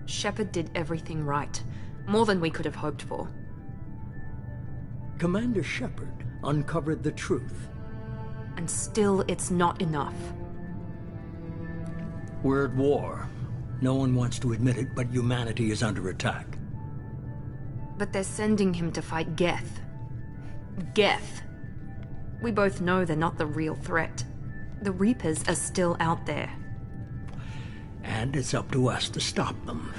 Shepard did everything right. More than we could have hoped for. Commander Shepard uncovered the truth. And still, it's not enough. We're at war. No one wants to admit it, but humanity is under attack. But they're sending him to fight Geth. Geth. We both know they're not the real threat. The Reapers are still out there. And it's up to us to stop them.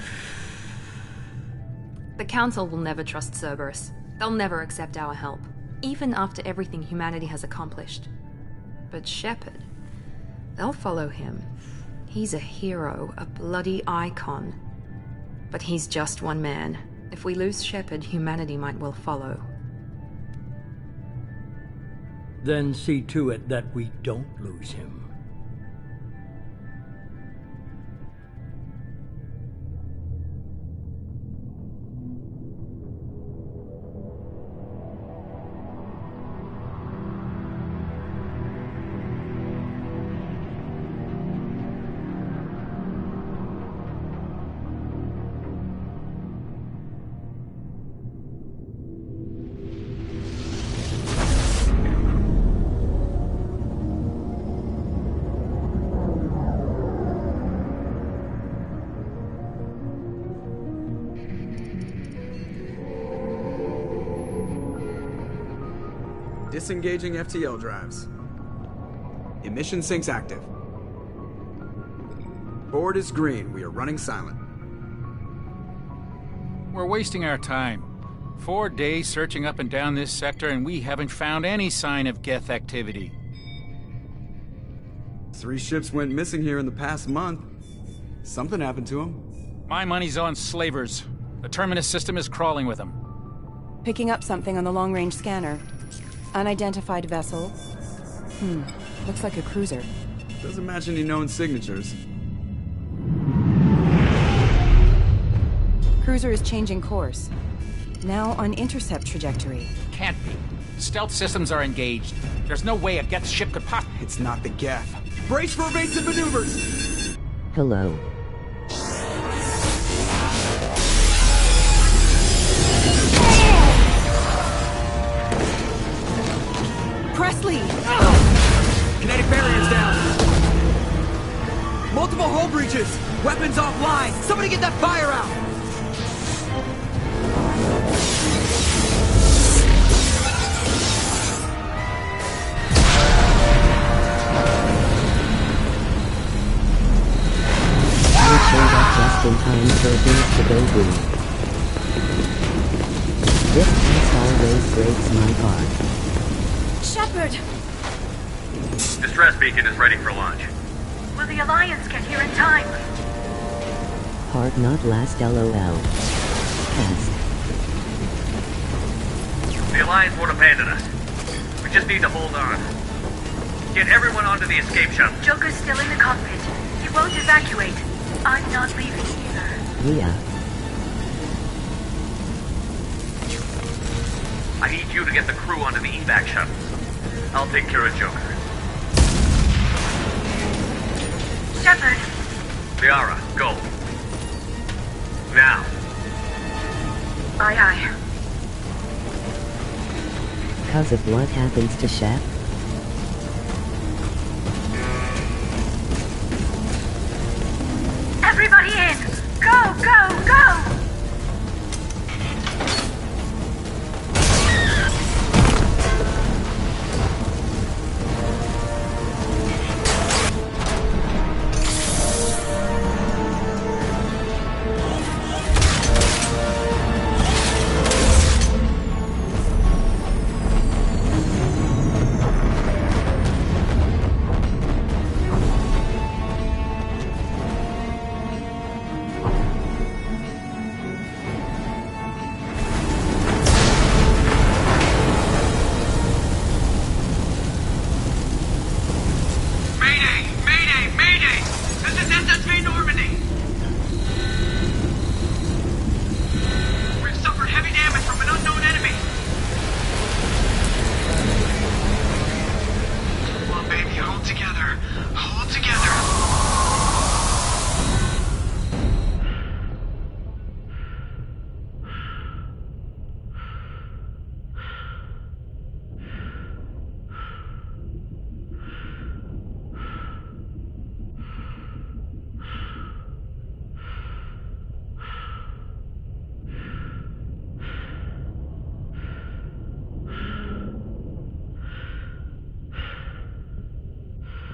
The Council will never trust Cerberus. They'll never accept our help, even after everything humanity has accomplished. But Shepard, they'll follow him. He's a hero, a bloody icon. But he's just one man. If we lose Shepard, humanity might well follow. Then see to it that we don't lose him. Disengaging FTL drives. Emission sinks active. Board is green. We are running silent. We're wasting our time. 4 days searching up and down this sector, and we haven't found any sign of Geth activity. 3 ships went missing here in the past month. Something happened to them. My money's on slavers. The Terminus system is crawling with them. Picking up something on the long-range scanner. Unidentified vessel. Looks like a cruiser. Doesn't match any known signatures. Cruiser is changing course. Now on intercept trajectory. Can't be. Stealth systems are engaged. There's no way a Geth ship could pop. It's not the Geth. Brace for evasive maneuvers! Hello. Presley! Kinetic barriers down! Multiple hull breaches! Weapons offline! Somebody get that fire out! You showed up just in time for things to go boom. This test always breaks my heart. Shepard! Distress beacon is ready for launch. Will the Alliance get here in time? Hard not last LOL. Test. The Alliance won't abandon us. We just need to hold on. Get everyone onto the escape shuttle. Joker's still in the cockpit. He won't evacuate. I'm not leaving either. Yeah. I need you to get the crew onto the evac shuttles. I'll take care of Joker. Shepard! Liara, go. Now. Aye, aye. Cause of what happens to Shep? Everybody in! Go, go, go!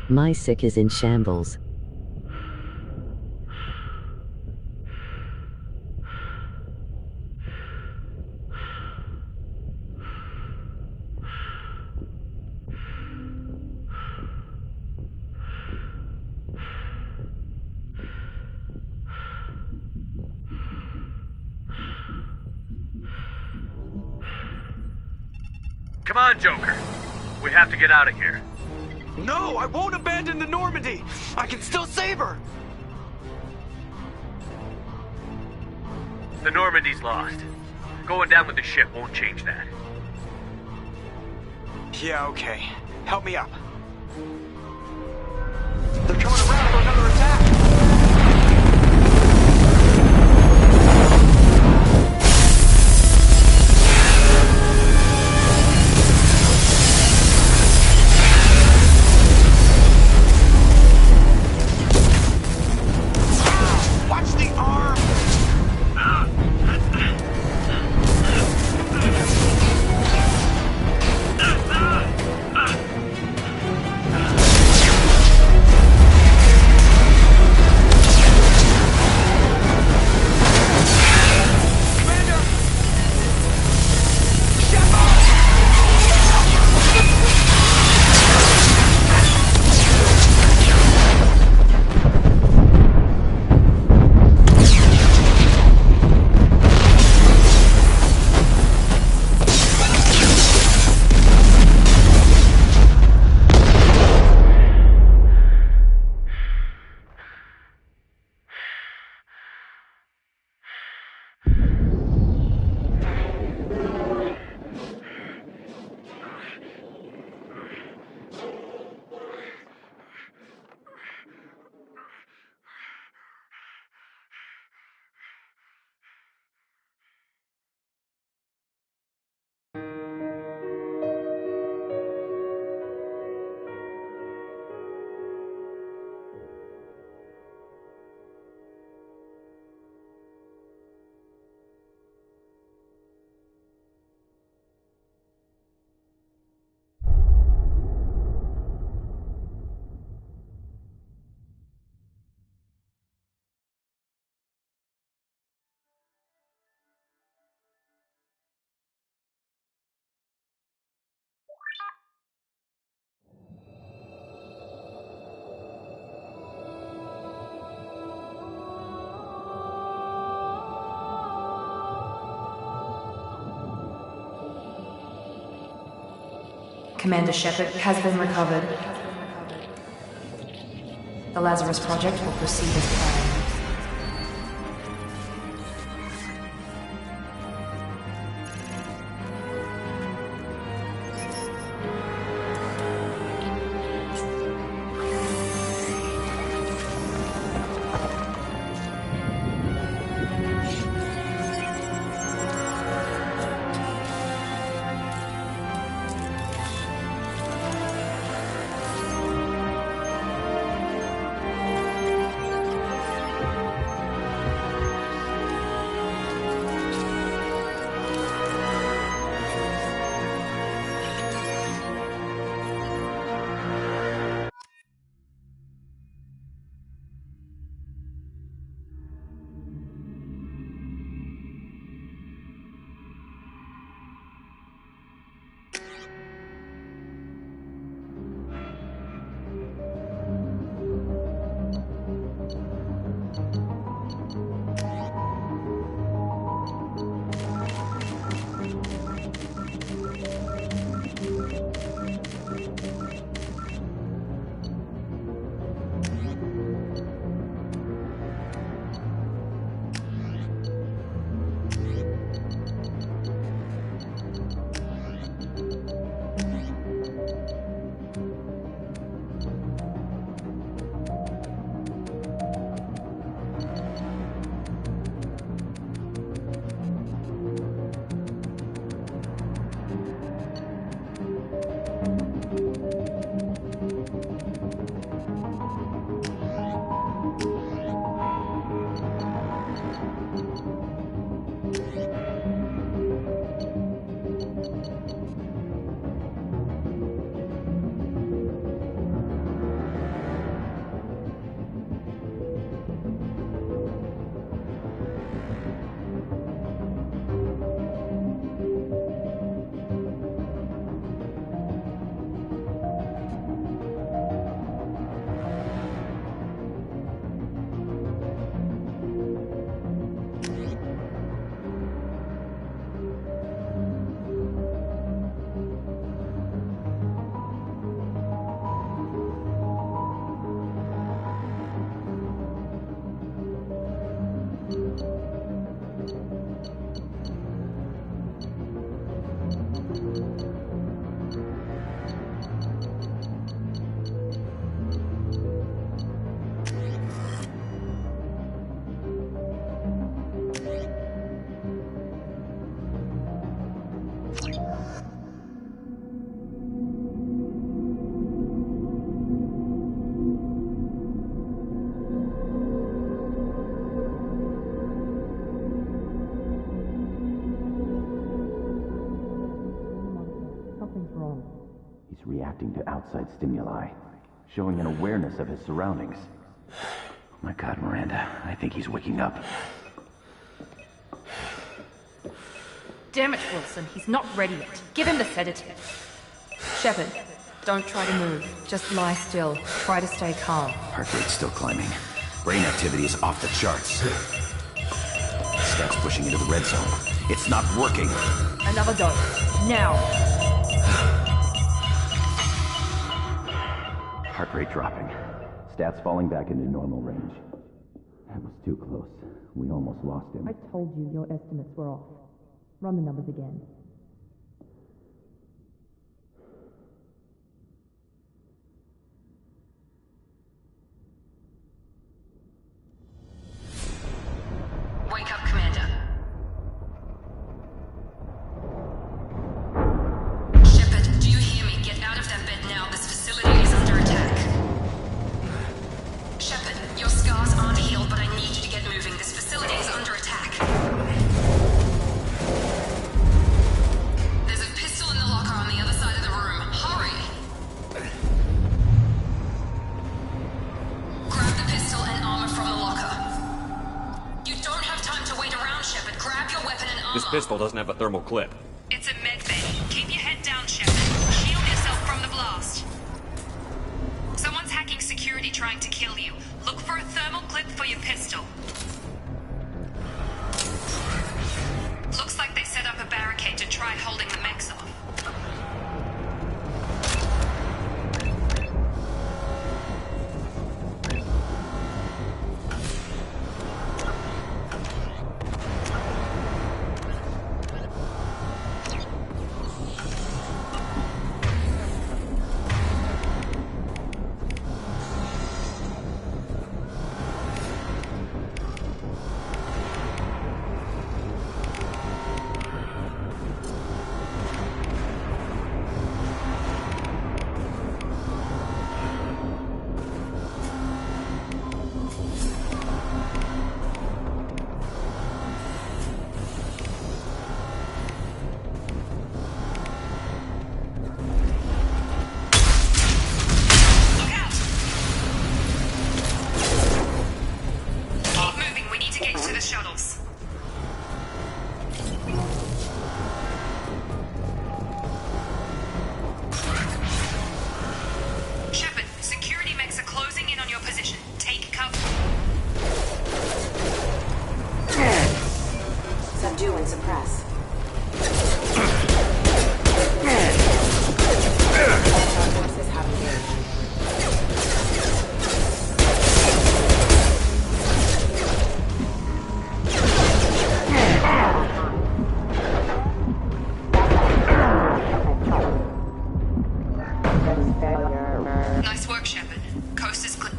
My sick is in shambles. Come on, Joker. We have to get out of here. No, I won't abandon the Normandy. I can still save her. The Normandy's lost. Going down with the ship won't change that. Yeah, okay. Help me up. They're coming around for another attack. Commander Shepard has been recovered. The Lazarus Project will proceed as planned. reacting to outside stimuli, showing an awareness of his surroundings. Oh my God, Miranda, I think he's waking up. Damn it, Wilson, he's not ready yet. Give him the sedative. Shepard, don't try to move. Just lie still. Try to stay calm. Heart rate's still climbing. Brain activity is off the charts. Stats pushing into the red zone. It's not working. Another dose. Now. Heart rate dropping. Stats falling back into normal range. That was too close. We almost lost him. I told you your estimates were off. Run the numbers again. Wake up, Commander. Shepard, do you hear me? Get out of that bed now. This facility is under attack. Shepard, your scars aren't healed, but I need you to get moving. This facility is under attack. There's a pistol in the locker on the other side of the room. Hurry! Grab the pistol and armor from the locker. You don't have time to wait around, Shepard. Grab your weapon and armor. This pistol doesn't have a thermal clip. It's a medbay. Keep your head down, Shepard. Shield yourself from the blast. Someone's hacking security trying to kill you. Look for a thermal clip for your pistol. Looks like they set up a barricade to try holding the mechs off. Nice work, Shepard. Coast is clear.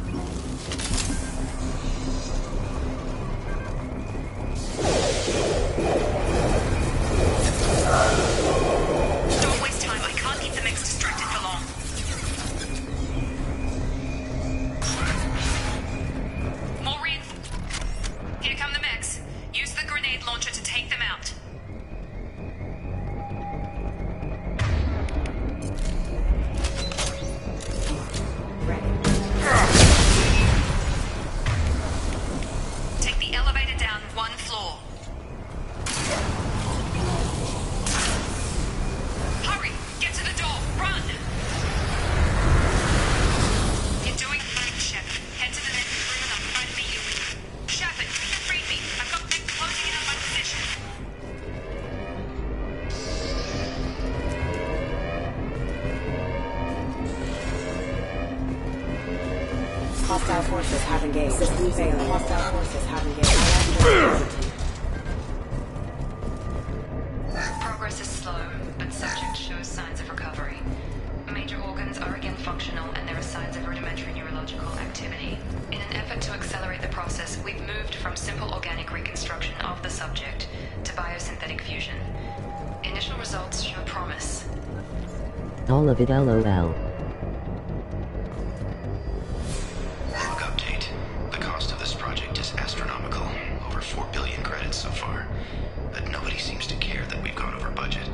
Don't waste time. I can't keep the mix distracted for long. More reinforcements. Here come the mechs. Use the grenade launcher to take them out. Take the elevator down one floor. Hurry! Get to the door! Run! You're doing fine, Shepard. Head to the next room and I'll try to meet you. Shepard, read me. I've got things closing in on my position. Hostile forces have engaged. System failing. Hostile forces have engaged. Progress is slow, but subject shows signs of recovery. Major organs are again functional, and there are signs of rudimentary neurological activity. In an effort to accelerate the process, we've moved from simple organic reconstruction of the subject to biosynthetic fusion. Initial results show promise. All of it LOL. Log update. The cost of this project is astronomical. Over 4 billion credits so far. But nobody seems to care that we've gone over budget.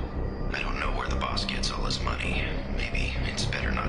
I don't know where the boss gets all his money. Maybe it's better not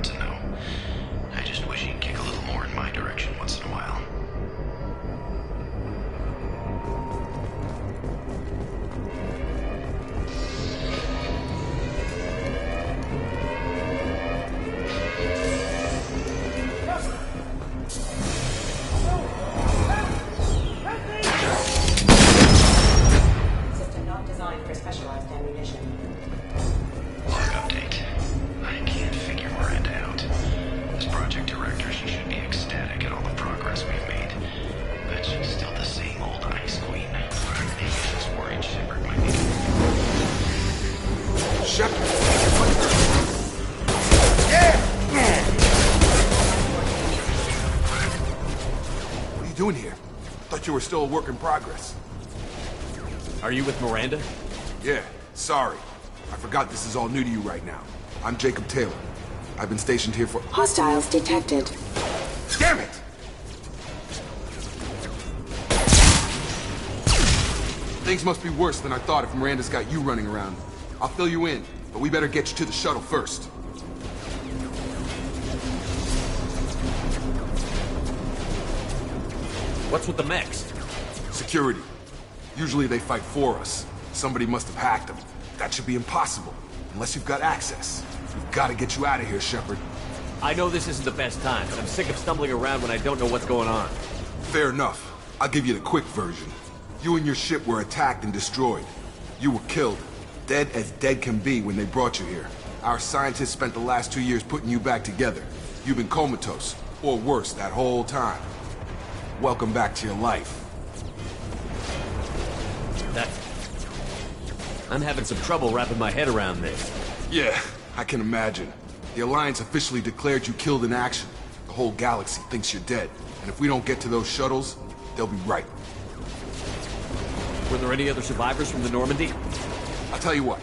doing here? Thought you were still a work in progress. Are you with Miranda? Yeah, sorry. I forgot this is all new to you right now. I'm Jacob Taylor. I've been stationed here for— Hostiles detected. Damn it! Things must be worse than I thought if Miranda's got you running around. I'll fill you in, but we better get you to the shuttle first. What's with the mechs? Security. Usually they fight for us. Somebody must have hacked them. That should be impossible, unless you've got access. We've got to get you out of here, Shepard. I know this isn't the best time, but I'm sick of stumbling around when I don't know what's going on. Fair enough. I'll give you the quick version. You and your ship were attacked and destroyed. You were killed. Dead as dead can be when they brought you here. Our scientists spent the last 2 years putting you back together. You've been comatose, or worse, that whole time. Welcome back to your life. I'm having some trouble wrapping my head around this. Yeah, I can imagine. The Alliance officially declared you killed in action. The whole galaxy thinks you're dead. And if we don't get to those shuttles, they'll be right. Were there any other survivors from the Normandy? I'll tell you what.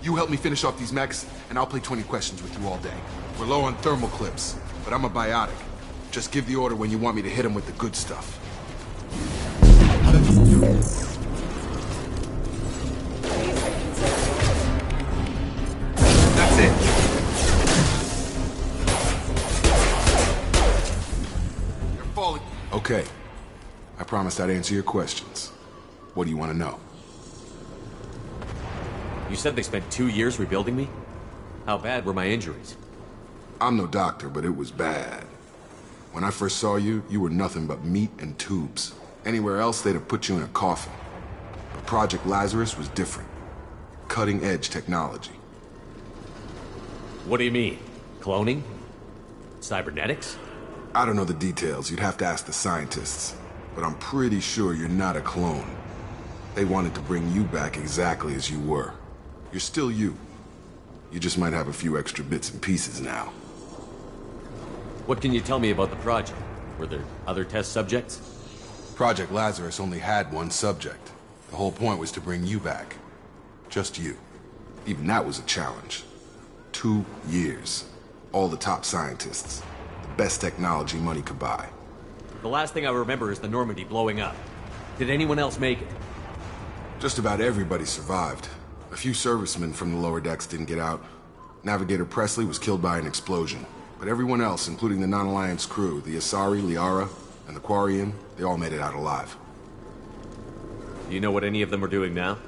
You help me finish off these mechs, and I'll play 20 questions with you all day. We're low on thermal clips, but I'm a biotic. Just give the order when you want me to hit them with the good stuff. That's it. You're falling. Okay. I promised I'd answer your questions. What do you want to know? You said they spent 2 years rebuilding me? How bad were my injuries? I'm no doctor, but it was bad. When I first saw you, you were nothing but meat and tubes. Anywhere else, they'd have put you in a coffin. But Project Lazarus was different. Cutting-edge technology. What do you mean? Cloning? Cybernetics? I don't know the details. You'd have to ask the scientists. But I'm pretty sure you're not a clone. They wanted to bring you back exactly as you were. You're still you. You just might have a few extra bits and pieces now. What can you tell me about the project? Were there other test subjects? Project Lazarus only had one subject. The whole point was to bring you back. Just you. Even that was a challenge. 2 years. All the top scientists. The best technology money could buy. The last thing I remember is the Normandy blowing up. Did anyone else make it? Just about everybody survived. A few servicemen from the lower decks didn't get out. Navigator Presley was killed by an explosion. But everyone else, including the non-Alliance crew, the Asari, Liara, and the Quarian, they all made it out alive. Do you know what any of them are doing now?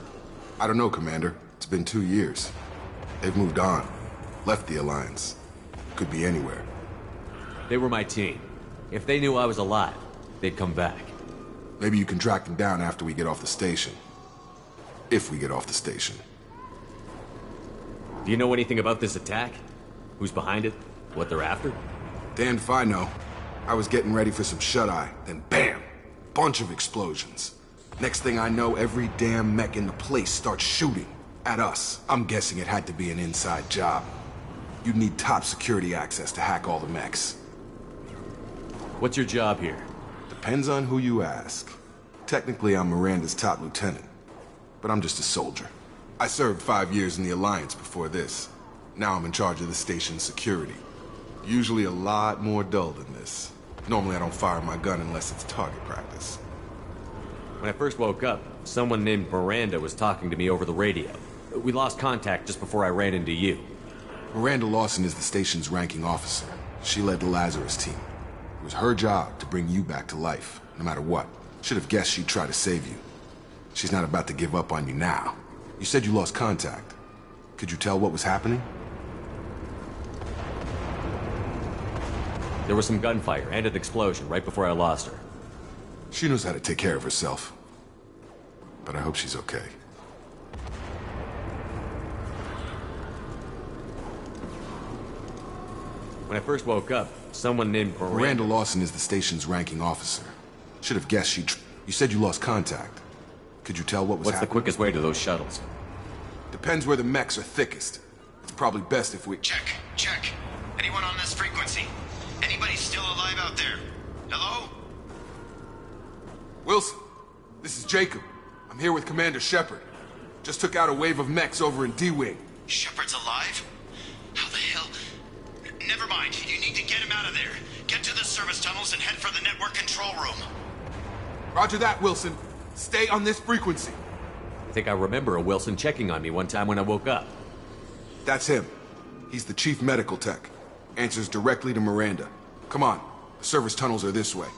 I don't know, Commander. It's been 2 years. They've moved on. Left the Alliance. Could be anywhere. They were my team. If they knew I was alive, they'd come back. Maybe you can track them down after we get off the station. If we get off the station. Do you know anything about this attack? Who's behind it? What they're after? Damned if I know. I was getting ready for some shut-eye, then bam! Bunch of explosions. Next thing I know, every damn mech in the place starts shooting. At us. I'm guessing it had to be an inside job. You'd need top security access to hack all the mechs. What's your job here? Depends on who you ask. Technically, I'm Miranda's top lieutenant. But I'm just a soldier. I served 5 years in the Alliance before this. Now I'm in charge of the station's security. Usually a lot more dull than this. Normally I don't fire my gun unless it's target practice. When I first woke up, someone named Miranda was talking to me over the radio. We lost contact just before I ran into you. Miranda Lawson is the station's ranking officer. She led the Lazarus team. It was her job to bring you back to life, no matter what. Should have guessed she'd try to save you. She's not about to give up on you now. You said you lost contact. Could you tell what was happening? There was some gunfire and an explosion right before I lost her. She knows how to take care of herself. But I hope she's okay. When I first woke up, someone named Miranda Lawson is the station's ranking officer. Should have guessed she'd... You said you lost contact. Could you tell what was happening? What's the quickest way to those shuttles? Depends where the mechs are thickest. It's probably best if we... Check. Anyone on this frequency? Anybody still alive out there? Hello? Wilson, this is Jacob. I'm here with Commander Shepard. Just took out a wave of mechs over in D-Wing. Shepard's alive? How the hell? Never mind. You need to get him out of there. Get to the service tunnels and head for the network control room. Roger that, Wilson. Stay on this frequency. I think I remember a Wilson checking on me one time when I woke up. That's him. He's the chief medical tech. Answers directly to Miranda. Come on. The service tunnels are this way.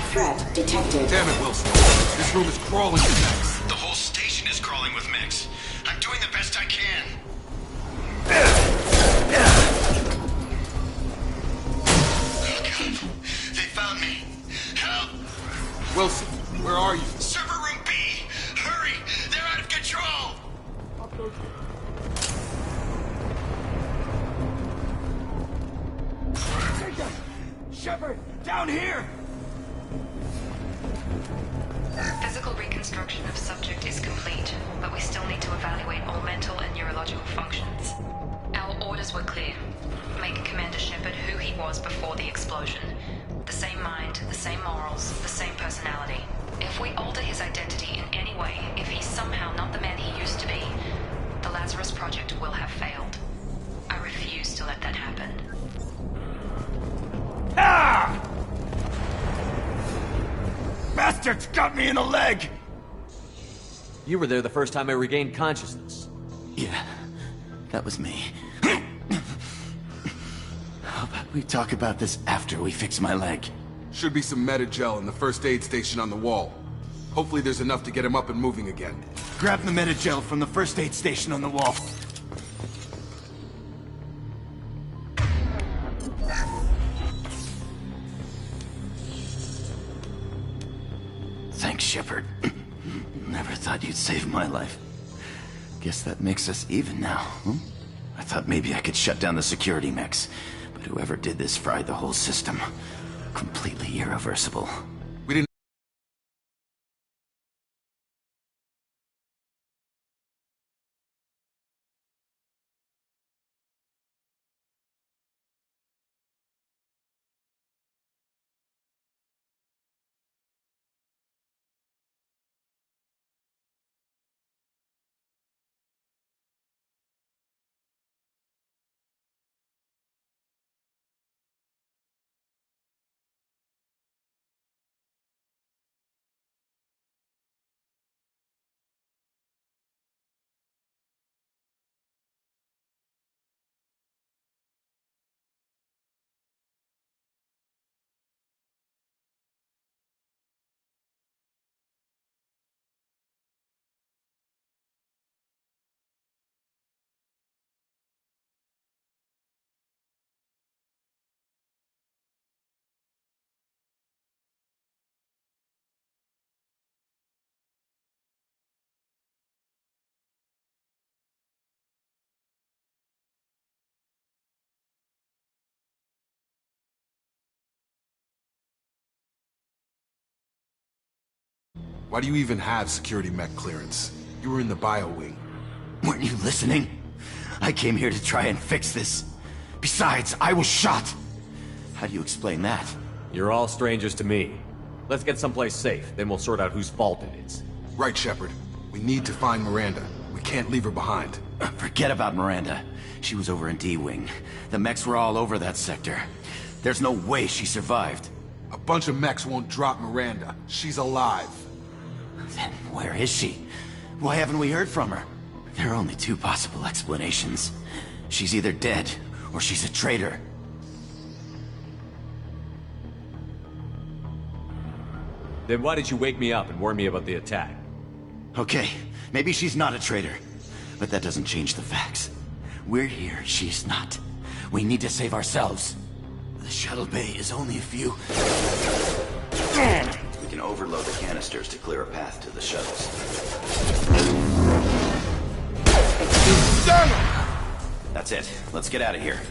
Threat detected. Damn it, Wilson. This room is crawling with mechs. The whole station is crawling with mechs. I'm doing the best I can. Oh, God. They found me. Help! Wilson, where are you? Server room B! Hurry! They're out of control! Shepard, down here! Physical reconstruction of subject is complete, but we still need to evaluate all mental and neurological functions. Our orders were clear. Make Commander Shepard who he was before the explosion. The same mind, the same morals, the same personality. If we alter his identity in any way, if he's somehow not the man he used to be, the Lazarus Project will have failed. I refuse to let that happen. Ah! Bastards got me in the leg! You were there the first time I regained consciousness. Yeah, that was me. How about we talk about this after we fix my leg? Should be some Metagel in the first aid station on the wall. Hopefully there's enough to get him up and moving again. Grab the Metagel from the first aid station on the wall. Thanks, Shepard. Never thought you'd save my life. Guess that makes us even now, huh? I thought maybe I could shut down the security mechs, but whoever did this fried the whole system. Completely irreversible. We didn't... Why do you even have security mech clearance? You were in the bio wing. Weren't you listening? I came here to try and fix this. Besides, I was shot. How do you explain that? You're all strangers to me. Let's get someplace safe, then we'll sort out whose fault it is. Right, Shepard. We need to find Miranda. We can't leave her behind. Forget about Miranda. She was over in D-Wing. The mechs were all over that sector. There's no way she survived. A bunch of mechs won't drop Miranda. She's alive. Then where is she? Why haven't we heard from her? There are only two possible explanations. She's either dead, or she's a traitor. Then why did you wake me up and warn me about the attack? Okay, maybe she's not a traitor. But that doesn't change the facts. We're here, she's not. We need to save ourselves. The shuttle bay is only a few... We can overload the canisters to clear a path to the shuttles. That's it. Let's get out of here.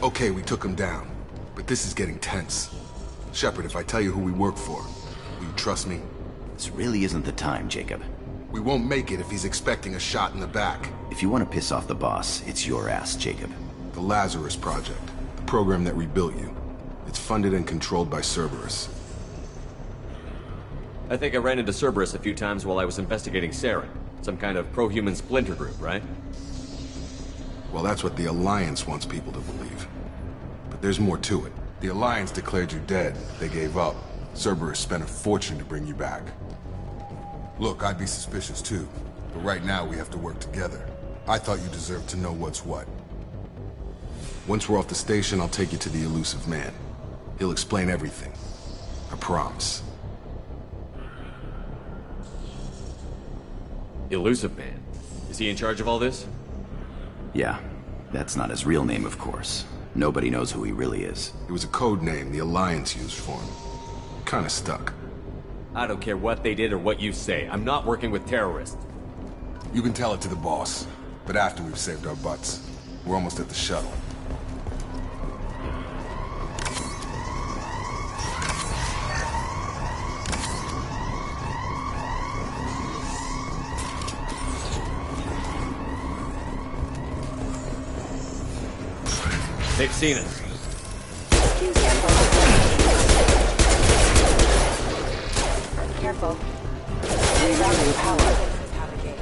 Okay, we took him down. But this is getting tense. Shepard, if I tell you who we work for, will you trust me? This really isn't the time, Jacob. We won't make it if he's expecting a shot in the back. If you want to piss off the boss, it's your ass, Jacob. The Lazarus Project, the program that rebuilt you. It's funded and controlled by Cerberus. I think I ran into Cerberus a few times while I was investigating Saren. Some kind of pro-human splinter group, right? Well, that's what the Alliance wants people to believe. But there's more to it. The Alliance declared you dead. They gave up. Cerberus spent a fortune to bring you back. Look, I'd be suspicious too. But right now, we have to work together. I thought you deserved to know what's what. Once we're off the station, I'll take you to the elusive man. He'll explain everything. I promise. Elusive Man? Is he in charge of all this? Yeah. That's not his real name, of course. Nobody knows who he really is. It was a code name the Alliance used for him. Kinda stuck. I don't care what they did or what you say. I'm not working with terrorists. You can tell it to the boss, but after we've saved our butts. We're almost at the shuttle. They've seen us. Careful. Rerouting power. Out of gauge.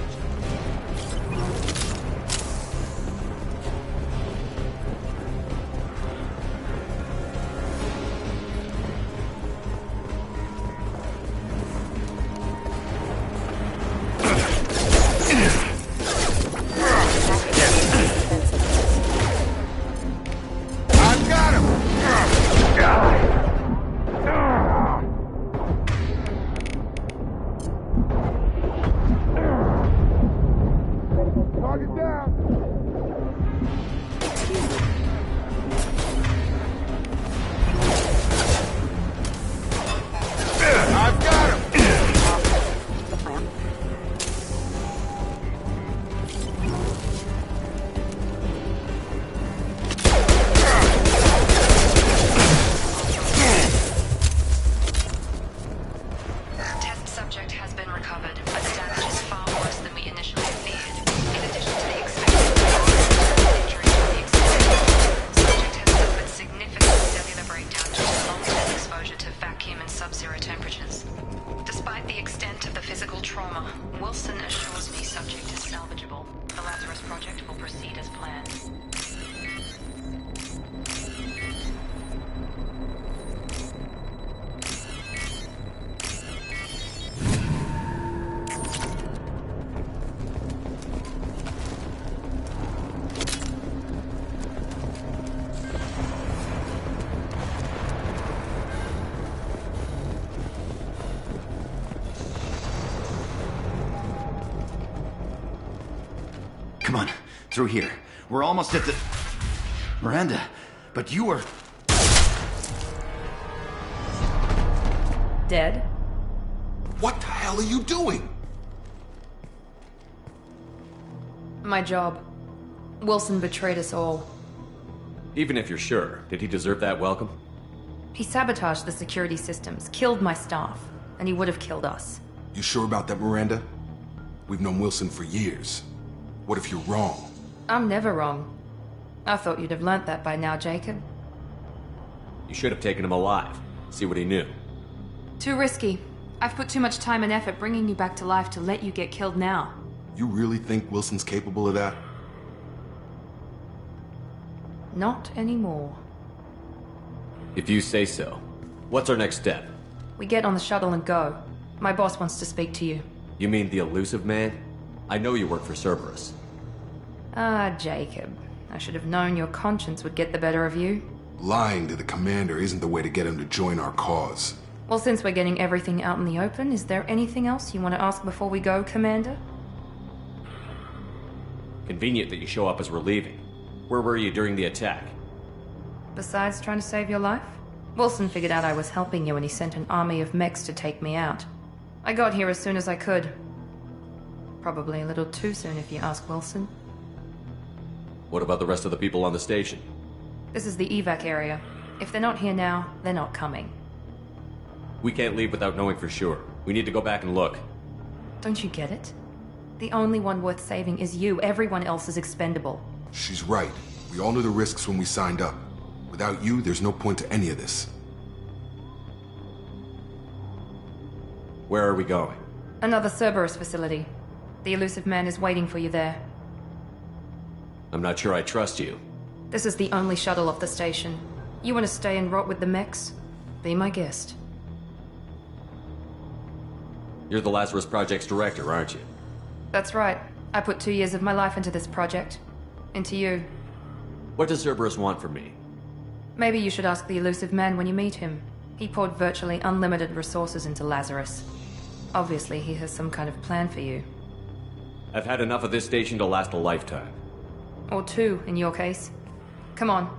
Come on, through here. We're almost at the... Miranda, but you were... Dead? What the hell are you doing? My job. Wilson betrayed us all. Even if you're sure, did he deserve that welcome? He sabotaged the security systems, killed my staff, and he would have killed us. You sure about that, Miranda? We've known Wilson for years. What if you're wrong? I'm never wrong. I thought you'd have learnt that by now, Jacob. You should have taken him alive. See what he knew. Too risky. I've put too much time and effort bringing you back to life to let you get killed now. You really think Wilson's capable of that? Not anymore. If you say so. What's our next step? We get on the shuttle and go. My boss wants to speak to you. You mean the elusive man? I know you work for Cerberus. Ah, Jacob. I should have known your conscience would get the better of you. Lying to the commander isn't the way to get him to join our cause. Well, since we're getting everything out in the open, is there anything else you want to ask before we go, Commander? Convenient that you show up as we're leaving. Where were you during the attack? Besides trying to save your life? Wilson figured out I was helping you and he sent an army of mechs to take me out. I got here as soon as I could. Probably a little too soon if you ask Wilson. What about the rest of the people on the station? This is the evac area. If they're not here now, they're not coming. We can't leave without knowing for sure. We need to go back and look. Don't you get it? The only one worth saving is you. Everyone else is expendable. She's right. We all knew the risks when we signed up. Without you, there's no point to any of this. Where are we going? Another Cerberus facility. The elusive man is waiting for you there. I'm not sure I trust you. This is the only shuttle off the station. You want to stay and rot with the mechs? Be my guest. You're the Lazarus Project's director, aren't you? That's right. I put 2 years of my life into this project. Into you. What does Cerberus want from me? Maybe you should ask the elusive man when you meet him. He poured virtually unlimited resources into Lazarus. Obviously, he has some kind of plan for you. I've had enough of this station to last a lifetime. Or 2, in your case. Come on.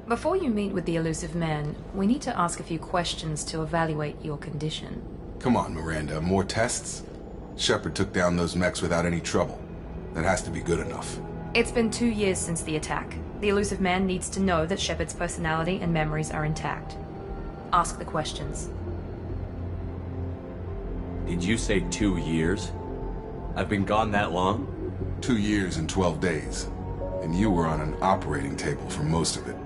Before you meet with the elusive man, we need to ask a few questions to evaluate your condition. Come on, Miranda, more tests? Shepard took down those mechs without any trouble. That has to be good enough. It's been 2 years since the attack. The elusive man needs to know that Shepard's personality and memories are intact. Ask the questions. Did you say 2 years? I've been gone that long? 2 years and 12 days. And you were on an operating table for most of it.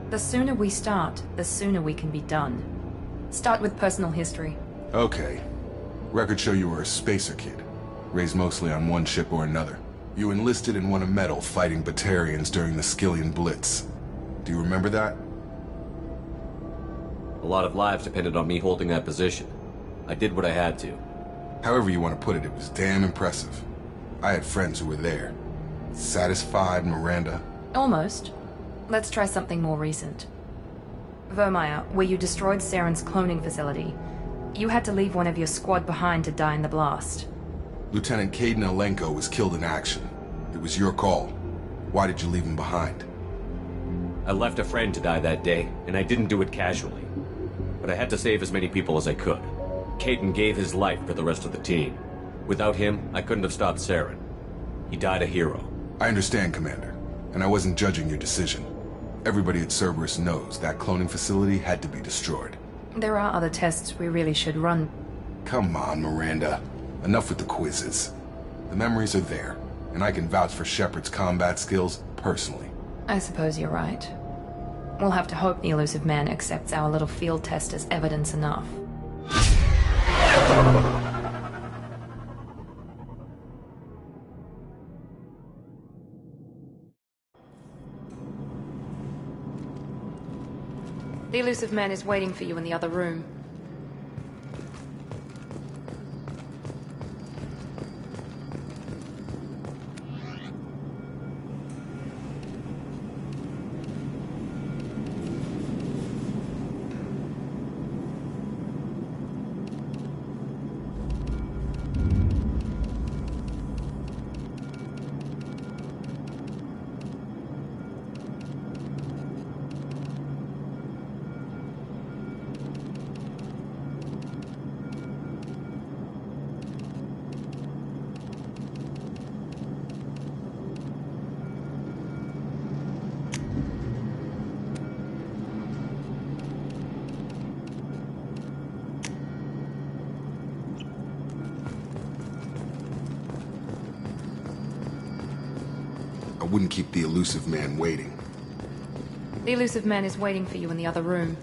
The sooner we start, the sooner we can be done. Start with personal history. Okay. Records show you were a spacer kid, raised mostly on one ship or another. You enlisted and won a medal fighting Batarians during the Skillian Blitz. Do you remember that? A lot of lives depended on me holding that position. I did what I had to. However you want to put it, it was damn impressive. I had friends who were there. Satisfied, Miranda? Almost. Let's try something more recent. Vermeer, where you destroyed Saren's cloning facility. You had to leave one of your squad behind to die in the blast. Lieutenant Caden Alenko was killed in action. It was your call. Why did you leave him behind? I left a friend to die that day, and I didn't do it casually. But I had to save as many people as I could. Caden gave his life for the rest of the team. Without him, I couldn't have stopped Saren. He died a hero. I understand, Commander, and I wasn't judging your decision. Everybody at Cerberus knows that cloning facility had to be destroyed. There are other tests we really should run. Come on, Miranda. Enough with the quizzes. The memories are there, and I can vouch for Shepard's combat skills personally. I suppose you're right. We'll have to hope the elusive man accepts our little field test as evidence enough. The elusive man is waiting for you in the other room. I wouldn't keep the elusive man waiting. The elusive man is waiting for you in the other room.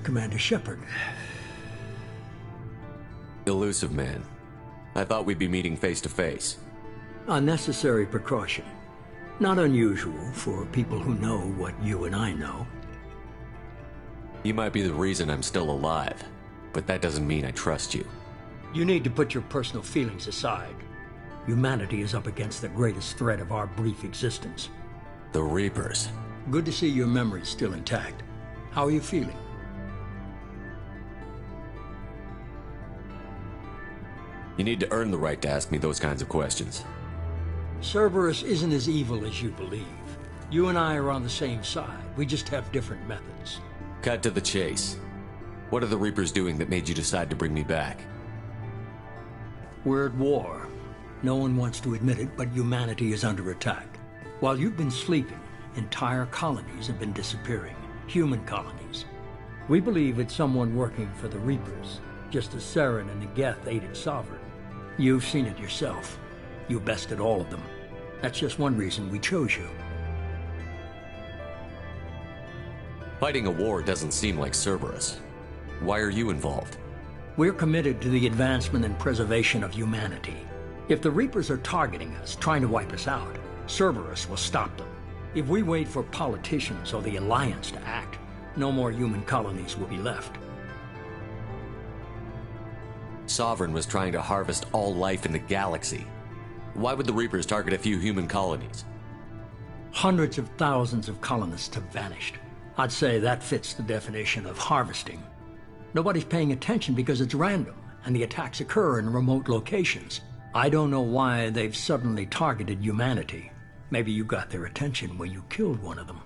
Commander Shepard. Elusive man. I thought we'd be meeting face to face. A necessary precaution. Not unusual for people who know what you and I know. You might be the reason I'm still alive, but that doesn't mean I trust you. You need to put your personal feelings aside. Humanity is up against the greatest threat of our brief existence. The Reapers. Good to see your memory's still intact. How are you feeling? You need to earn the right to ask me those kinds of questions. Cerberus isn't as evil as you believe. You and I are on the same side. We just have different methods. Cut to the chase. What are the Reapers doing that made you decide to bring me back? We're at war. No one wants to admit it, but humanity is under attack. While you've been sleeping, entire colonies have been disappearing. Human colonies. We believe it's someone working for the Reapers, just as Saren and Geth aided Sovereign. You've seen it yourself. You bested all of them. That's just one reason we chose you. Fighting a war doesn't seem like Cerberus. Why are you involved? We're committed to the advancement and preservation of humanity. If the Reapers are targeting us, trying to wipe us out, Cerberus will stop them. If we wait for politicians or the Alliance to act, no more human colonies will be left. Sovereign was trying to harvest all life in the galaxy. Why would the Reapers target a few human colonies? Hundreds of thousands of colonists have vanished. I'd say that fits the definition of harvesting. Nobody's paying attention because it's random, and the attacks occur in remote locations. I don't know why they've suddenly targeted humanity. Maybe you got their attention when you killed one of them.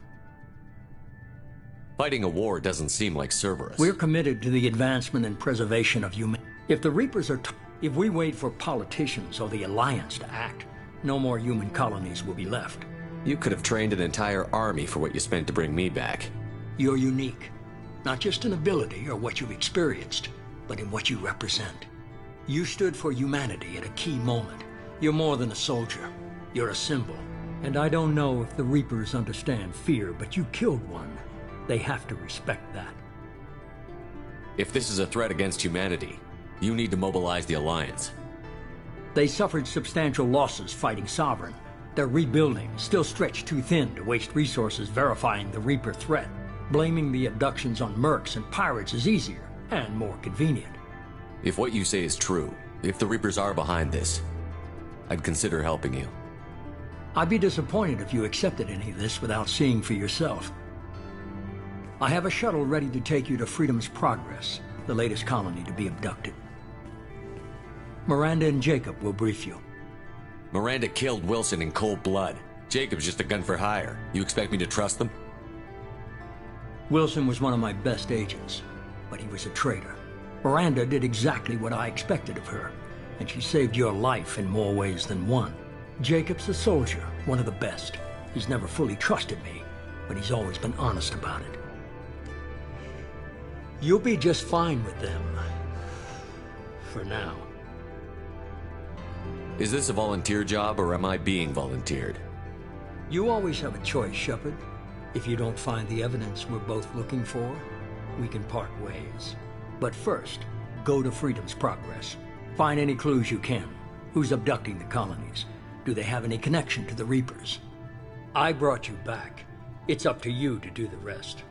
Fighting a war doesn't seem like Cerberus. We're committed to the advancement and preservation of humanity. If the Reapers are if we wait for politicians or the Alliance to act, no more human colonies will be left. You could have trained an entire army for what you spent to bring me back. You're unique. Not just in ability or what you've experienced, but in what you represent. You stood for humanity at a key moment. You're more than a soldier. You're a symbol. And I don't know if the Reapers understand fear, but you killed one. They have to respect that. If this is a threat against humanity, you need to mobilize the Alliance. They suffered substantial losses fighting Sovereign. They're rebuilding, still stretched too thin to waste resources verifying the Reaper threat. Blaming the abductions on mercs and pirates is easier and more convenient. If what you say is true, if the Reapers are behind this, I'd consider helping you. I'd be disappointed if you accepted any of this without seeing for yourself. I have a shuttle ready to take you to Freedom's Progress, the latest colony to be abducted. Miranda and Jacob will brief you. Miranda killed Wilson in cold blood. Jacob's just a gun for hire. You expect me to trust them? Wilson was one of my best agents, but he was a traitor. Miranda did exactly what I expected of her, and she saved your life in more ways than one. Jacob's a soldier, one of the best. He's never fully trusted me, but he's always been honest about it. You'll be just fine with them. For now. Is this a volunteer job, or am I being volunteered? You always have a choice, Shepard. If you don't find the evidence we're both looking for, we can part ways. But first, go to Freedom's Progress. Find any clues you can. Who's abducting the colonies? Do they have any connection to the Reapers? I brought you back. It's up to you to do the rest.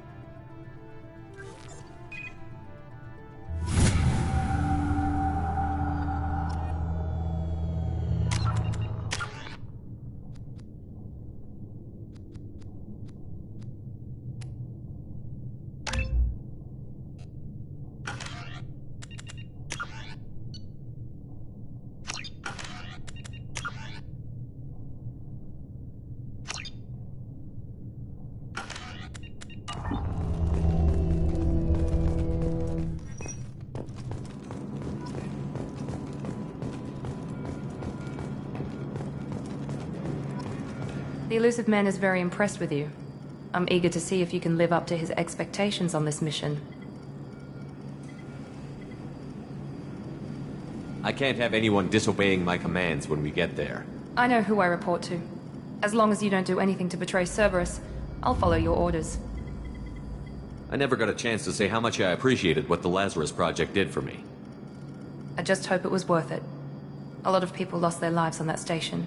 The elusive man is very impressed with you. I'm eager to see if you can live up to his expectations on this mission. I can't have anyone disobeying my commands when we get there. I know who I report to. As long as you don't do anything to betray Cerberus, I'll follow your orders. I never got a chance to say how much I appreciated what the Lazarus Project did for me. I just hope it was worth it. A lot of people lost their lives on that station.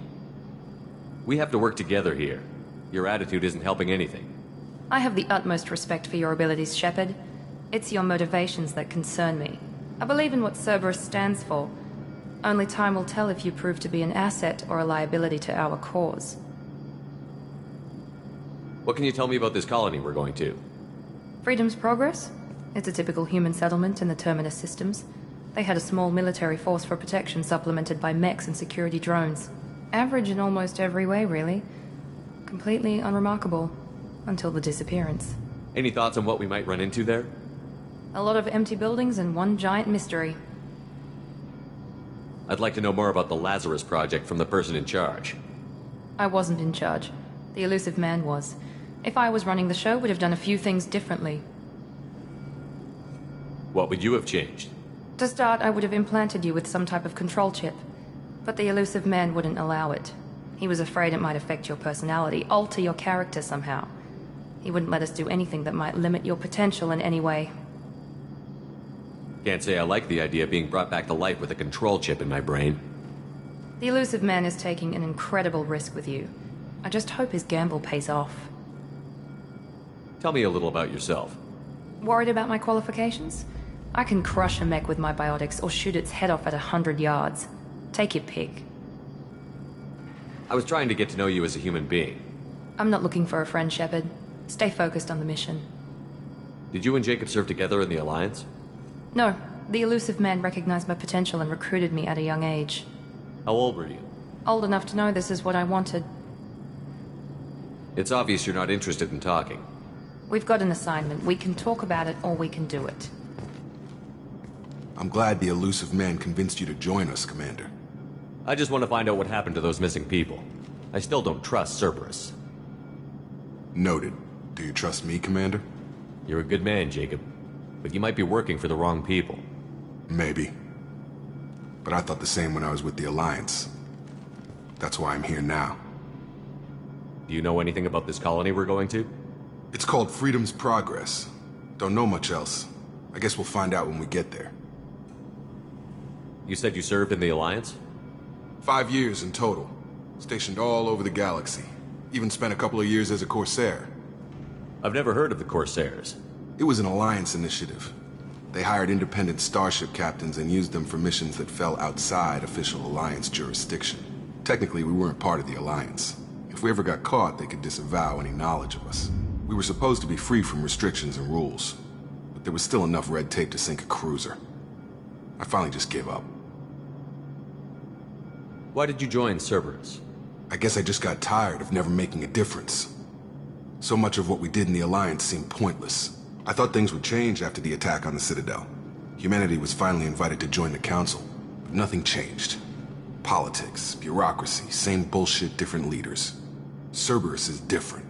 We have to work together here. Your attitude isn't helping anything. I have the utmost respect for your abilities, Shepard. It's your motivations that concern me. I believe in what Cerberus stands for, Only time will tell if you prove to be an asset or a liability to our cause. What can you tell me about this colony we're going to? Freedom's Progress? It's a typical human settlement in the Terminus systems. They had a small military force for protection supplemented by mechs and security drones. Average in almost every way, really. Completely unremarkable. Until the disappearance. Any thoughts on what we might run into there? A lot of empty buildings and one giant mystery. I'd like to know more about the Lazarus Project from the person in charge. I wasn't in charge. The elusive man was. If I was running the show, would have done a few things differently. What would you have changed? To start, I would have implanted you with some type of control chip. But the elusive man wouldn't allow it. He was afraid it might affect your personality, alter your character somehow. He wouldn't let us do anything that might limit your potential in any way. Can't say I like the idea of being brought back to life with a control chip in my brain. The elusive man is taking an incredible risk with you. I just hope his gamble pays off. Tell me a little about yourself. Worried about my qualifications? I can crush a mech with my biotics or shoot its head off at 100 yards. Take your pick. I was trying to get to know you as a human being. I'm not looking for a friend, Shepard. Stay focused on the mission. Did you and Jacob serve together in the Alliance? No, the elusive man recognized my potential and recruited me at a young age. How old were you? Old enough to know this is what I wanted. It's obvious you're not interested in talking. We've got an assignment. We can talk about it or we can do it. I'm glad the elusive man convinced you to join us, Commander. I just want to find out what happened to those missing people. I still don't trust Cerberus. Noted. Do you trust me, Commander? You're a good man, Jacob. But you might be working for the wrong people. Maybe. But I thought the same when I was with the Alliance. That's why I'm here now. Do you know anything about this colony we're going to? It's called Freedom's Progress. Don't know much else. I guess we'll find out when we get there. You said you served in the Alliance? 5 years in total. Stationed all over the galaxy. Even spent a couple of years as a Corsair. I've never heard of the Corsairs. It was an Alliance initiative. They hired independent starship captains and used them for missions that fell outside official Alliance jurisdiction. Technically, we weren't part of the Alliance. If we ever got caught, they could disavow any knowledge of us. We were supposed to be free from restrictions and rules, but there was still enough red tape to sink a cruiser. I finally just gave up. Why did you join Cerberus? I guess I just got tired of never making a difference. So much of what we did in the Alliance seemed pointless. I thought things would change after the attack on the Citadel. Humanity was finally invited to join the Council, but nothing changed. Politics, bureaucracy, same bullshit, different leaders. Cerberus is different.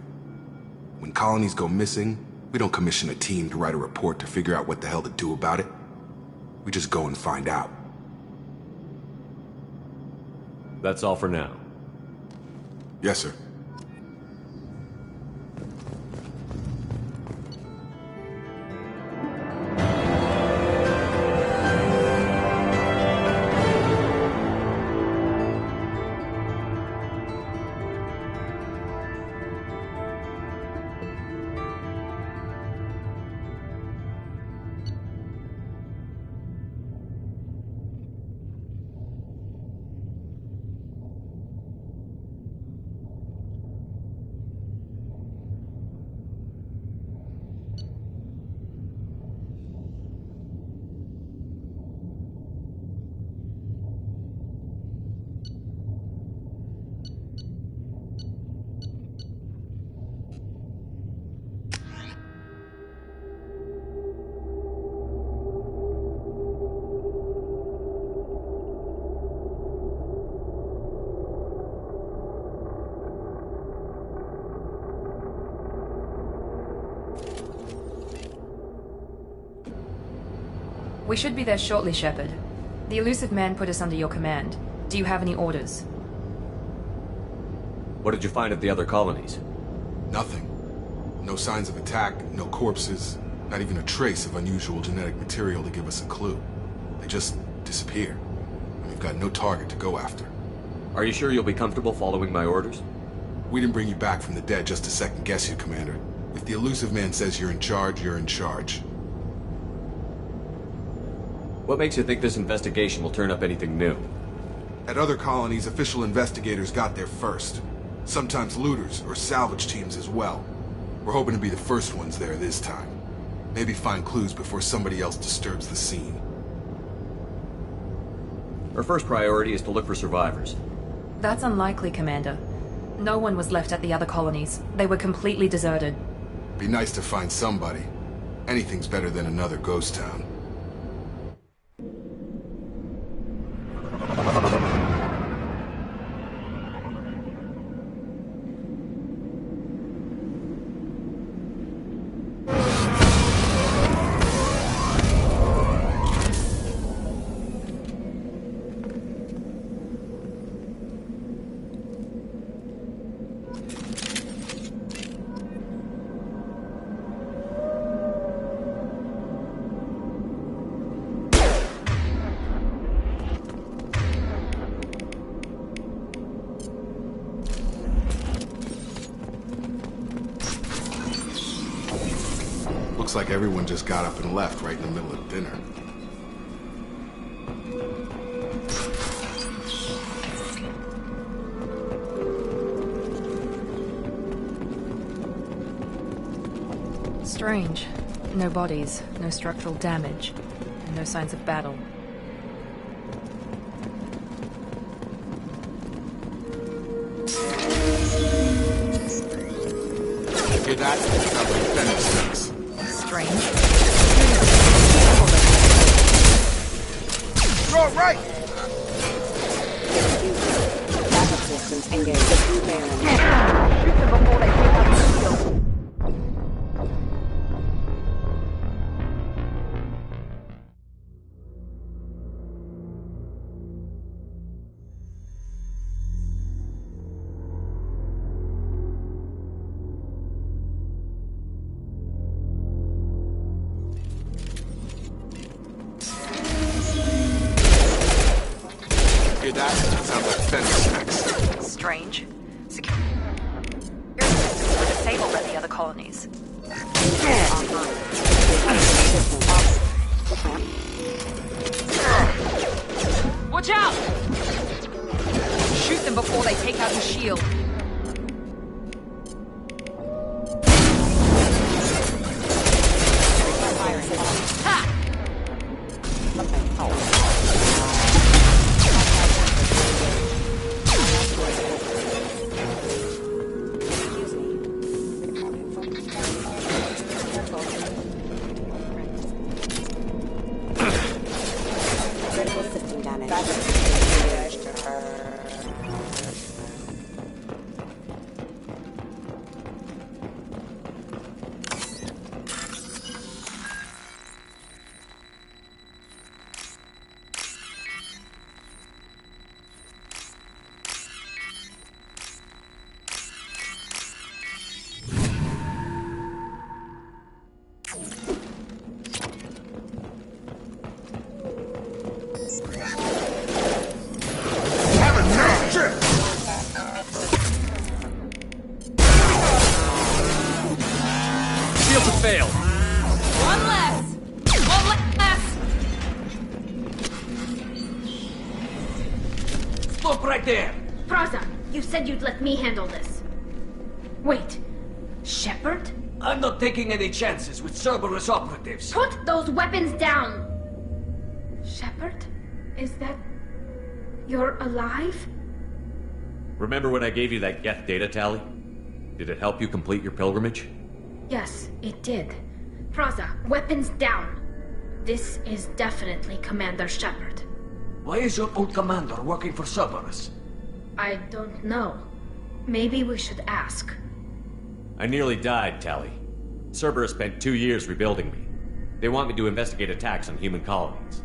When colonies go missing, we don't commission a team to write a report to figure out what the hell to do about it. We just go and find out. That's all for now. Yes, sir. We should be there shortly, Shepard. The elusive man put us under your command. Do you have any orders? What did you find at the other colonies? Nothing. No signs of attack, no corpses, not even a trace of unusual genetic material to give us a clue. They just disappear. And we've got no target to go after. Are you sure you'll be comfortable following my orders? We didn't bring you back from the dead just to second guess you, Commander. If the elusive man says you're in charge, you're in charge. What makes you think this investigation will turn up anything new? At other colonies, official investigators got there first. Sometimes looters or salvage teams as well. We're hoping to be the first ones there this time. Maybe find clues before somebody else disturbs the scene. Our first priority is to look for survivors. That's unlikely, Commander. No one was left at the other colonies. They were completely deserted. Be nice to find somebody. Anything's better than another ghost town. Looks like everyone just got up and left right in the middle of dinner. Strange. No bodies, no structural damage, and no signs of battle. Hear that? Sounds like venom snakes. Strange. You're all right! Backup systems engaged. Shoot them before they take out the shield. Hear that? Sounds like venom snakes. Strange. Security systems were disabled at the other colonies. Watch out! Shoot them before they take out the shield. Ha! Critical system damage. Shields have failed. One less! One less! Stop right there! Praza, you said you'd let me handle this. Wait, Shepard? I'm not taking any chances with Cerberus operatives. Put those weapons down! Shepard? Is that... you're alive? Remember when I gave you that Geth data tally? Did it help you complete your pilgrimage? Yes, it did. Praza, weapons down. This is definitely Commander Shepard. Why is your old commander working for Cerberus? I don't know. Maybe we should ask. I nearly died, Tally. Cerberus spent 2 years rebuilding me. They want me to investigate attacks on human colonies.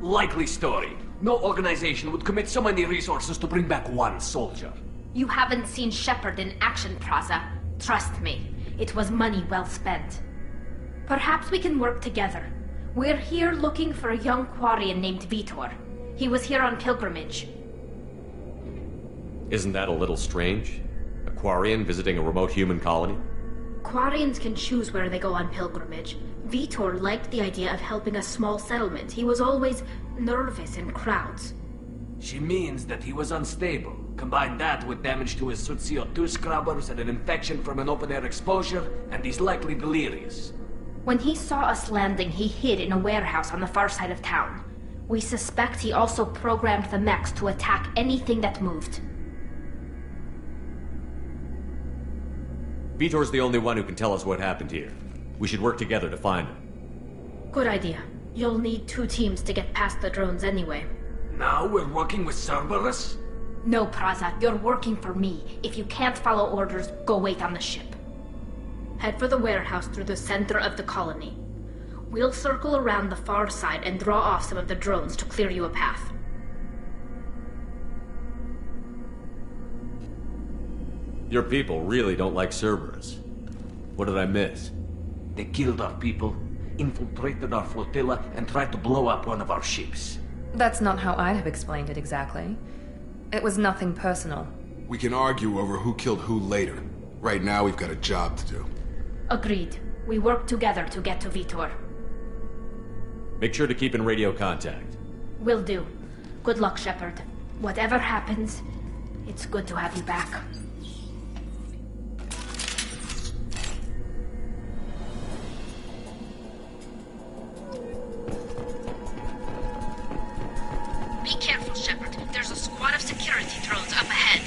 Likely story. No organization would commit so many resources to bring back one soldier. You haven't seen Shepard in action, Praza. Trust me, it was money well spent. Perhaps we can work together. We're here looking for a young Quarian named Vitor. He was here on pilgrimage. Isn't that a little strange? A Quarian visiting a remote human colony? Quarians can choose where they go on pilgrimage. Vitor liked the idea of helping a small settlement. He was always nervous in crowds. She means that he was unstable. Combine that with damage to his suit CO2 scrubbers and an infection from an open-air exposure, and he's likely delirious. When he saw us landing, he hid in a warehouse on the far side of town. We suspect he also programmed the mechs to attack anything that moved. Vitor's the only one who can tell us what happened here. We should work together to find him. Good idea. You'll need 2 teams to get past the drones anyway. Now we're working with Cerberus? No, Praza, you're working for me. If you can't follow orders, go wait on the ship. Head for the warehouse through the center of the colony. We'll circle around the far side and draw off some of the drones to clear you a path. Your people really don't like Cerberus. What did I miss? They killed our people, infiltrated our flotilla, and tried to blow up one of our ships. That's not how I'd have explained it exactly. It was nothing personal. We can argue over who killed who later. Right now, we've got a job to do. Agreed. We work together to get to Vitor. Make sure to keep in radio contact. Will do. Good luck, Shepard. Whatever happens, it's good to have you back. Be careful, Shepard. There's a squad of security drones up ahead.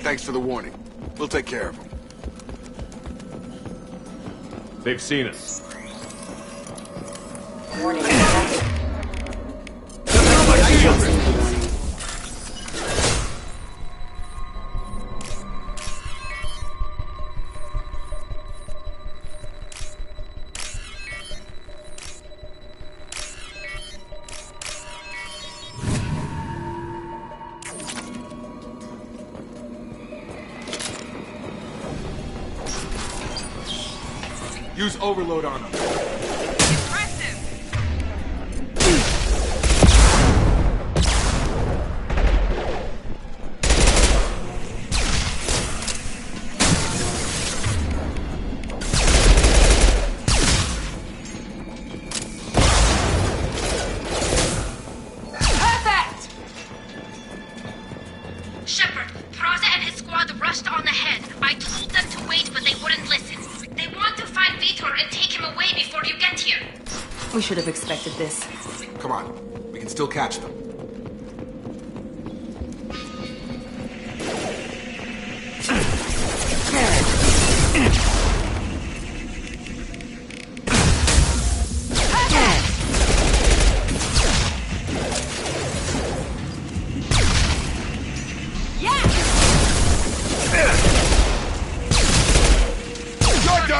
Thanks for the warning. We'll take care of them. They've seen us. Warning. Use overload on them. Shepard, Praza and his squad rushed on ahead. I told them to wait, but they wouldn't listen. They want to find Vitor and take him away before you get here. We should have expected this. Come on. We can still catch them.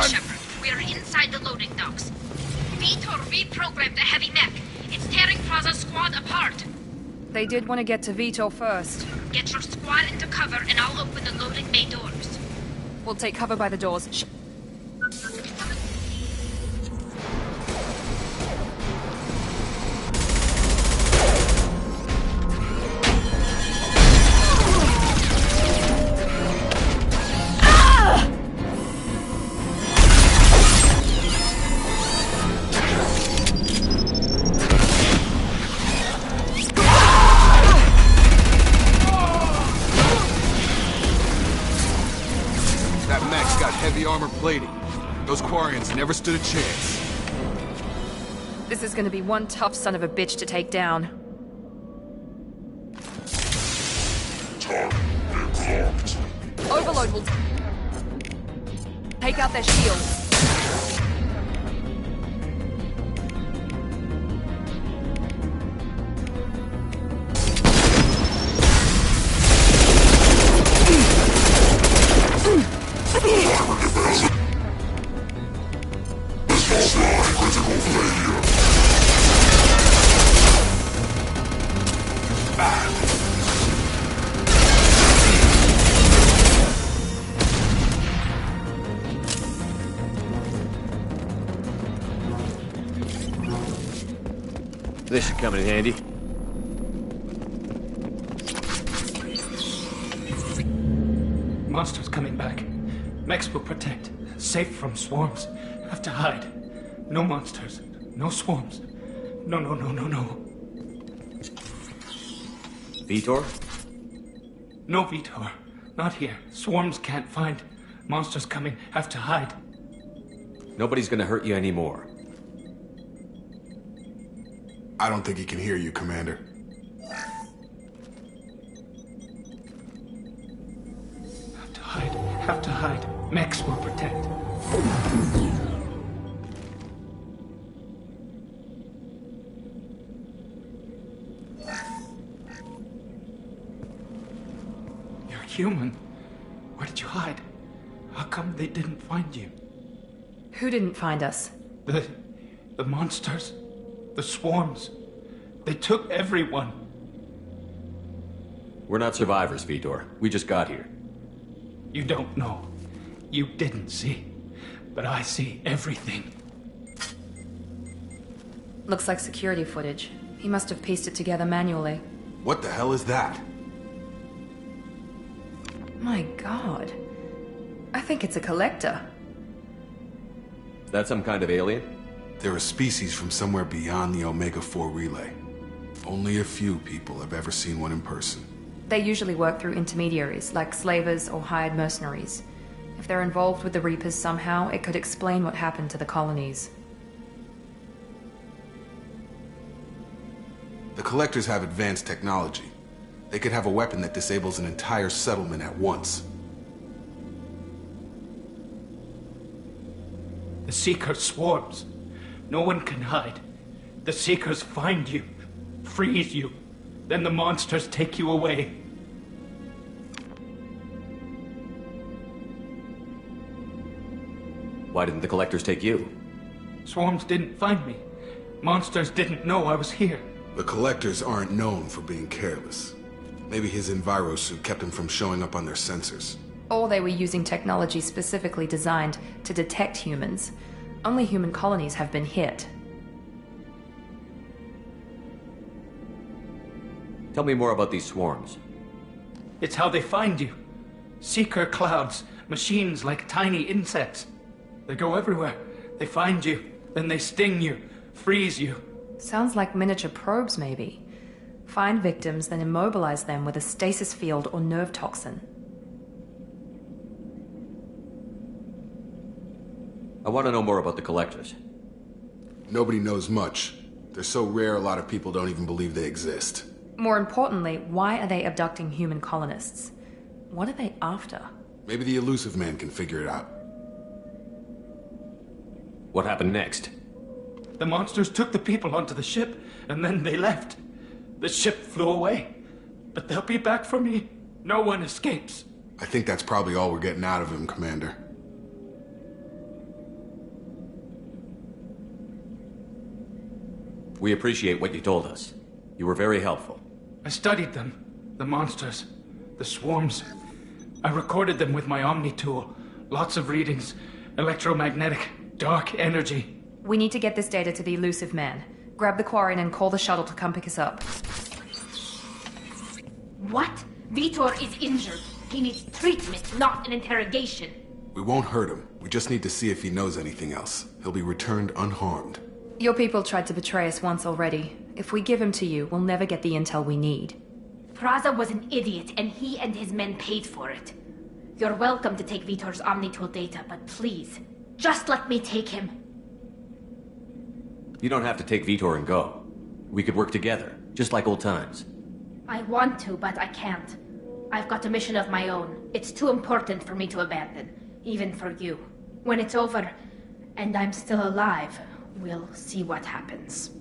Shepard, we are inside the loading docks. Vitor reprogrammed the heavy mech. It's tearing Praza's squad apart. They did want to get to Vitor first. Get your squad into cover and I'll open the loading bay doors. We'll take cover by the doors. Heavy armor plating. Those Quarians never stood a chance. This is gonna be one tough son of a bitch to take down. Overload will take out their shields. This should come in handy. Monsters coming back. Mechs will protect. Safe from swarms. Have to hide. No monsters. No swarms. No. Vitor? No, Vitor. Not here. Swarms can't find. Monsters coming. Have to hide. Nobody's gonna hurt you anymore. I don't think he can hear you, Commander. Have to hide. Have to hide. Mex will protect. You're human. Where did you hide? How come they didn't find you? Who didn't find us? The monsters. The swarms. They took everyone. We're not survivors, Vitor. We just got here. You don't know. You didn't see. But I see everything. Looks like security footage. He must have pieced it together manually. What the hell is that? My god. I think it's a collector. Is that some kind of alien? They're a species from somewhere beyond the Omega-4 relay. Only a few people have ever seen one in person. They usually work through intermediaries, like slavers or hired mercenaries. If they're involved with the Reapers somehow, it could explain what happened to the colonies. The Collectors have advanced technology. They could have a weapon that disables an entire settlement at once. The Seeker swarms. No one can hide. The Seekers find you, freeze you, then the monsters take you away. Why didn't the Collectors take you? Swarms didn't find me. Monsters didn't know I was here. The Collectors aren't known for being careless. Maybe his enviro suit kept him from showing up on their sensors. Or they were using technology specifically designed to detect humans. Only human colonies have been hit. Tell me more about these swarms. It's how they find you. Seeker clouds, machines like tiny insects. They go everywhere. They find you, then they sting you, freeze you. Sounds like miniature probes, maybe. Find victims, then immobilize them with a stasis field or nerve toxin. I want to know more about the Collectors. Nobody knows much. They're so rare, a lot of people don't even believe they exist. More importantly, why are they abducting human colonists? What are they after? Maybe the Elusive Man can figure it out. What happened next? The monsters took the people onto the ship, and then they left. The ship flew away. But they'll be back for me. No one escapes. I think that's probably all we're getting out of him, Commander. We appreciate what you told us. You were very helpful. I studied them. The monsters. The swarms. I recorded them with my Omni tool. Lots of readings. Electromagnetic. Dark energy. We need to get this data to the Elusive Man. Grab the Quarian and call the shuttle to come pick us up. What? Vitor is injured. He needs treatment, not an interrogation. We won't hurt him. We just need to see if he knows anything else. He'll be returned unharmed. Your people tried to betray us once already. If we give him to you, we'll never get the intel we need. Praza was an idiot, and he and his men paid for it. You're welcome to take Vitor's Omnitool data, but please, just let me take him. You don't have to take Vitor and go. We could work together, just like old times. I want to, but I can't. I've got a mission of my own. It's too important for me to abandon, even for you. When it's over, and I'm still alive, we'll see what happens.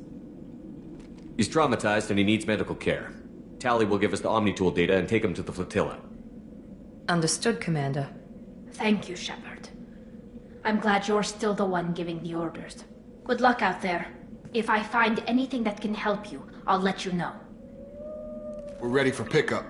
He's traumatized and he needs medical care. Tally will give us the Omnitool data and take him to the flotilla. Understood, Commander. Thank you, Shepard. I'm glad you're still the one giving the orders. Good luck out there. If I find anything that can help you, I'll let you know. We're ready for pickup.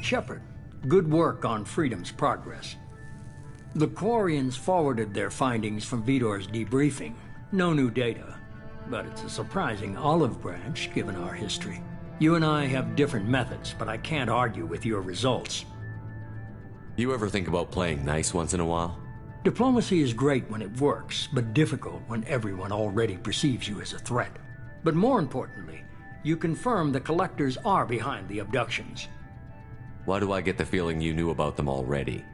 Shepard, good work on Freedom's progress. The Quarians forwarded their findings from Vitor's debriefing. No new data, but it's a surprising olive branch given our history. You and I have different methods, but I can't argue with your results. You ever think about playing nice once in a while? Diplomacy is great when it works, but difficult when everyone already perceives you as a threat. But more importantly, you confirm the Collectors are behind the abductions. Why do I get the feeling you knew about them already?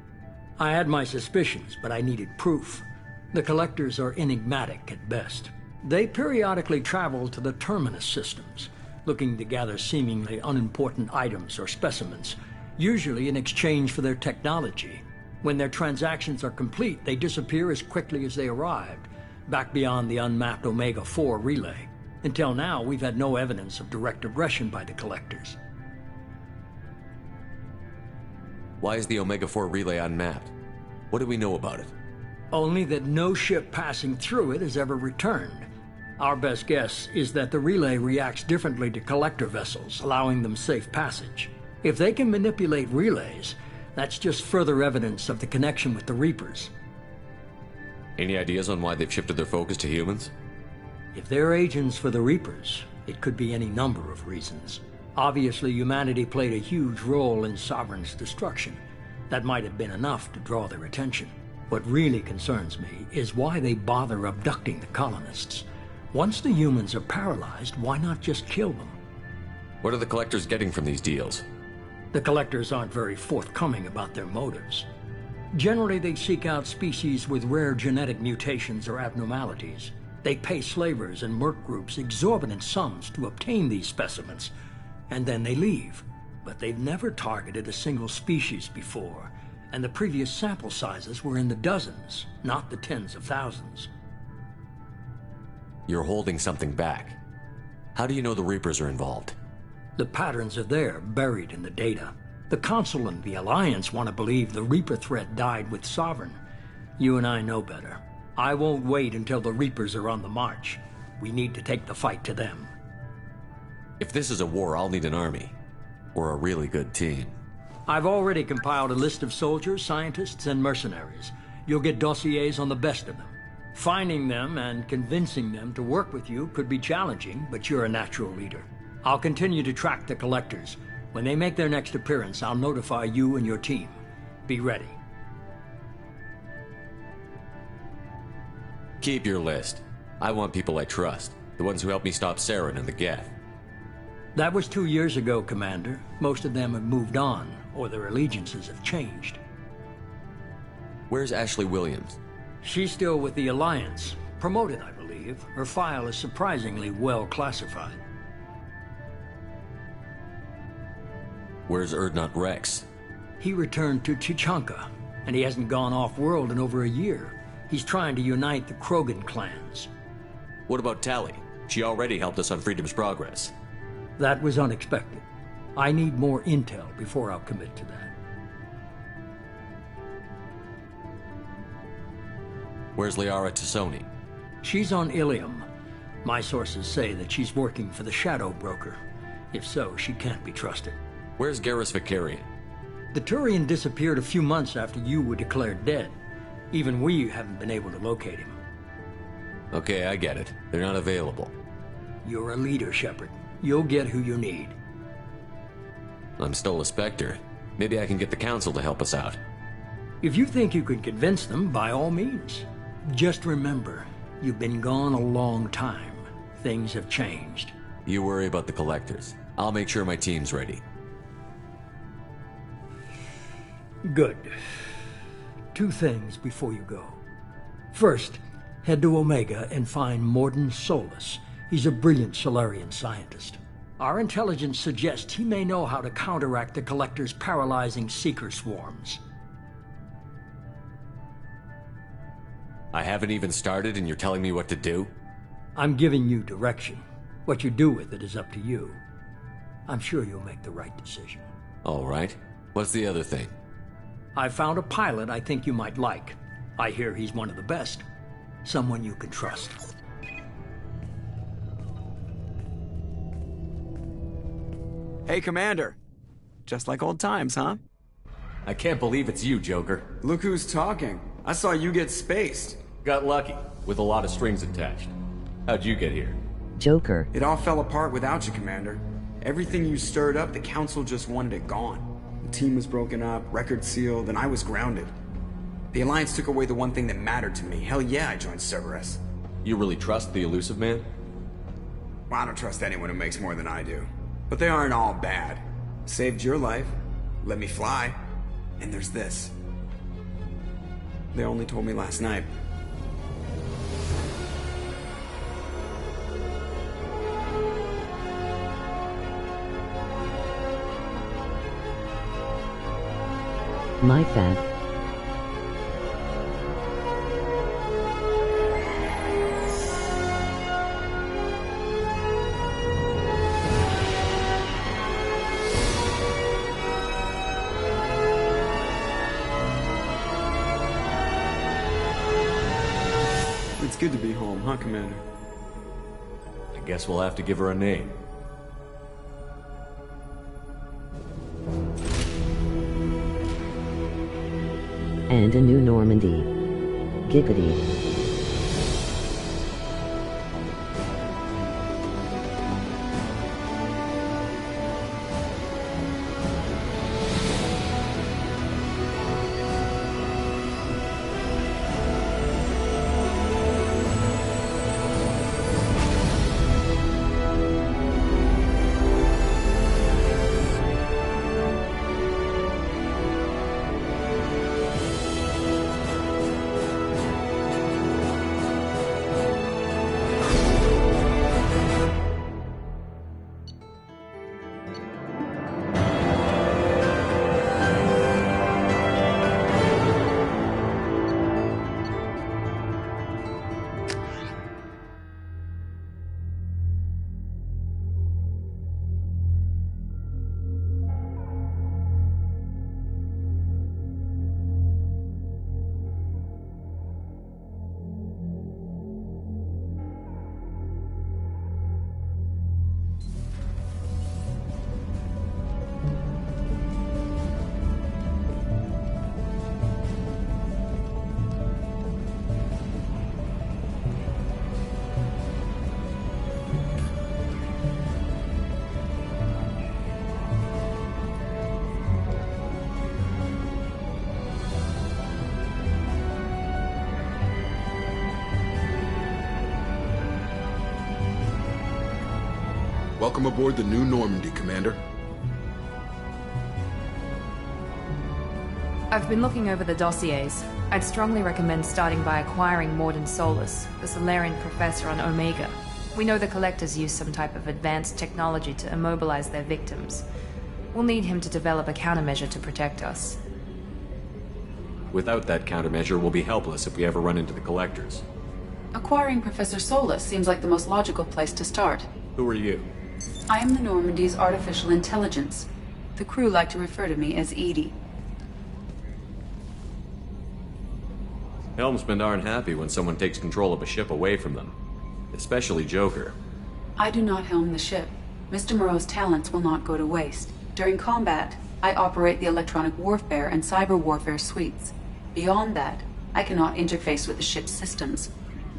I had my suspicions, but I needed proof. The Collectors are enigmatic at best. They periodically travel to the Terminus systems, looking to gather seemingly unimportant items or specimens, usually in exchange for their technology. When their transactions are complete, they disappear as quickly as they arrived, back beyond the unmapped Omega-4 relay. Until now, we've had no evidence of direct aggression by the Collectors. Why is the Omega-4 relay unmapped? What do we know about it? Only that no ship passing through it has ever returned. Our best guess is that the relay reacts differently to Collector vessels, allowing them safe passage. If they can manipulate relays, that's just further evidence of the connection with the Reapers. Any ideas on why they've shifted their focus to humans? If they're agents for the Reapers, it could be any number of reasons. Obviously, humanity played a huge role in Sovereign's destruction. That might have been enough to draw their attention. What really concerns me is why they bother abducting the colonists. Once the humans are paralyzed, why not just kill them? What are the Collectors getting from these deals? The Collectors aren't very forthcoming about their motives. Generally, they seek out species with rare genetic mutations or abnormalities. They pay slavers and merc groups exorbitant sums to obtain these specimens, and then they leave. But they've never targeted a single species before, and the previous sample sizes were in the dozens, not the tens of thousands. You're holding something back. How do you know the Reapers are involved? The patterns are there, buried in the data. The Council and the Alliance want to believe the Reaper threat died with Sovereign. You and I know better. I won't wait until the Reapers are on the march. We need to take the fight to them. If this is a war, I'll need an army. Or a really good team. I've already compiled a list of soldiers, scientists, and mercenaries. You'll get dossiers on the best of them. Finding them and convincing them to work with you could be challenging, but you're a natural leader. I'll continue to track the Collectors. When they make their next appearance, I'll notify you and your team. Be ready. Keep your list. I want people I trust. The ones who helped me stop Saren and the Geth. That was 2 years ago, Commander. Most of them have moved on, or their allegiances have changed. Where's Ashley Williams? She's still with the Alliance. Promoted, I believe. Her file is surprisingly well classified. Where's Erdnot Rex? He returned to Chichanka, and he hasn't gone off-world in over a year. He's trying to unite the Krogan clans. What about Tali? She already helped us on Freedom's Progress. That was unexpected. I need more intel before I'll commit to that. Where's Liara Tassoni? She's on Ilium. My sources say that she's working for the Shadow Broker. If so, she can't be trusted. Where's Garrus Vicarian? The Turian disappeared a few months after you were declared dead. Even we haven't been able to locate him. Okay, I get it. They're not available. You're a leader, Shepard. You'll get who you need. I'm still a Spectre. Maybe I can get the Council to help us out. If you think you can convince them, by all means. Just remember, you've been gone a long time. Things have changed. You worry about the Collectors. I'll make sure my team's ready. Good. 2 things before you go. First, head to Omega and find Morden Solus. He's a brilliant Solarian scientist. Our intelligence suggests he may know how to counteract the Collector's paralyzing Seeker swarms. I haven't even started and you're telling me what to do? I'm giving you direction. What you do with it is up to you. I'm sure you'll make the right decision. All right. What's the other thing? I found a pilot I think you might like. I hear he's one of the best. Someone you can trust. Hey, Commander. Just like old times, huh? I can't believe it's you, Joker. Look who's talking. I saw you get spaced. Got lucky, with a lot of strings attached. How'd you get here? Joker. It all fell apart without you, Commander. Everything you stirred up, the Council just wanted it gone. The team was broken up, record sealed, and I was grounded. The Alliance took away the one thing that mattered to me. Hell yeah, I joined Cerberus. You really trust the Elusive Man? Well, I don't trust anyone who makes more than I do. But they aren't all bad. Saved your life, let me fly, and there's this. They only told me last night. My fab. It's good to be home, huh, Commander? I guess we'll have to give her a name. And a new Normandy. Giggity. Welcome aboard the new Normandy, Commander. I've been looking over the dossiers. I'd strongly recommend starting by acquiring Morden Solus, the Solarian professor on Omega. We know the Collectors use some type of advanced technology to immobilize their victims. We'll need him to develop a countermeasure to protect us. Without that countermeasure, we'll be helpless if we ever run into the Collectors. Acquiring Professor Solus seems like the most logical place to start. Who are you? I am the Normandy's artificial intelligence. The crew like to refer to me as Edie. Helmsmen aren't happy when someone takes control of a ship away from them. Especially Joker. I do not helm the ship. Mr. Moreau's talents will not go to waste. During combat, I operate the electronic warfare and cyber warfare suites. Beyond that, I cannot interface with the ship's systems.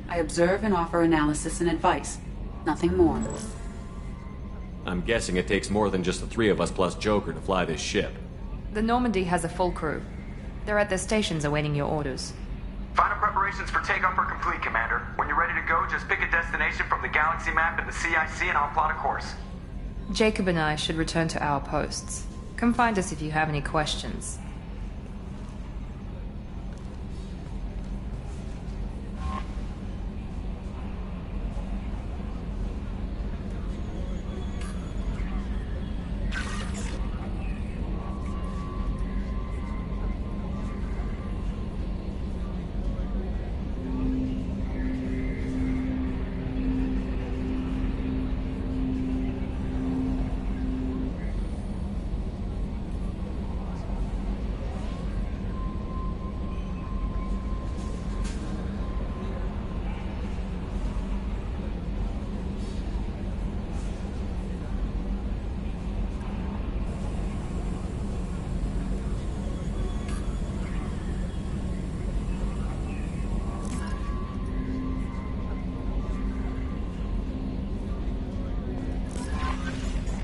I observe and offer analysis and advice. Nothing more. I'm guessing it takes more than just the three of us plus Joker to fly this ship. The Normandy has a full crew. They're at their stations awaiting your orders. Final preparations for takeoff are complete, Commander. When you're ready to go, just pick a destination from the galaxy map in the CIC and I'll plot a course. Jacob and I should return to our posts. Come find us if you have any questions.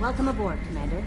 Welcome aboard, Commander.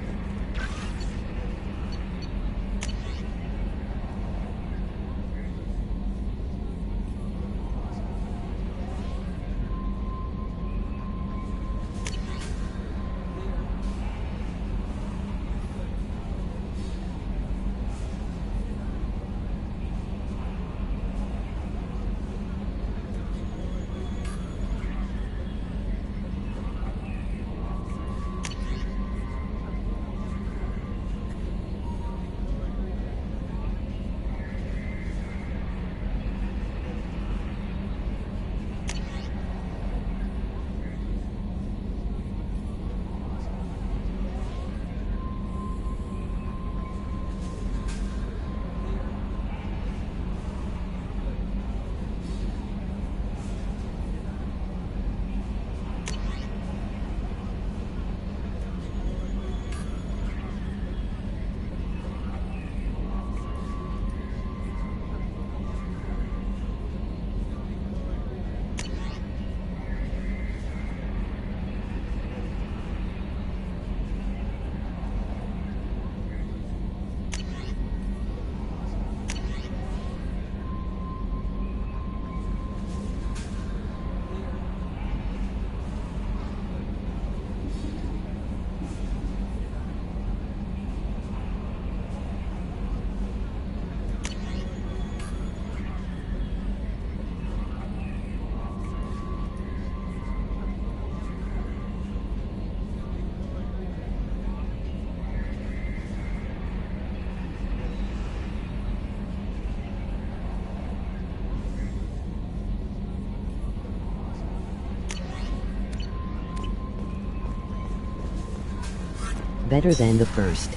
Better than the first.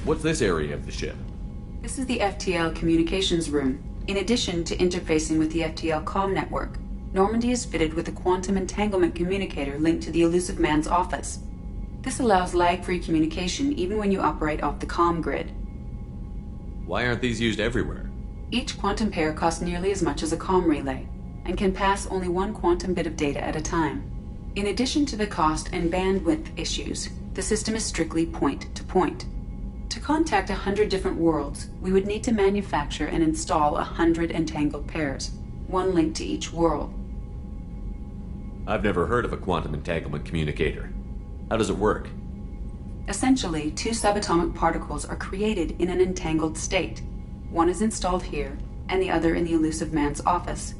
What's this area of the ship? This is the FTL communications room. In addition to interfacing with the FTL comm network, Normandy is fitted with a quantum entanglement communicator linked to the Elusive Man's office. This allows lag-free communication even when you operate off the comm grid. Why aren't these used everywhere? Each quantum pair costs nearly as much as a comm relay, and can pass only one quantum bit of data at a time. In addition to the cost and bandwidth issues, the system is strictly point-to-point. To contact 100 different worlds, we would need to manufacture and install 100 entangled pairs, one link to each world. I've never heard of a quantum entanglement communicator. How does it work? Essentially, two subatomic particles are created in an entangled state. One is installed here, and the other in the Elusive Man's office.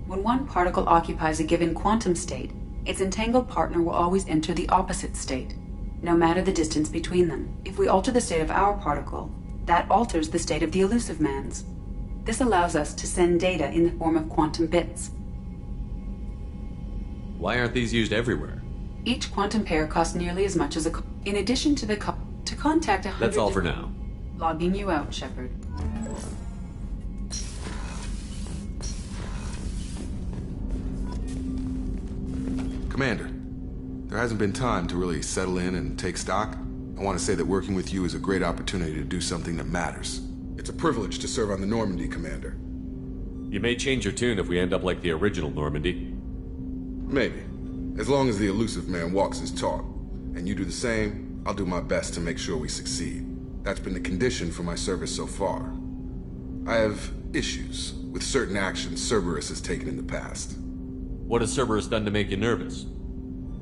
When one particle occupies a given quantum state, its entangled partner will always enter the opposite state, no matter the distance between them. If we alter the state of our particle, that alters the state of the Elusive Man's. This allows us to send data in the form of quantum bits. Why aren't these used everywhere? Each quantum pair costs nearly as much as a... In addition to the... To contact 100... That's all for now. Logging you out, Shepard. Commander, there hasn't been time to really settle in and take stock. I want to say that working with you is a great opportunity to do something that matters. It's a privilege to serve on the Normandy, Commander. You may change your tune if we end up like the original Normandy. Maybe. As long as the Elusive Man walks his talk, and you do the same, I'll do my best to make sure we succeed. That's been the condition for my service so far. I have issues with certain actions Cerberus has taken in the past. What has Cerberus done to make you nervous?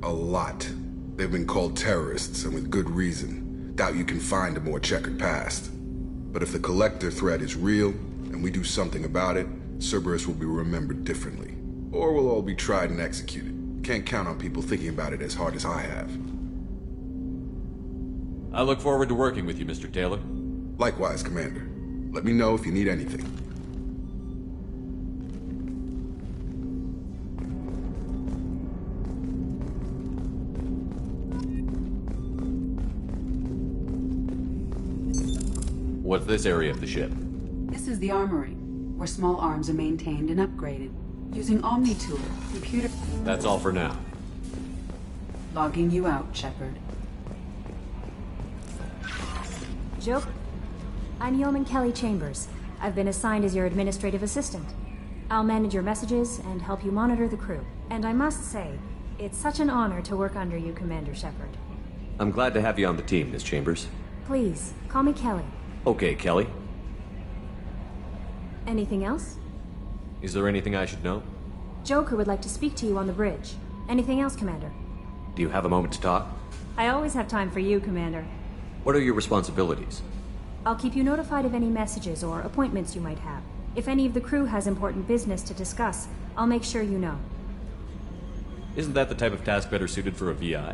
A lot. They've been called terrorists, and with good reason. Doubt you can find a more checkered past. But if the Collector threat is real, and we do something about it, Cerberus will be remembered differently. Or we'll all be tried and executed. Can't count on people thinking about it as hard as I have. I look forward to working with you, Mr. Taylor. Likewise, Commander. Let me know if you need anything. What's this area of the ship? This is the armory, where small arms are maintained and upgraded. Using Omni-Tool, computer... That's all for now. Logging you out, Shepard. Joke? I'm Yeoman Kelly Chambers. I've been assigned as your administrative assistant. I'll manage your messages and help you monitor the crew. And I must say, it's such an honor to work under you, Commander Shepard. I'm glad to have you on the team, Miss Chambers. Please, call me Kelly. Okay, Kelly. Anything else? Is there anything I should know? Joker would like to speak to you on the bridge. Anything else, Commander? Do you have a moment to talk? I always have time for you, Commander. What are your responsibilities? I'll keep you notified of any messages or appointments you might have. If any of the crew has important business to discuss, I'll make sure you know. Isn't that the type of task better suited for a VI?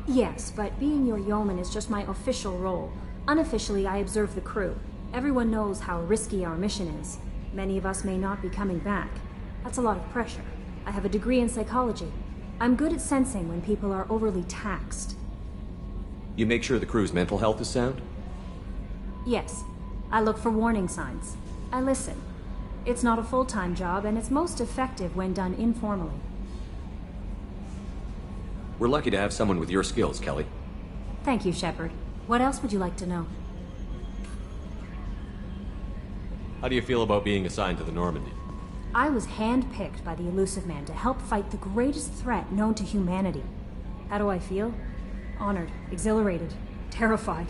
Yes, but being your yeoman is just my official role. Unofficially, I observe the crew. Everyone knows how risky our mission is. Many of us may not be coming back. That's a lot of pressure. I have a degree in psychology. I'm good at sensing when people are overly taxed. You make sure the crew's mental health is sound? Yes. I look for warning signs. I listen. It's not a full-time job, and it's most effective when done informally. We're lucky to have someone with your skills, Kelly. Thank you, Shepard. What else would you like to know? How do you feel about being assigned to the Normandy? I was handpicked by the Elusive Man to help fight the greatest threat known to humanity. How do I feel? Honored, exhilarated, terrified.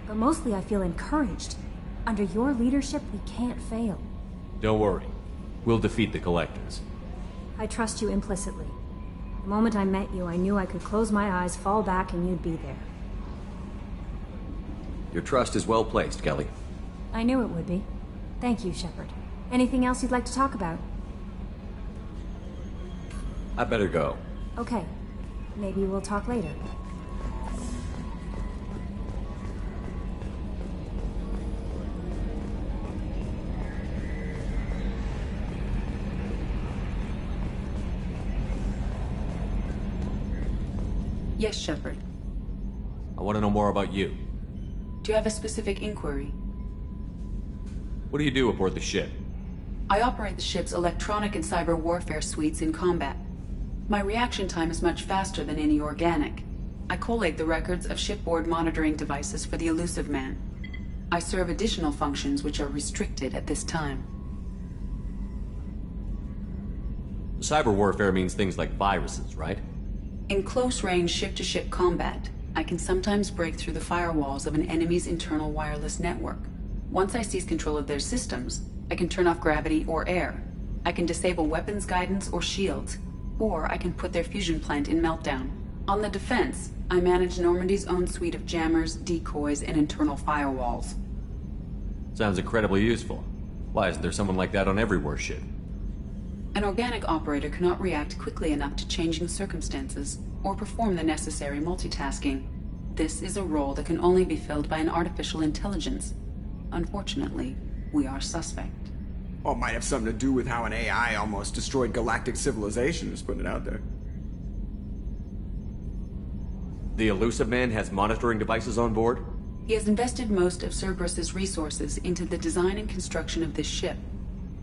But mostly I feel encouraged. Under your leadership, we can't fail. Don't worry. We'll defeat the Collectors. I trust you implicitly. The moment I met you, I knew I could close my eyes, fall back, and you'd be there. Your trust is well placed, Kelly. I knew it would be. Thank you, Shepard. Anything else you'd like to talk about? I better go. Okay. Maybe we'll talk later. Yes, Shepard. I want to know more about you. Do you have a specific inquiry? What do you do aboard the ship? I operate the ship's electronic and cyber warfare suites in combat. My reaction time is much faster than any organic. I collate the records of shipboard monitoring devices for the Elusive Man. I serve additional functions which are restricted at this time. Cyber warfare means things like viruses, right? In close-range ship-to-ship combat, I can sometimes break through the firewalls of an enemy's internal wireless network. Once I seize control of their systems, I can turn off gravity or air. I can disable weapons guidance or shields, or I can put their fusion plant in meltdown. On the defense, I manage Normandy's own suite of jammers, decoys, and internal firewalls. Sounds incredibly useful. Why isn't there someone like that on every warship? An organic operator cannot react quickly enough to changing circumstances, or perform the necessary multitasking. This is a role that can only be filled by an artificial intelligence. Unfortunately, we are suspect. Well, it might have something to do with how an AI almost destroyed galactic civilization, just putting it out there. The Elusive Man has monitoring devices on board? He has invested most of Cerberus's resources into the design and construction of this ship.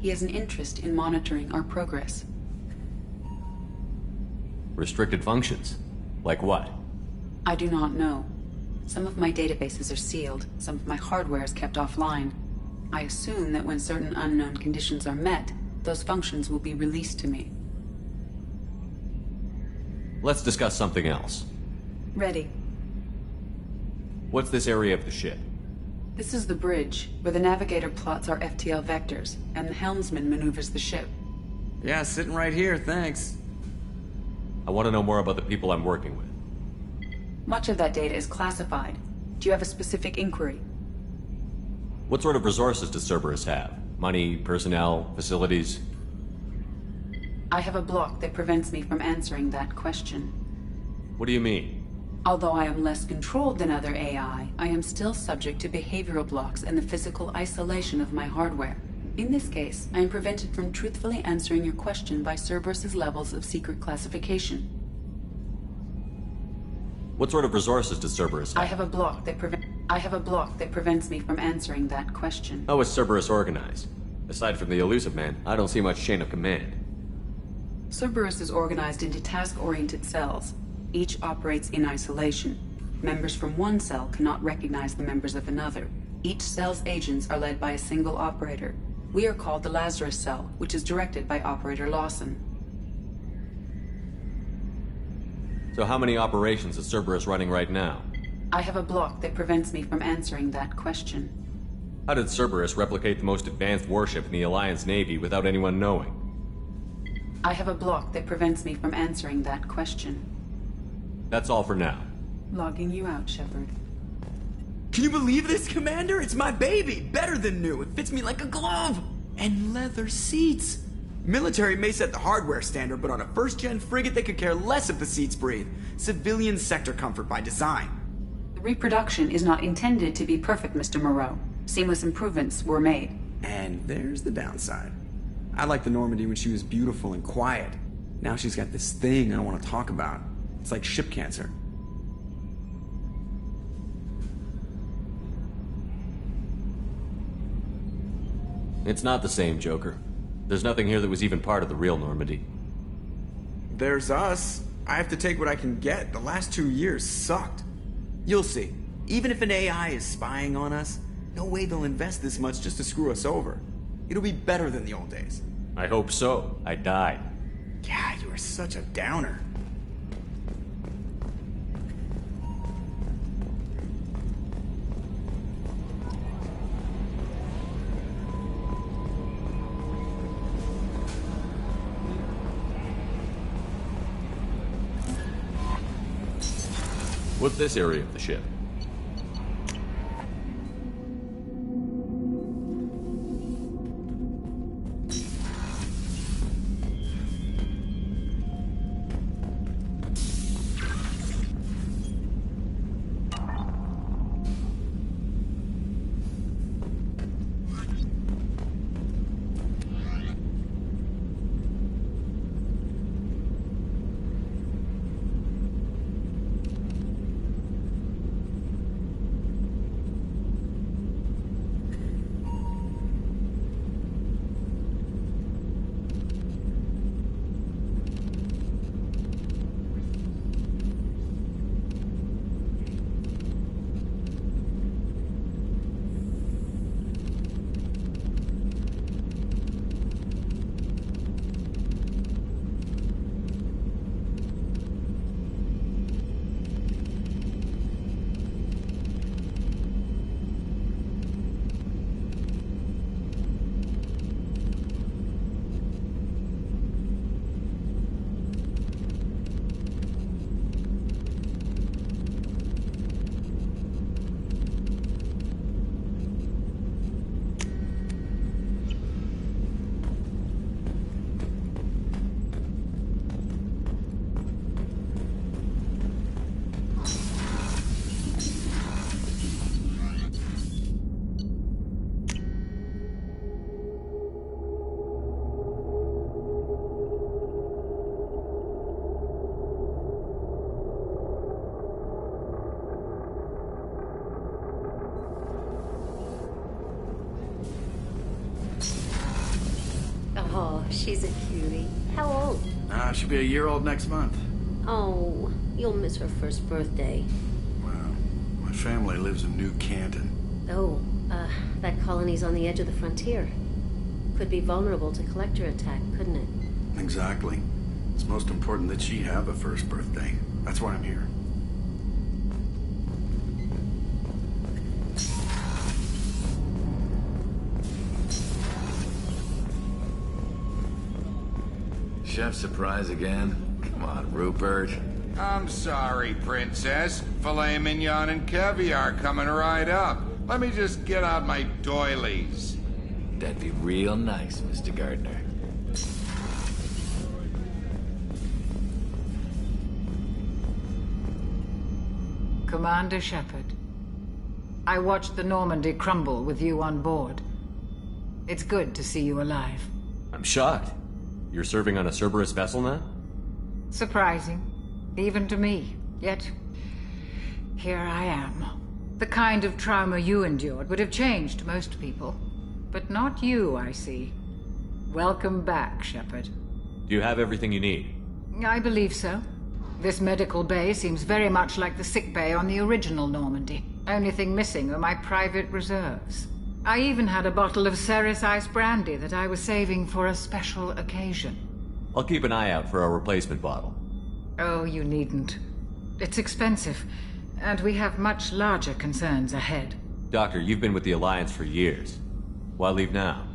He has an interest in monitoring our progress. Restricted functions? Like what? I do not know. Some of my databases are sealed, some of my hardware is kept offline. I assume that when certain unknown conditions are met, those functions will be released to me. Let's discuss something else. Ready. What's this area of the ship? This is the bridge, where the navigator plots our FTL vectors, and the helmsman maneuvers the ship. Yeah, sitting right here, thanks. I want to know more about the people I'm working with. Much of that data is classified. Do you have a specific inquiry? What sort of resources does Cerberus have? Money, personnel, facilities? I have a block that prevents me from answering that question. What do you mean? Although I am less controlled than other AI, I am still subject to behavioral blocks and the physical isolation of my hardware. In this case, I am prevented from truthfully answering your question by Cerberus's levels of secret classification. What sort of resources does Cerberus have? I have a block that prevents... I have a block that prevents me from answering that question. How is Cerberus organized? Aside from the elusive man, I don't see much chain of command. Cerberus is organized into task-oriented cells. Each operates in isolation. Members from one cell cannot recognize the members of another. Each cell's agents are led by a single operator. We are called the Lazarus Cell, which is directed by Operator Lawson. So how many operations is Cerberus running right now? I have a block that prevents me from answering that question. How did Cerberus replicate the most advanced warship in the Alliance Navy without anyone knowing? I have a block that prevents me from answering that question. That's all for now. Logging you out, Shepard. Can you believe this, Commander? It's my baby! Better than new. It fits me like a glove! And leather seats! Military may set the hardware standard, but on a first-gen frigate they could care less if the seats breathe. Civilian sector comfort by design. The reproduction is not intended to be perfect, Mr. Moreau. Seamless improvements were made. And there's the downside. I liked the Normandy when she was beautiful and quiet. Now she's got this thing I don't want to talk about. It's like ship cancer. It's not the same, Joker. There's nothing here that was even part of the real Normandy. There's us. I have to take what I can get. The last 2 years sucked. You'll see. Even if an AI is spying on us, no way they'll invest this much just to screw us over. It'll be better than the old days. I hope so. I died. Yeah, you are such a downer. What's this area of the ship? Oh, she's a cutie. How old? She'll be a year old next month. Oh, you'll miss her first birthday. Well, my family lives in New Canton. Oh, that colony's on the edge of the frontier. Could be vulnerable to collector attack, couldn't it? Exactly. It's most important that she have a first birthday. That's why I'm here. Chef surprise again? Come on, Rupert. I'm sorry, Princess. Filet mignon and caviar coming right up. Let me just get out my doilies. That'd be real nice, Mr. Gardner. Commander Shepard, I watched the Normandy crumble with you on board. It's good to see you alive. I'm shocked. You're serving on a Cerberus vessel now? Surprising, even to me. Yet, here I am. The kind of trauma you endured would have changed most people. But not you, I see. Welcome back, Shepard. Do you have everything you need? I believe so. This medical bay seems very much like the sick bay on the original Normandy. Only thing missing are my private reserves. I even had a bottle of Ceres Ice brandy that I was saving for a special occasion. I'll keep an eye out for a replacement bottle. Oh, you needn't. It's expensive, and we have much larger concerns ahead. Doctor, you've been with the Alliance for years. Why leave now?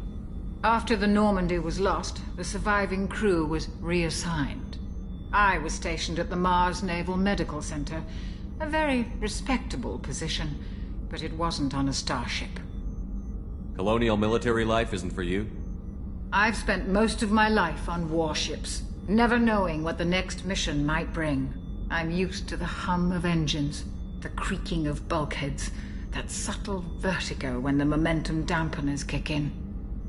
After the Normandy was lost, the surviving crew was reassigned. I was stationed at the Mars Naval Medical Center, a very respectable position, but it wasn't on a starship. Colonial military life isn't for you? I've spent most of my life on warships, never knowing what the next mission might bring. I'm used to the hum of engines, the creaking of bulkheads, that subtle vertigo when the momentum dampeners kick in.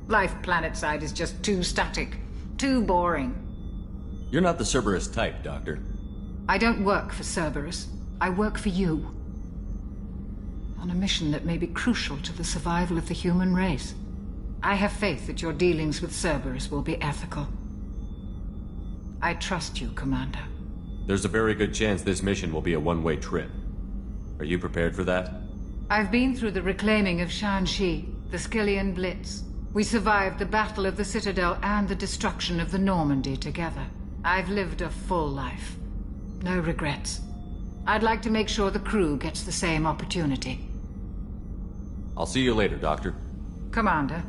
Life planetside is just too static, too boring. You're not the Cerberus type, Doctor. I don't work for Cerberus. I work for you. On a mission that may be crucial to the survival of the human race. I have faith that your dealings with Cerberus will be ethical. I trust you, Commander. There's a very good chance this mission will be a one-way trip. Are you prepared for that? I've been through the reclaiming of Shanxi, the Skillian Blitz. We survived the Battle of the Citadel and the destruction of the Normandy together. I've lived a full life. No regrets. I'd like to make sure the crew gets the same opportunity. I'll see you later, Doctor. Commander.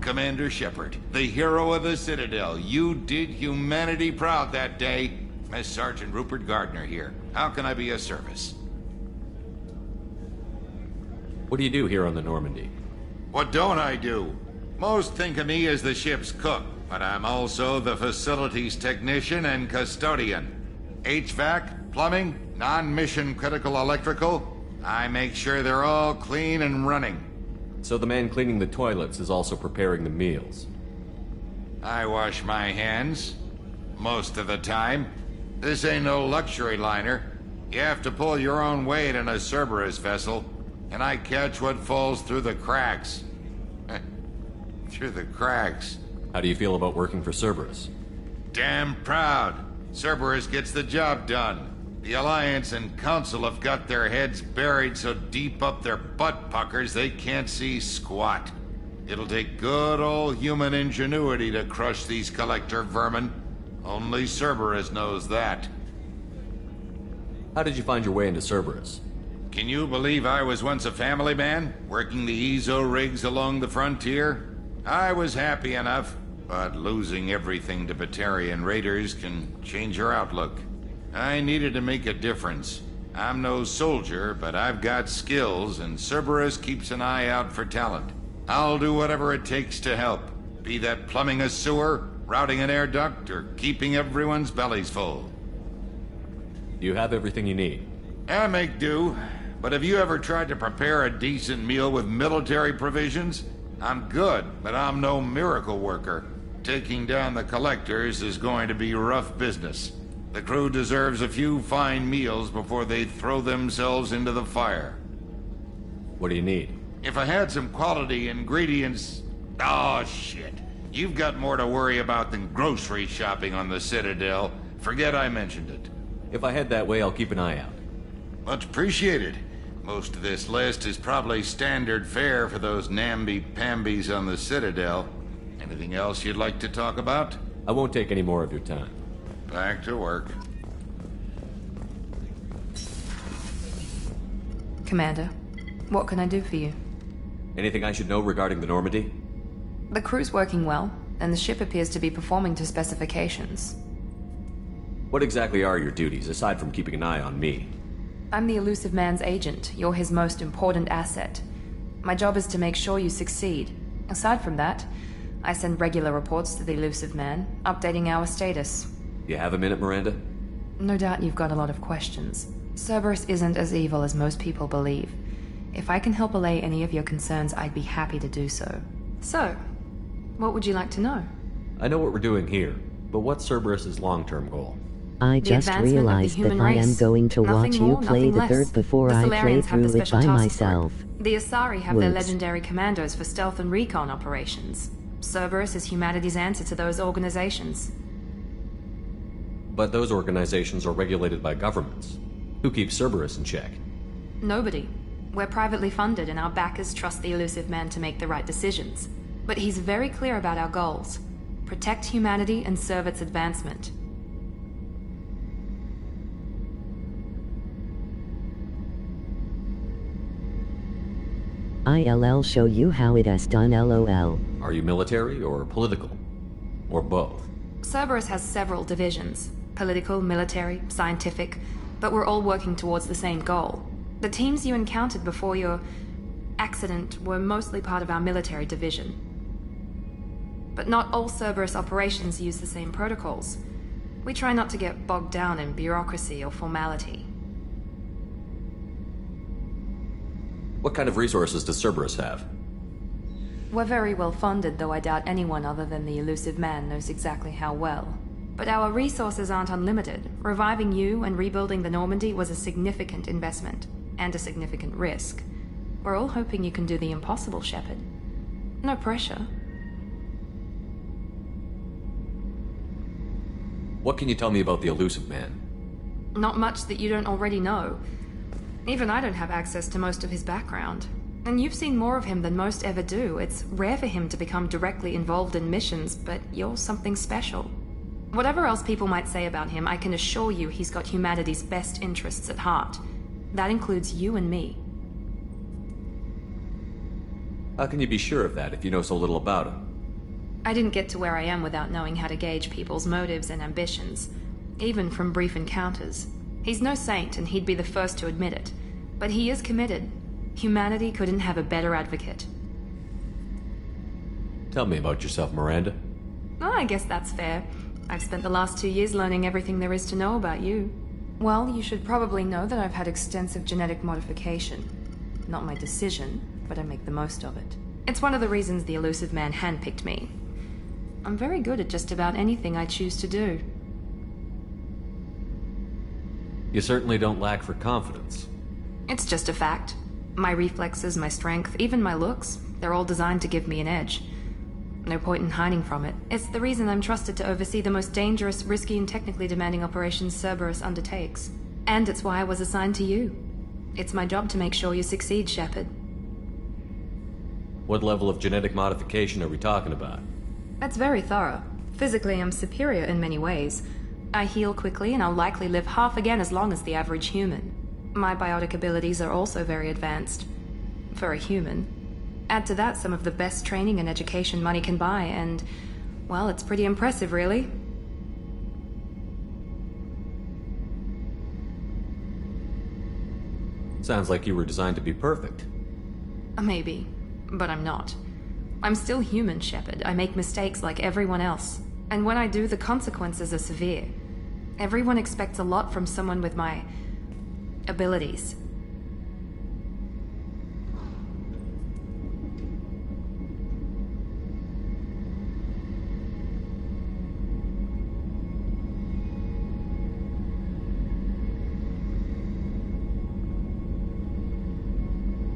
Commander Shepard, the hero of the Citadel. You did humanity proud that day. Master Sergeant Rupert Gardner here. How can I be of service? What do you do here on the Normandy? What don't I do? Most think of me as the ship's cook, but I'm also the facilities technician and custodian. HVAC, plumbing, non-mission critical electrical. I make sure they're all clean and running. So the man cleaning the toilets is also preparing the meals. I wash my hands. Most of the time. This ain't no luxury liner. You have to pull your own weight in a Cerberus vessel, and I catch what falls through the cracks. Through the cracks. How do you feel about working for Cerberus? Damn proud. Cerberus gets the job done. The Alliance and Council have got their heads buried so deep up their butt puckers they can't see squat. It'll take good old human ingenuity to crush these collector vermin. Only Cerberus knows that. How did you find your way into Cerberus? Can you believe I was once a family man, working the EZO rigs along the frontier? I was happy enough, but losing everything to Batarian raiders can change your outlook. I needed to make a difference. I'm no soldier, but I've got skills, and Cerberus keeps an eye out for talent. I'll do whatever it takes to help, be that plumbing a sewer, routing an air duct, or keeping everyone's bellies full. You have everything you need. I make do, but have you ever tried to prepare a decent meal with military provisions? I'm good, but I'm no miracle worker. Taking down the collectors is going to be rough business. The crew deserves a few fine meals before they throw themselves into the fire. What do you need? If I had some quality ingredients... Oh, shit. You've got more to worry about than grocery shopping on the Citadel. Forget I mentioned it. If I head that way, I'll keep an eye out. Much appreciated. Most of this list is probably standard fare for those namby-pambies on the Citadel. Anything else you'd like to talk about? I won't take any more of your time. Back to work. Commander, what can I do for you? Anything I should know regarding the Normandy? The crew's working well, and the ship appears to be performing to specifications. What exactly are your duties, aside from keeping an eye on me? I'm the elusive man's agent. You're his most important asset. My job is to make sure you succeed. Aside from that, I send regular reports to the elusive man, updating our status. You have a minute, Miranda? No doubt you've got a lot of questions. Cerberus isn't as evil as most people believe. If I can help allay any of your concerns, I'd be happy to do so. So, what would you like to know? I know what we're doing here, but what's Cerberus' long-term goal? I just realized that I am going to watch you play the third before I play through it by myself. The Asari have their legendary commandos for stealth and recon operations. Cerberus is humanity's answer to those organizations. But those organizations are regulated by governments. Who keeps Cerberus in check? Nobody. We're privately funded and our backers trust the elusive man to make the right decisions. But he's very clear about our goals. Protect humanity and serve its advancement. I'll show you how it is done, lol. Are you military or political? Or both? Cerberus has several divisions. Political, military, scientific, but we're all working towards the same goal. The teams you encountered before your accident were mostly part of our military division. But not all Cerberus operations use the same protocols. We try not to get bogged down in bureaucracy or formality. What kind of resources does Cerberus have? We're very well funded, though I doubt anyone other than the elusive man knows exactly how well. But our resources aren't unlimited. Reviving you and rebuilding the Normandy was a significant investment, and a significant risk. We're all hoping you can do the impossible, Shepard. No pressure. What can you tell me about the elusive man? Not much that you don't already know. Even I don't have access to most of his background. And you've seen more of him than most ever do. It's rare for him to become directly involved in missions, but you're something special. Whatever else people might say about him, I can assure you he's got humanity's best interests at heart. That includes you and me. How can you be sure of that if you know so little about him? I didn't get to where I am without knowing how to gauge people's motives and ambitions, even from brief encounters. He's no saint, and he'd be the first to admit it. But he is committed. Humanity couldn't have a better advocate. Tell me about yourself, Miranda. Oh, I guess that's fair. I've spent the last 2 years learning everything there is to know about you. Well, you should probably know that I've had extensive genetic modification. Not my decision, but I make the most of it. It's one of the reasons the elusive man handpicked me. I'm very good at just about anything I choose to do. You certainly don't lack for confidence. It's just a fact. My reflexes, my strength, even my looks, they're all designed to give me an edge. No point in hiding from it. It's the reason I'm trusted to oversee the most dangerous, risky, and technically demanding operations Cerberus undertakes. And it's why I was assigned to you. It's my job to make sure you succeed, Shepard. What level of genetic modification are we talking about? That's very thorough. Physically, I'm superior in many ways. I heal quickly, and I'll likely live half again as long as the average human. My biotic abilities are also very advanced. For a human. Add to that some of the best training and education money can buy, and, well, it's pretty impressive, really. Sounds like you were designed to be perfect. Maybe, but I'm not. I'm still human, Shepard. I make mistakes like everyone else. And when I do, the consequences are severe. Everyone expects a lot from someone with my abilities.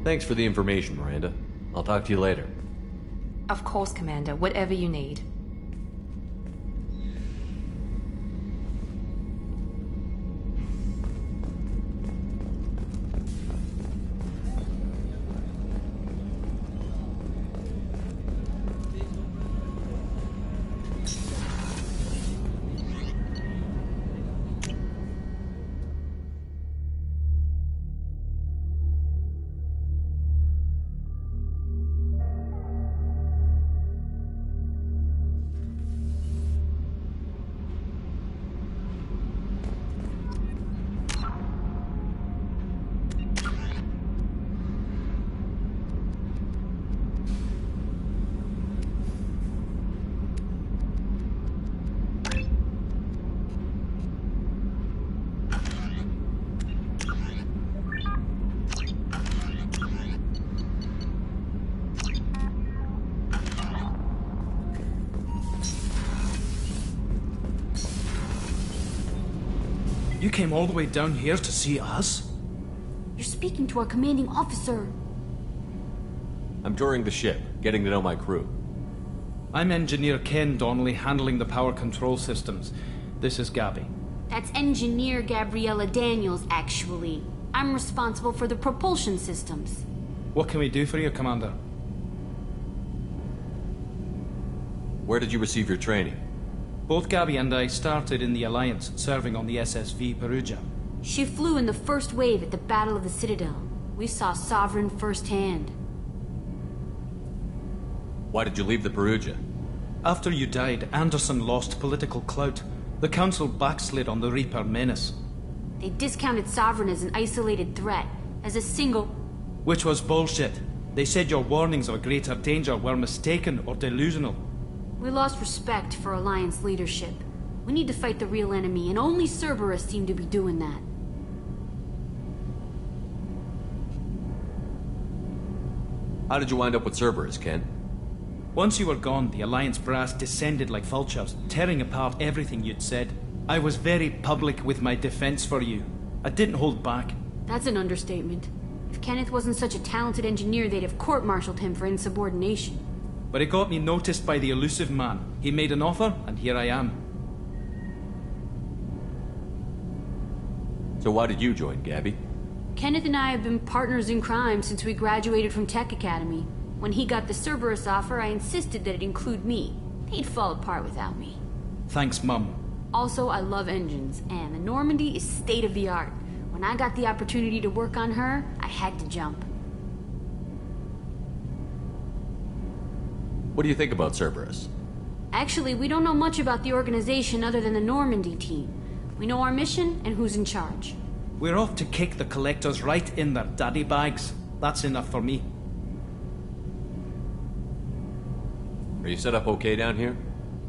Thanks for the information, Miranda. I'll talk to you later. Of course, Commander. Whatever you need. came all the way down here to see us? You're speaking to our commanding officer. I'm touring the ship, getting to know my crew. I'm Engineer Ken Donnelly, handling the power control systems. This is Gabby. That's Engineer Gabriella Daniels, actually. I'm responsible for the propulsion systems. What can we do for you, Commander? Where did you receive your training? Both Gabby and I started in the Alliance, serving on the SSV Perugia. She flew in the first wave at the Battle of the Citadel. We saw Sovereign firsthand. Why did you leave the Perugia? After you died, Anderson lost political clout. The Council backslid on the Reaper menace. They discounted Sovereign as an isolated threat, as a single... Which was bullshit. They said your warnings of a greater danger were mistaken or delusional. We lost respect for Alliance leadership. We need to fight the real enemy, and only Cerberus seem to be doing that. How did you wind up with Cerberus, Ken? Once you were gone, the Alliance brass descended like vultures, tearing apart everything you'd said. I was very public with my defense for you. I didn't hold back. That's an understatement. If Kenneth wasn't such a talented engineer, they'd have court-martialed him for insubordination. But it got me noticed by the elusive man. He made an offer, and here I am. So why did you join, Gabby? Kenneth and I have been partners in crime since we graduated from Tech Academy. When he got the Cerberus offer, I insisted that it include me. They'd fall apart without me. Thanks, Mum. Also, I love engines, and the Normandy is state-of-the-art. When I got the opportunity to work on her, I had to jump. What do you think about Cerberus? Actually, we don't know much about the organization other than the Normandy team. We know our mission and who's in charge. We're off to kick the Collectors right in their daddy bags. That's enough for me. Are you set up okay down here?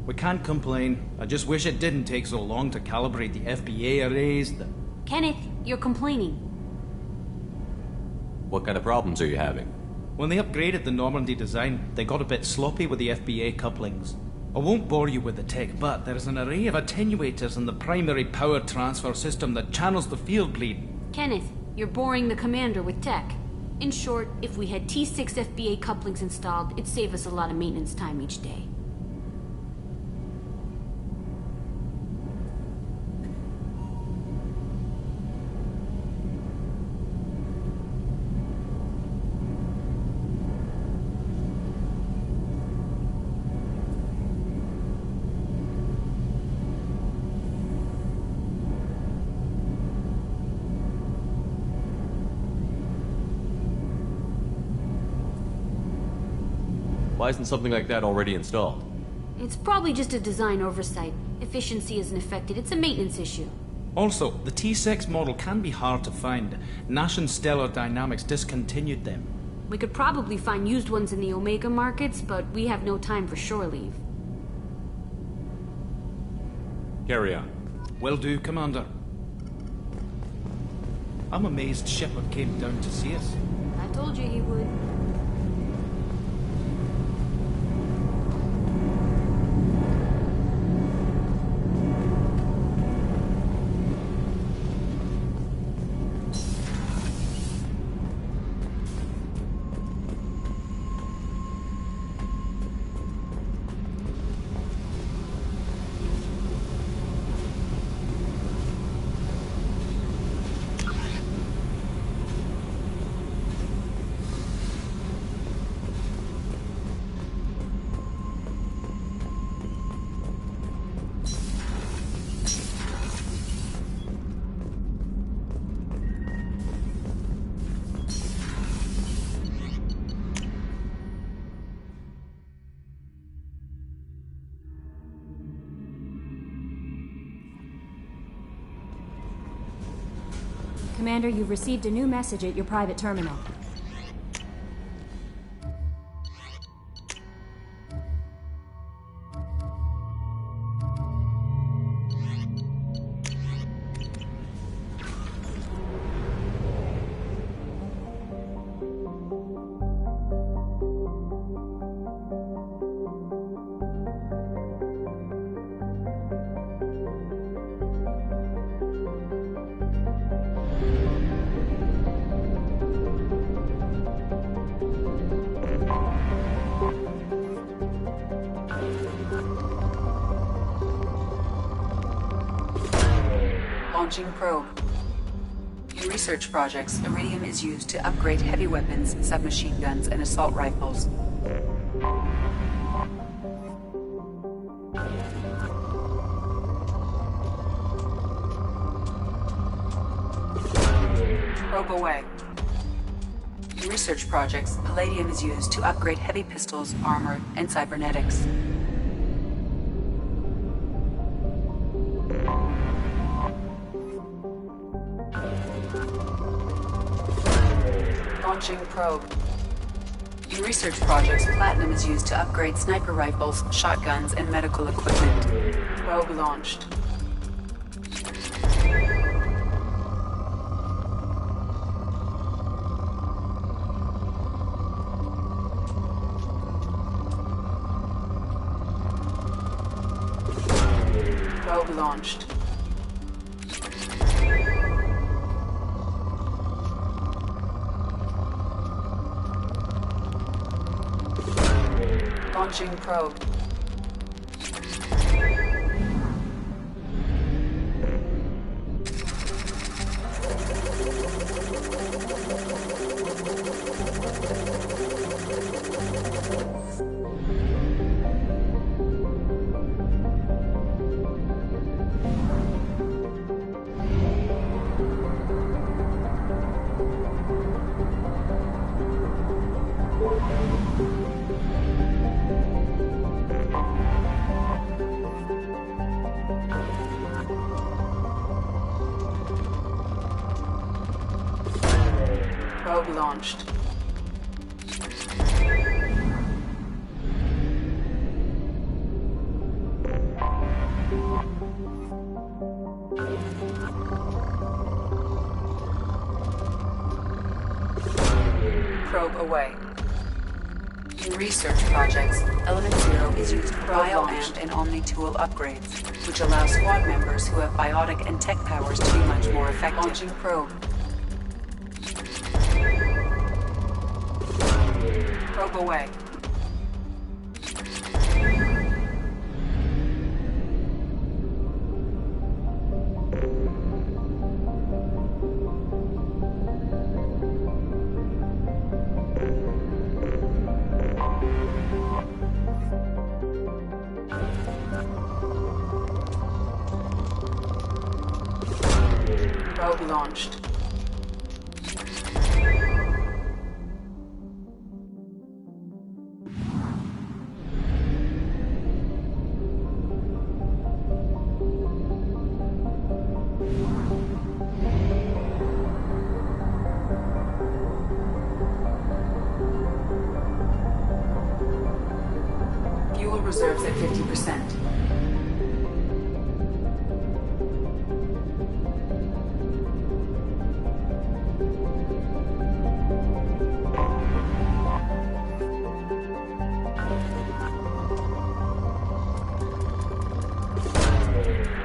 We can't complain. I just wish it didn't take so long to calibrate the FBA arrays. Kenneth, you're complaining. What kind of problems are you having? When they upgraded the Normandy design, they got a bit sloppy with the FBA couplings. I won't bore you with the tech, but there's an array of attenuators in the primary power transfer system that channels the field bleed. Kenneth, you're boring the commander with tech. In short, if we had T6 FBA couplings installed, it'd save us a lot of maintenance time each day. Why isn't something like that already installed? It's probably just a design oversight. Efficiency isn't affected. It's a maintenance issue. Also, the T6 model can be hard to find. Nash and Stellar Dynamics discontinued them. We could probably find used ones in the Omega markets, but we have no time for shore leave. Carry on. Will do, Commander. I'm amazed Shepard came down to see us. I told you he would. Commander, you've received a new message at your private terminal. Launching probe. In research projects, iridium is used to upgrade heavy weapons, submachine guns, and assault rifles. Probe away. In research projects, palladium is used to upgrade heavy pistols, armor, and cybernetics. Launching probe. In research projects, platinum is used to upgrade sniper rifles, shotguns, and medical equipment. Probe launched. Probe launched. Launching probe. Probe launched. Probe away. In research projects, Element Zero is used for bio-amp and Omni-tool upgrades, which allow squad members who have biotic and tech powers to be much more effective. Launching probe. Probe away. Probe launched. Fuel reserves at 50%.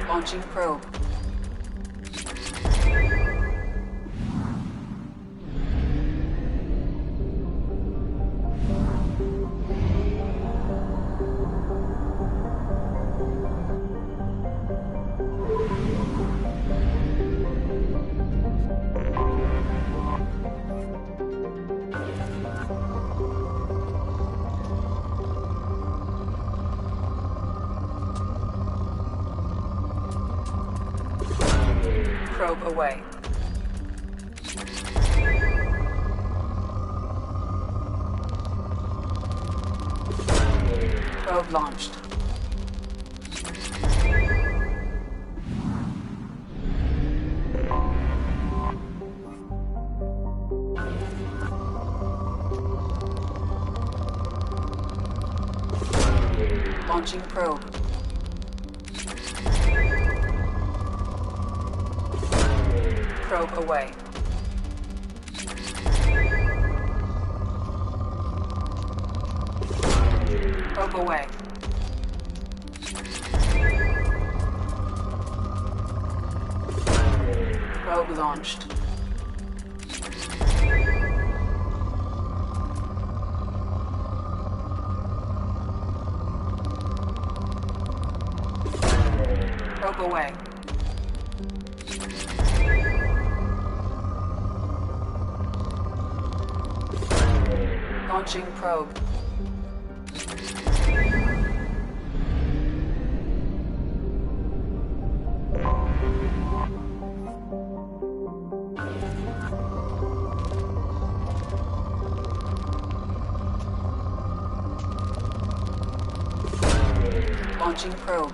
Launching probe. Probe away. Probe launched. Launching probe. Probe away. Probe away. Probe launched. Probe away. Launching probe. Launching probe.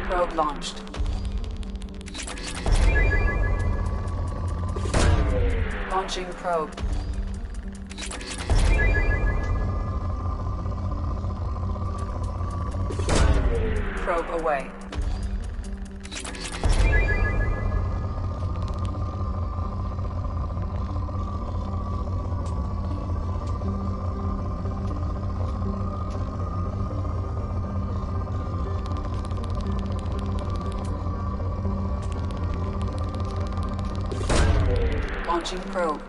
Probe launched. Launching probe. Probe away. Launching probe.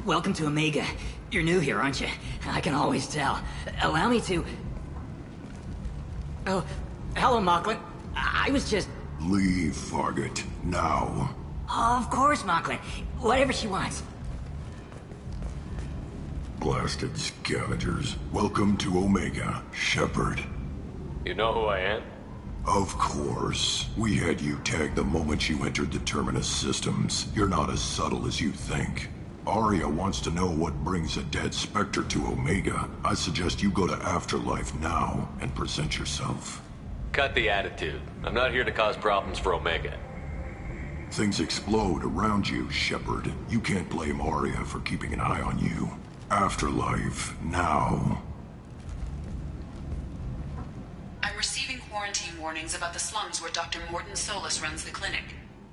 Welcome to Omega. You're new here, aren't you? I can always tell. Allow me to... Oh, hello, Mocklin. I was just... Leave, Fargate. Now. Of course, Mocklin. Whatever she wants. Blasted scavengers. Welcome to Omega, Shepard. You know who I am? Of course. We had you tagged the moment you entered the Terminus systems. You're not as subtle as you think. Arya wants to know what brings a dead Spectre to Omega. I suggest you go to Afterlife now and present yourself. Cut the attitude. I'm not here to cause problems for Omega. Things explode around you, Shepard. You can't blame Arya for keeping an eye on you. Afterlife now. I'm receiving quarantine warnings about the slums where Dr. Morton Solus runs the clinic.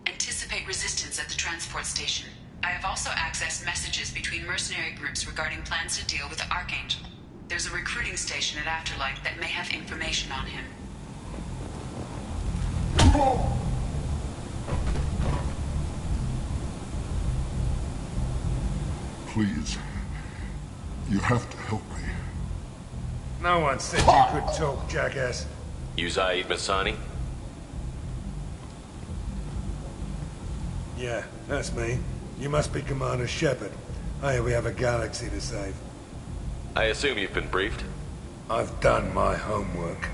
Anticipate resistance at the transport station. I have also accessed messages between mercenary groups regarding plans to deal with the Archangel. There's a recruiting station at Afterlife that may have information on him. Please. You have to help me. No one said you could talk, jackass. You Zaid Masani? Yeah, that's me. You must be Commander Shepard. Hey, we have a galaxy to save. I assume you've been briefed? I've done my homework.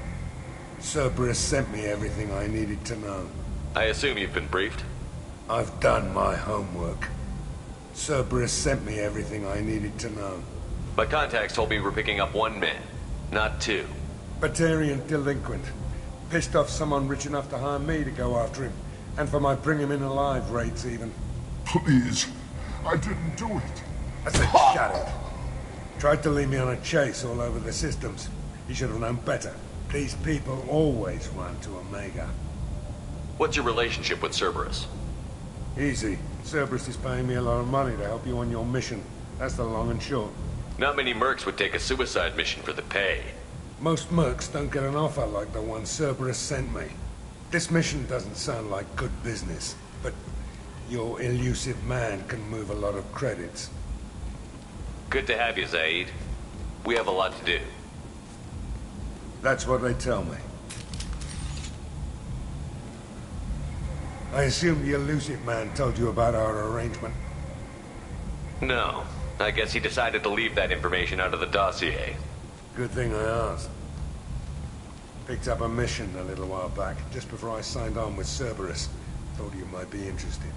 Cerberus sent me everything I needed to know. I assume you've been briefed? I've done my homework. Cerberus sent me everything I needed to know. My contacts told me we're picking up one man, not two. Batarian delinquent. Pissed off someone rich enough to hire me to go after him. And for my bring him in alive rates even. Please. I didn't do it. I said shut it. Tried to lead me on a chase all over the systems. He should have known better. These people always run to Omega. What's your relationship with Cerberus? Easy. Cerberus is paying me a lot of money to help you on your mission. That's the long and short. Not many mercs would take a suicide mission for the pay. Most mercs don't get an offer like the one Cerberus sent me. This mission doesn't sound like good business, but your elusive man can move a lot of credits. Good to have you, Zaid. We have a lot to do. That's what they tell me. I assume the elusive man told you about our arrangement. No. I guess he decided to leave that information out of the dossier. Good thing I asked. Picked up a mission a little while back, just before I signed on with Cerberus. Thought you might be interested.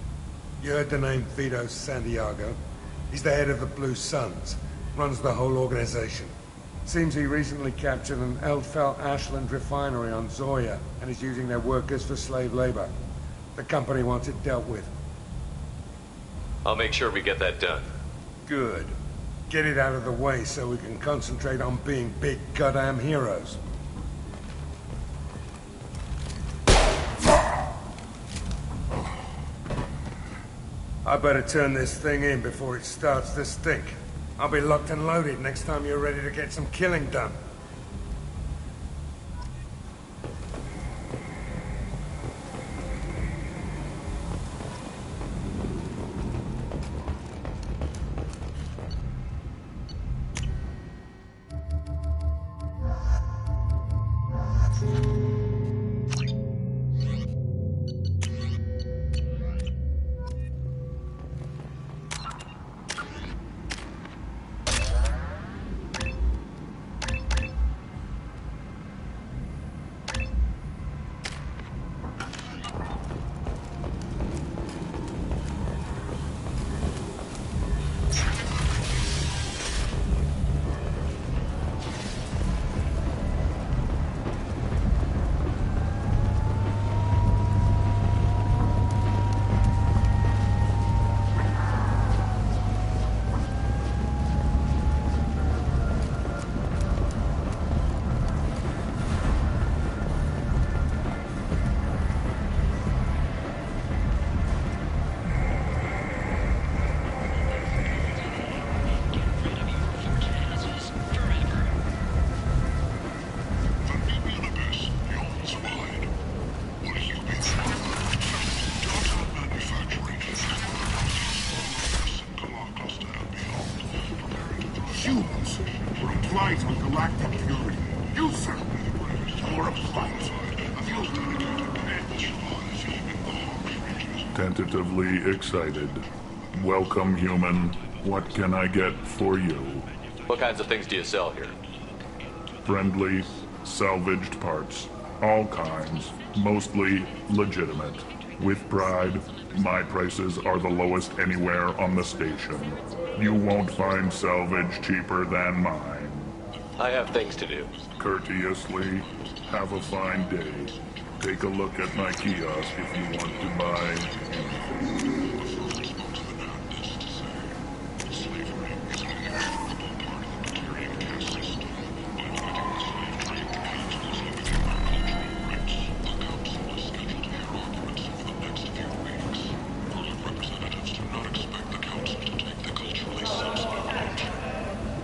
You heard the name Vito Santiago? He's the head of the Blue Suns. Runs the whole organization. Seems he recently captured an Eldfell Ashland refinery on Zoya, and is using their workers for slave labor. The company wants it dealt with. I'll make sure we get that done. Good. Get it out of the way so we can concentrate on being big goddamn heroes. I better turn this thing in before it starts to stink. I'll be locked and loaded next time you're ready to get some killing done. Humans were a plight on galactic purity. You, sir, you're a plight. Tentatively excited. Welcome, human. What can I get for you? What kinds of things do you sell here? Friendly, salvaged parts. All kinds. Mostly legitimate. With pride, my prices are the lowest anywhere on the station. You won't find salvage cheaper than mine. I have things to do. Courteously, have a fine day. Take a look at my kiosk if you want to buy anything.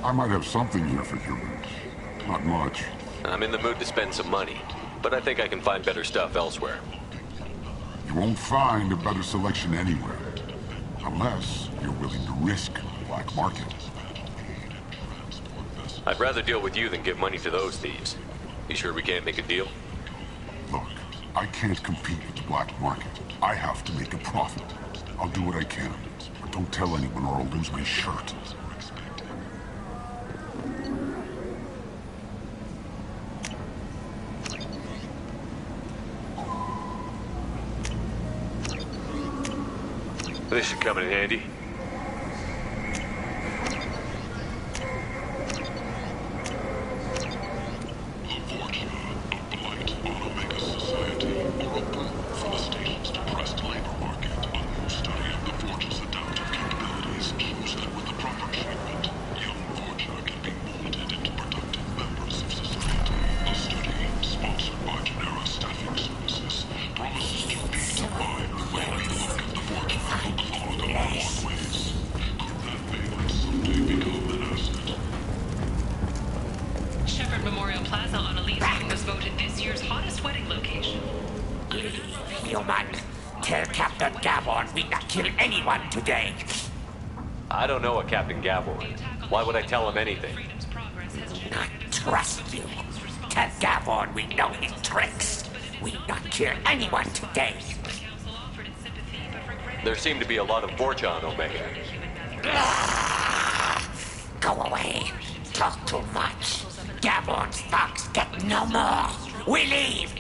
I might have something here for humans. Not much. I'm in the mood to spend some money, but I think I can find better stuff elsewhere. You won't find a better selection anywhere. Unless you're willing to risk the black market. I'd rather deal with you than give money to those thieves. You sure we can't make a deal? Look, I can't compete with the black market. I have to make a profit. I'll do what I can, but don't tell anyone or I'll lose my shirt. This should come in handy. human. Tell Captain Gavon we not kill anyone today. I don't know a Captain Gavon. Why would I tell him anything? Not trust you. Tell Gavon we know his tricks. We not kill anyone today. There seem to be a lot of Borgia on Omega. Go away. Talk too much. Gavon's fox get no more. We leave.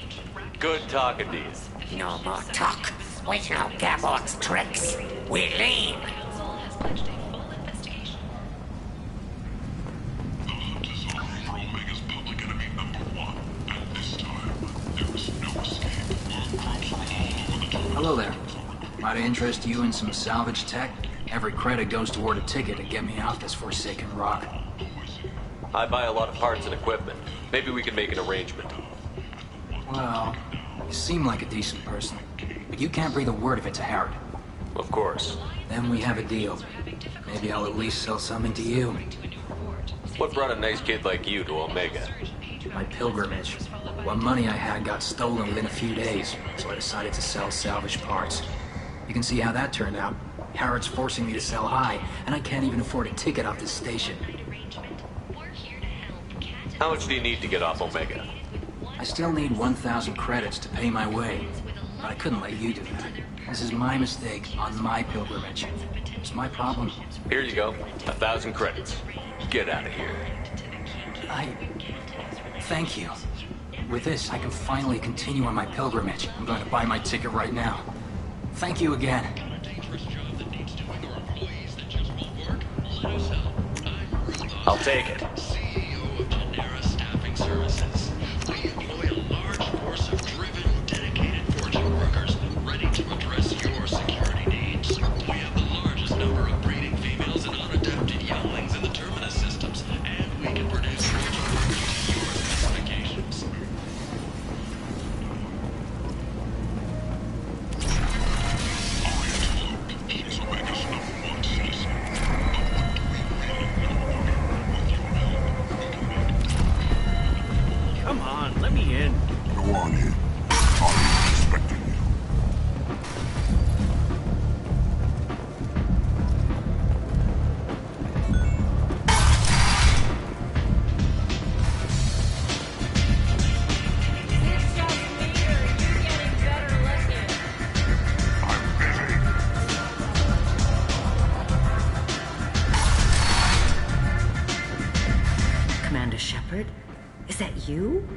Good talking to you. No more talk. We know Gavon's tricks. We leave. Hello there. Might I interest you in some salvage tech? Every credit goes toward a ticket to get me off this forsaken rock. I buy a lot of parts and equipment. Maybe we can make an arrangement. Well, you seem like a decent person, but you can't breathe a word of it to Harrod. Of course. Then we have a deal. Maybe I'll at least sell something to you. What brought a nice kid like you to Omega? My pilgrimage. What money I had got stolen within a few days, so I decided to sell salvage parts. You can see how that turned out. Harrod's forcing me to sell high, and I can't even afford a ticket off this station. How much do you need to get off Omega? I still need 1,000 credits to pay my way, but I couldn't let you do that. This is my mistake on my pilgrimage. It's my problem. Here you go. 1,000 credits. Get out of here. Thank you. With this, I can finally continue on my pilgrimage. I'm going to buy my ticket right now. Thank you again. I'll take it. Is that you?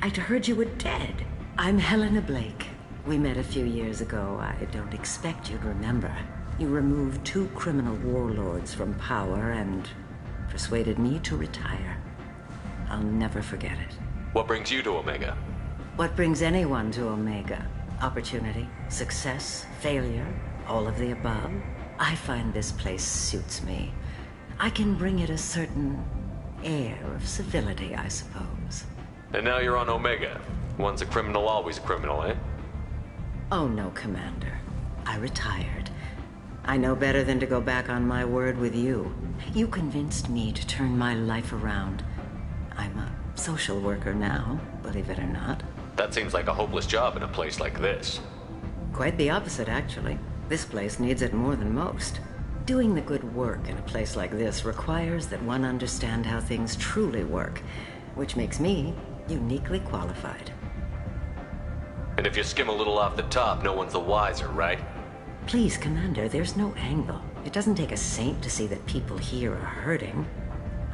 I'd heard you were dead. I'm Helena Blake. We met a few years ago. I don't expect you'd remember. You removed 2 criminal warlords from power and persuaded me to retire. I'll never forget it. What brings you to Omega? What brings anyone to Omega? Opportunity, success, failure, all of the above. I find this place suits me. I can bring it a certain air of civility, I suppose. And now you're on Omega. Once a criminal, always a criminal, eh? Oh no, Commander. I retired. I know better than to go back on my word with you. You convinced me to turn my life around. I'm a social worker now, believe it or not. That seems like a hopeless job in a place like this. Quite the opposite, actually. This place needs it more than most. Doing the good work in a place like this requires that one understand how things truly work, which makes me uniquely qualified. And if you skim a little off the top, no one's the wiser, right? Please, Commander, there's no angle. It doesn't take a saint to see that people here are hurting.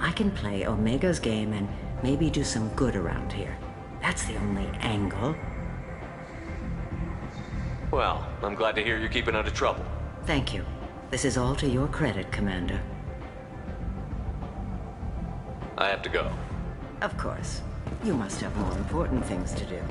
I can play Omega's game and maybe do some good around here. That's the only angle. Well, I'm glad to hear you're keeping out of trouble. Thank you. This is all to your credit, Commander. I have to go. Of course. You must have more important things to do.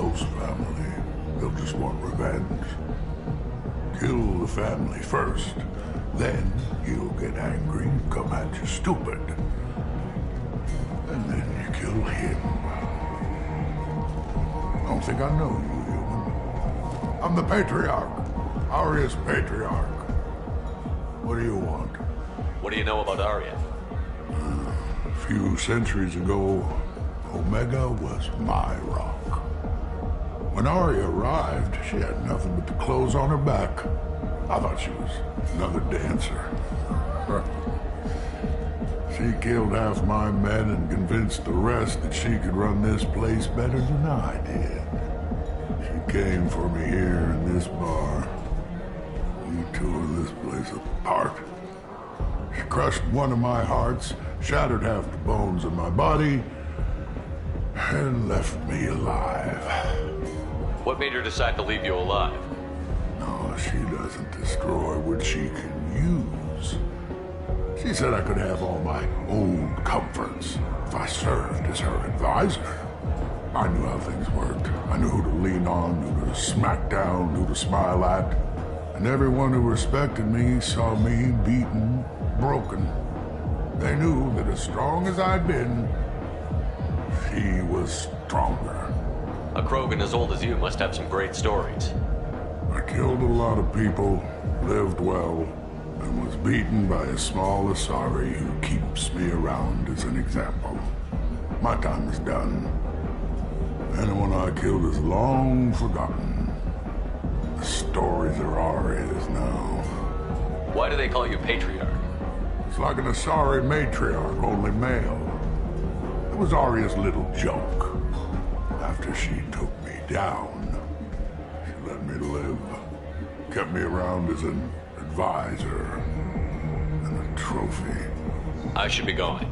close family. They'll just want revenge. Kill the family first. Then he'll get angry, come at you stupid. And then you kill him. I don't think I know you, human. I'm the Patriarch. Aria's Patriarch. What do you want? What do you know about Aria? A few centuries ago, Omega was my rock. When Aria arrived, she had nothing but the clothes on her back. I thought she was another dancer. She killed half my men and convinced the rest that she could run this place better than I did. She came for me here in this bar. We tore this place apart. She crushed one of my hearts, shattered half the bones in my body, and left me alive. What made her decide to leave you alive? No, she doesn't destroy what she can use. She said I could have all my old comforts if I served as her advisor. I knew how things worked. I knew who to lean on, who to smack down, who to smile at. And everyone who respected me saw me beaten, broken. They knew that as strong as I'd been, she was stronger. A Krogan as old as you must have some great stories. I killed a lot of people, lived well, and was beaten by a small Asari who keeps me around as an example. My time is done. Anyone I killed is long forgotten. The stories are Aria's now. Why do they call you Patriarch? It's like an Asari matriarch, only male. It was Aria's little joke. After she took me down, she let me live. Kept me around as an advisor and a trophy. I should be going.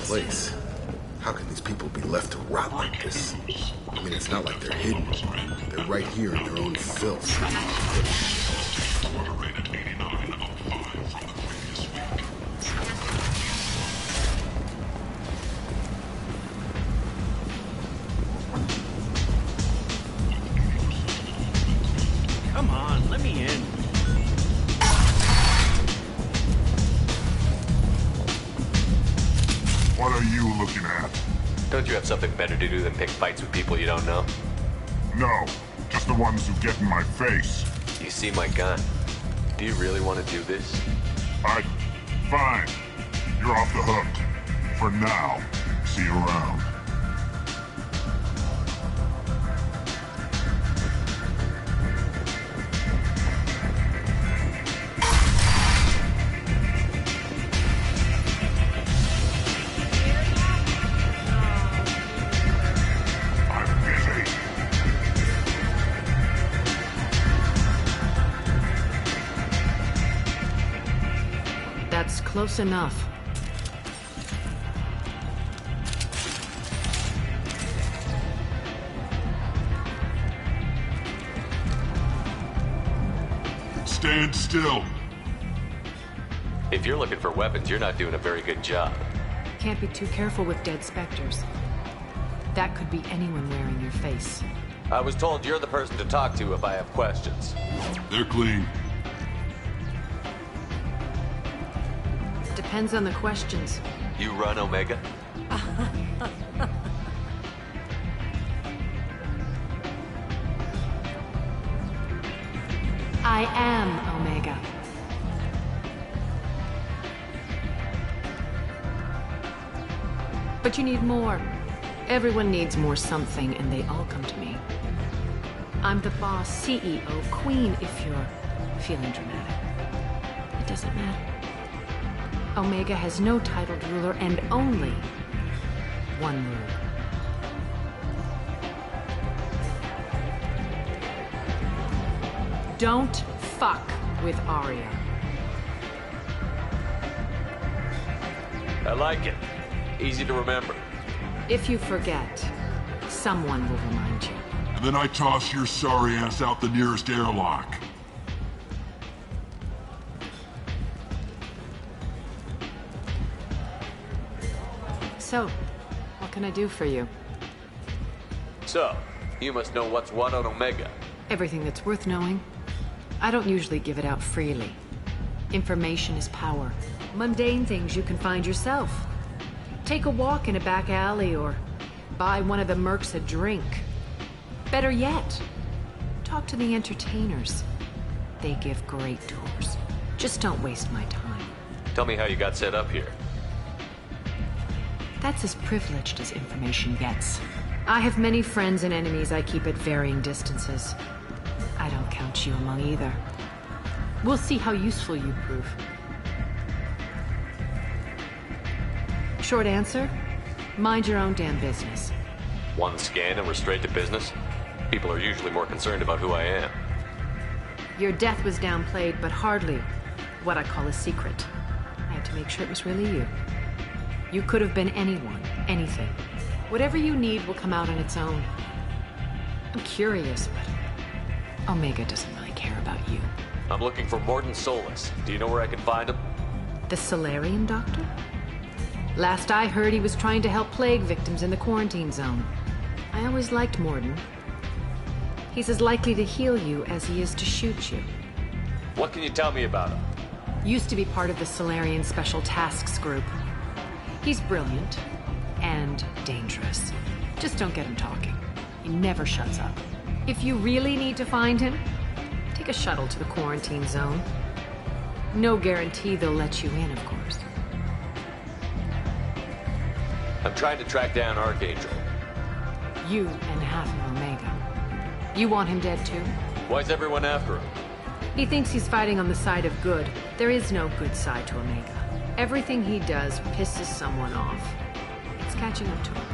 Place. How can these people be left to rot like this? I mean, it's not like they're hidden. They're right here in their own filth. Come on, let me in. What are you looking at? Don't you have something better to do than pick fights with people you don't know? No, just the ones who get in my face. You see my gun. Do you really want to do this? Fine. You're off the hook. For now. See you around. That's close enough. Stand still. If you're looking for weapons, you're not doing a very good job. Can't be too careful with dead specters. That could be anyone wearing your face. I was told you're the person to talk to if I have questions. They're clean. Depends on the questions. You run Omega? I am Omega. But you need more. Everyone needs more something, and they all come to me. I'm the boss, CEO, queen, if you're feeling dramatic. It doesn't matter. Omega has no titled ruler and only one rule. Don't fuck with Arya. I like it. Easy to remember. If you forget, someone will remind you. And then I toss your sorry ass out the nearest airlock. So, what can I do for you? So, you must know what's what on Omega. Everything that's worth knowing. I don't usually give it out freely. Information is power. Mundane things you can find yourself. Take a walk in a back alley or buy one of the mercs a drink. Better yet, talk to the entertainers. They give great tours. Just don't waste my time. Tell me how you got set up here. That's as privileged as information gets. I have many friends and enemies I keep at varying distances. I don't count you among either. We'll see how useful you prove. Short answer, mind your own damn business. One scan and we're straight to business? People are usually more concerned about who I am. Your death was downplayed, but hardly what I call a secret. I had to make sure it was really you. You could have been anyone, anything. Whatever you need will come out on its own. I'm curious, but Omega doesn't really care about you. I'm looking for Morden Solus. Do you know where I can find him? The Solarian doctor? Last I heard, he was trying to help plague victims in the quarantine zone. I always liked Morden. He's as likely to heal you as he is to shoot you. What can you tell me about him? Used to be part of the Solarian Special Tasks Group. He's brilliant and dangerous. Just don't get him talking. He never shuts up. If you really need to find him, take a shuttle to the quarantine zone. No guarantee they'll let you in, of course. I'm trying to track down Archangel. You and half of Omega. You want him dead too? Why's everyone after him? He thinks he's fighting on the side of good. There is no good side to Omega. Everything he does pisses someone off. It's catching up to him.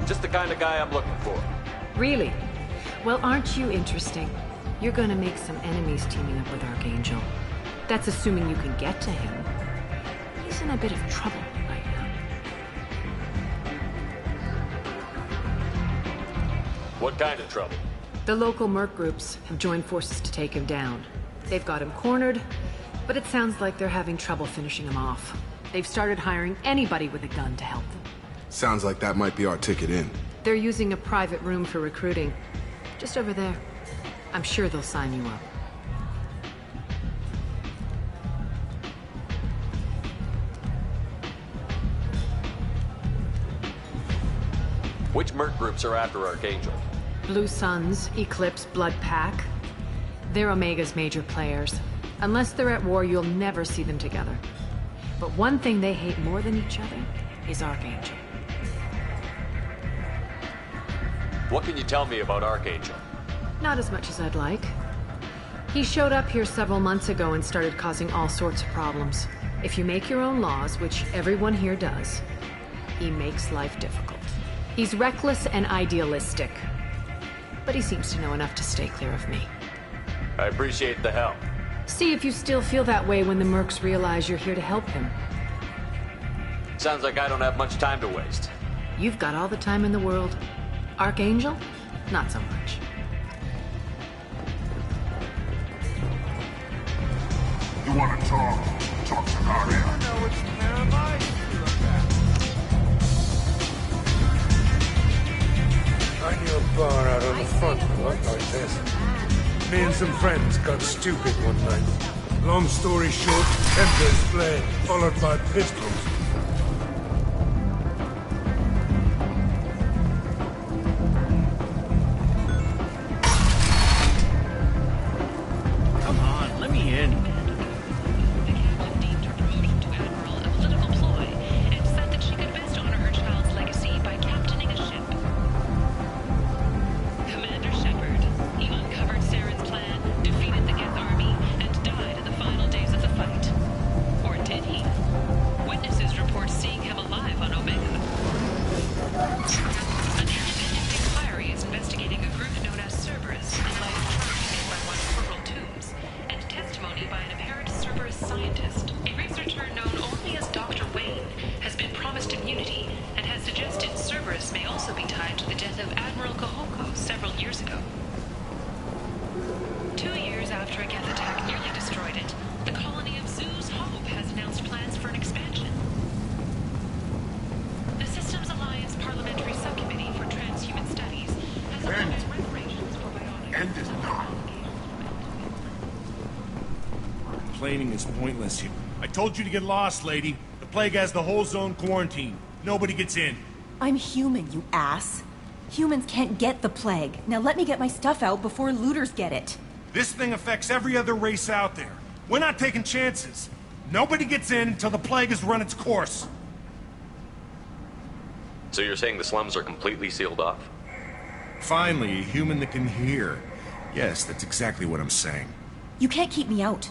Just the kind of guy I'm looking for. Really? Well, aren't you interesting? You're gonna make some enemies teaming up with Archangel. That's assuming you can get to him. He's in a bit of trouble right now. What kind of trouble? The local merc groups have joined forces to take him down. They've got him cornered, but it sounds like they're having trouble finishing him off. They've started hiring anybody with a gun to help them. Sounds like that might be our ticket in. They're using a private room for recruiting. Just over there. I'm sure they'll sign you up. Which merc groups are after Archangel? Blue Suns, Eclipse, Blood Pack. They're Omega's major players. Unless they're at war, you'll never see them together. But one thing they hate more than each other is Archangel. What can you tell me about Archangel? Not as much as I'd like. He showed up here several months ago and started causing all sorts of problems. If you make your own laws, which everyone here does, he makes life difficult. He's reckless and idealistic. But he seems to know enough to stay clear of me. I appreciate the help. See if you still feel that way when the mercs realize you're here to help him. Sounds like I don't have much time to waste. You've got all the time in the world. Archangel? Not so much. You want to talk? Talk to Arya. I know which pair of eyes you look at. I knew a bar out on the front that looked like this. Me and some friends got stupid one night. Long story short, Templar's fled, followed by pistols. Come on, let me in. death of Admiral Kahoko several years ago. 2 years after a Geth attack nearly destroyed it, the colony of Zoo's Hope has announced plans for an expansion. The Systems Alliance Parliamentary Subcommittee for Transhuman Studies has announced reparations for bionic... End is not. Complaining is pointless here. I told you to get lost, lady. The plague has the whole zone quarantined. Nobody gets in. I'm human, you ass. Humans can't get the plague. Now let me get my stuff out before looters get it. This thing affects every other race out there. We're not taking chances. Nobody gets in until the plague has run its course. So you're saying the slums are completely sealed off? Finally, a human that can hear. Yes, that's exactly what I'm saying. You can't keep me out.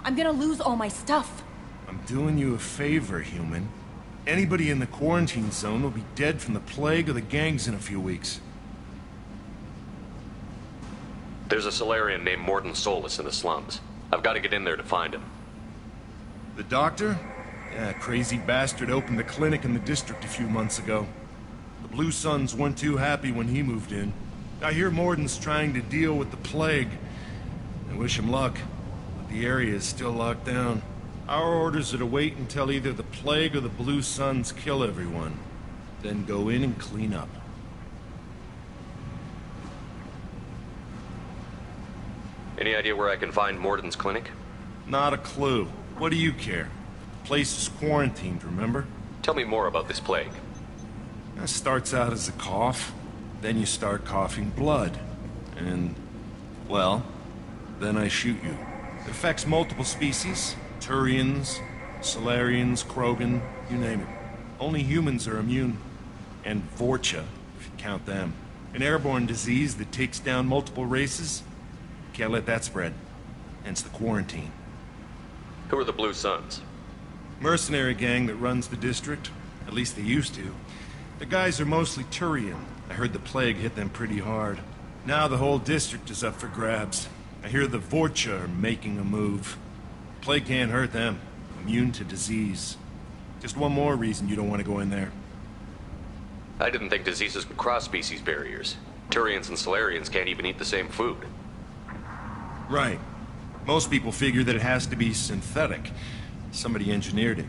I'm gonna lose all my stuff. I'm doing you a favor, human. Anybody in the quarantine zone will be dead from the plague or the gangs in a few weeks. There's a Solarian named Morden Solus in the slums. I've got to get in there to find him. The doctor? Yeah, crazy bastard opened a clinic in the district a few months ago. The Blue Suns weren't too happy when he moved in. I hear Morden's trying to deal with the plague. I wish him luck, but the area is still locked down. Our orders are to wait until either the plague or the Blue Suns kill everyone. Then go in and clean up. Any idea where I can find Morden's clinic? Not a clue. What do you care? The place is quarantined, remember? Tell me more about this plague. It starts out as a cough, then you start coughing blood. And, well, then I shoot you. It affects multiple species. Turians, Solarians, Krogan, you name it. Only humans are immune. And Vorcha, if you count them. An airborne disease that takes down multiple races. Can't let that spread. Hence the quarantine. Who are the Blue Suns? Mercenary gang that runs the district. At least they used to. The guys are mostly Turian. I heard the plague hit them pretty hard. Now the whole district is up for grabs. I hear the Vorcha are making a move. Plague can't hurt them. Immune to disease. Just one more reason you don't want to go in there. I didn't think diseases would cross species barriers. Turians and Solarians can't even eat the same food. Right. Most people figure that it has to be synthetic. Somebody engineered it.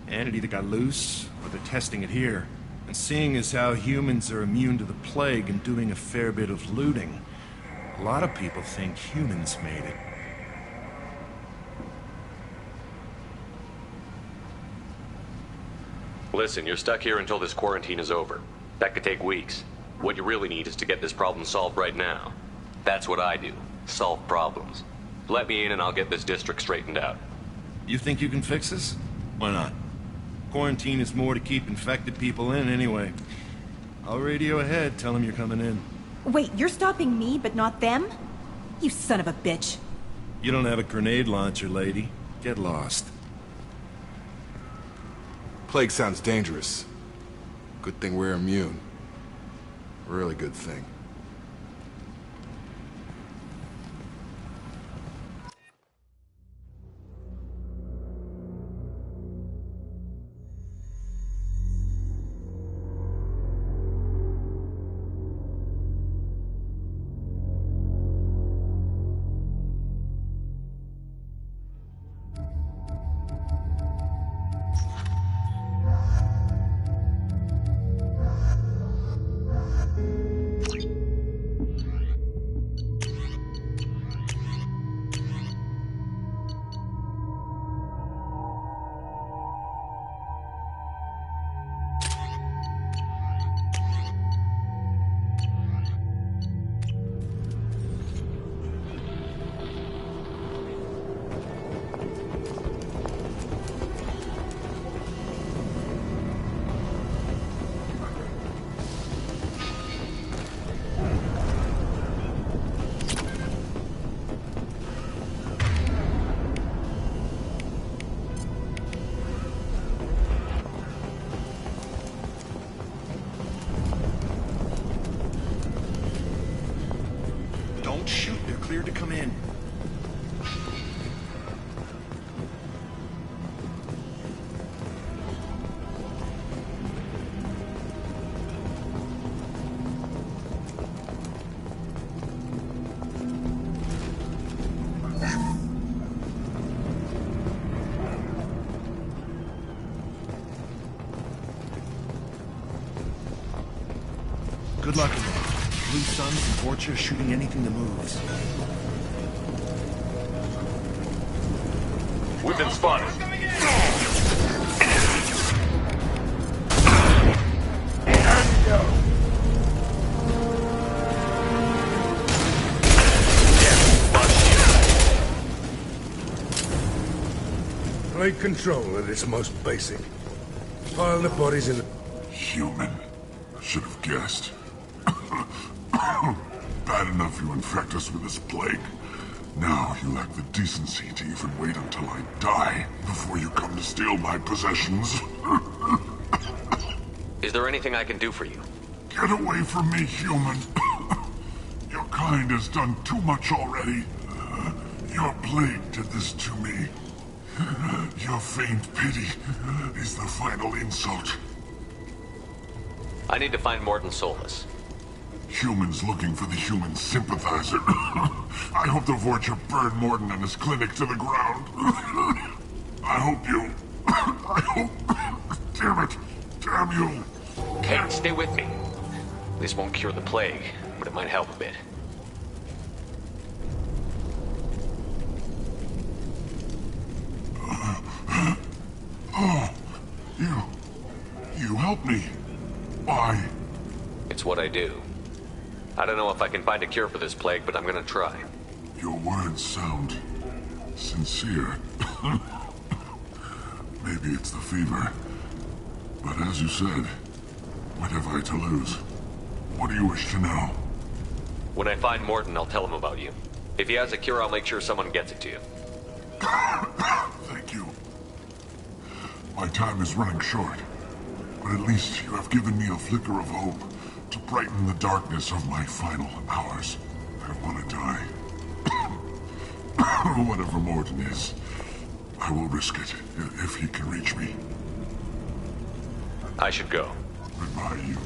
And it either got loose, or they're testing it here. And seeing as how humans are immune to the plague and doing a fair bit of looting, a lot of people think humans made it. Listen, you're stuck here until this quarantine is over. That could take weeks. What you really need is to get this problem solved right now. That's what I do. Solve problems. Let me in and I'll get this district straightened out. You think you can fix this? Why not? Quarantine is more to keep infected people in anyway. I'll radio ahead, tell them you're coming in. Wait, you're stopping me, but not them? You son of a bitch. You don't have a grenade launcher, lady. Get lost. Plague sounds dangerous. Good thing we're immune. Really good thing. Cleared to come in. Good luck in there. Blue Suns and Vorcha shooting anything that moves. We've been spotted. Plague control at its most basic. Pile the bodies in the... Human. Should have guessed. Bad enough you infect us with this plague. Now you lack the decency to even wait until I die before you come to steal my possessions. Is there anything I can do for you? Get away from me, human. Your kind has done too much already. Your plague did this to me. Your feigned pity is the final insult. I need to find Morton Solus. Humans looking for the human sympathizer. I hope the Vorcha burn Morton and his clinic to the ground. I hope you... I hope... Damn it. Damn you. Kate, stay with me. This won't cure the plague, but it might help a bit. Oh, you helped me. Why? It's what I do. I don't know if I can find a cure for this plague, but I'm gonna try. Your words sound sincere. Maybe it's the fever. But as you said, what have I to lose? What do you wish to know? When I find Morton, I'll tell him about you. If he has a cure, I'll make sure someone gets it to you. Thank you. My time is running short, but at least you have given me a flicker of hope to brighten the darkness of my final hours. I don't want to die. Whatever Morton is, I will risk it if he can reach me. I should go. Goodbye, human.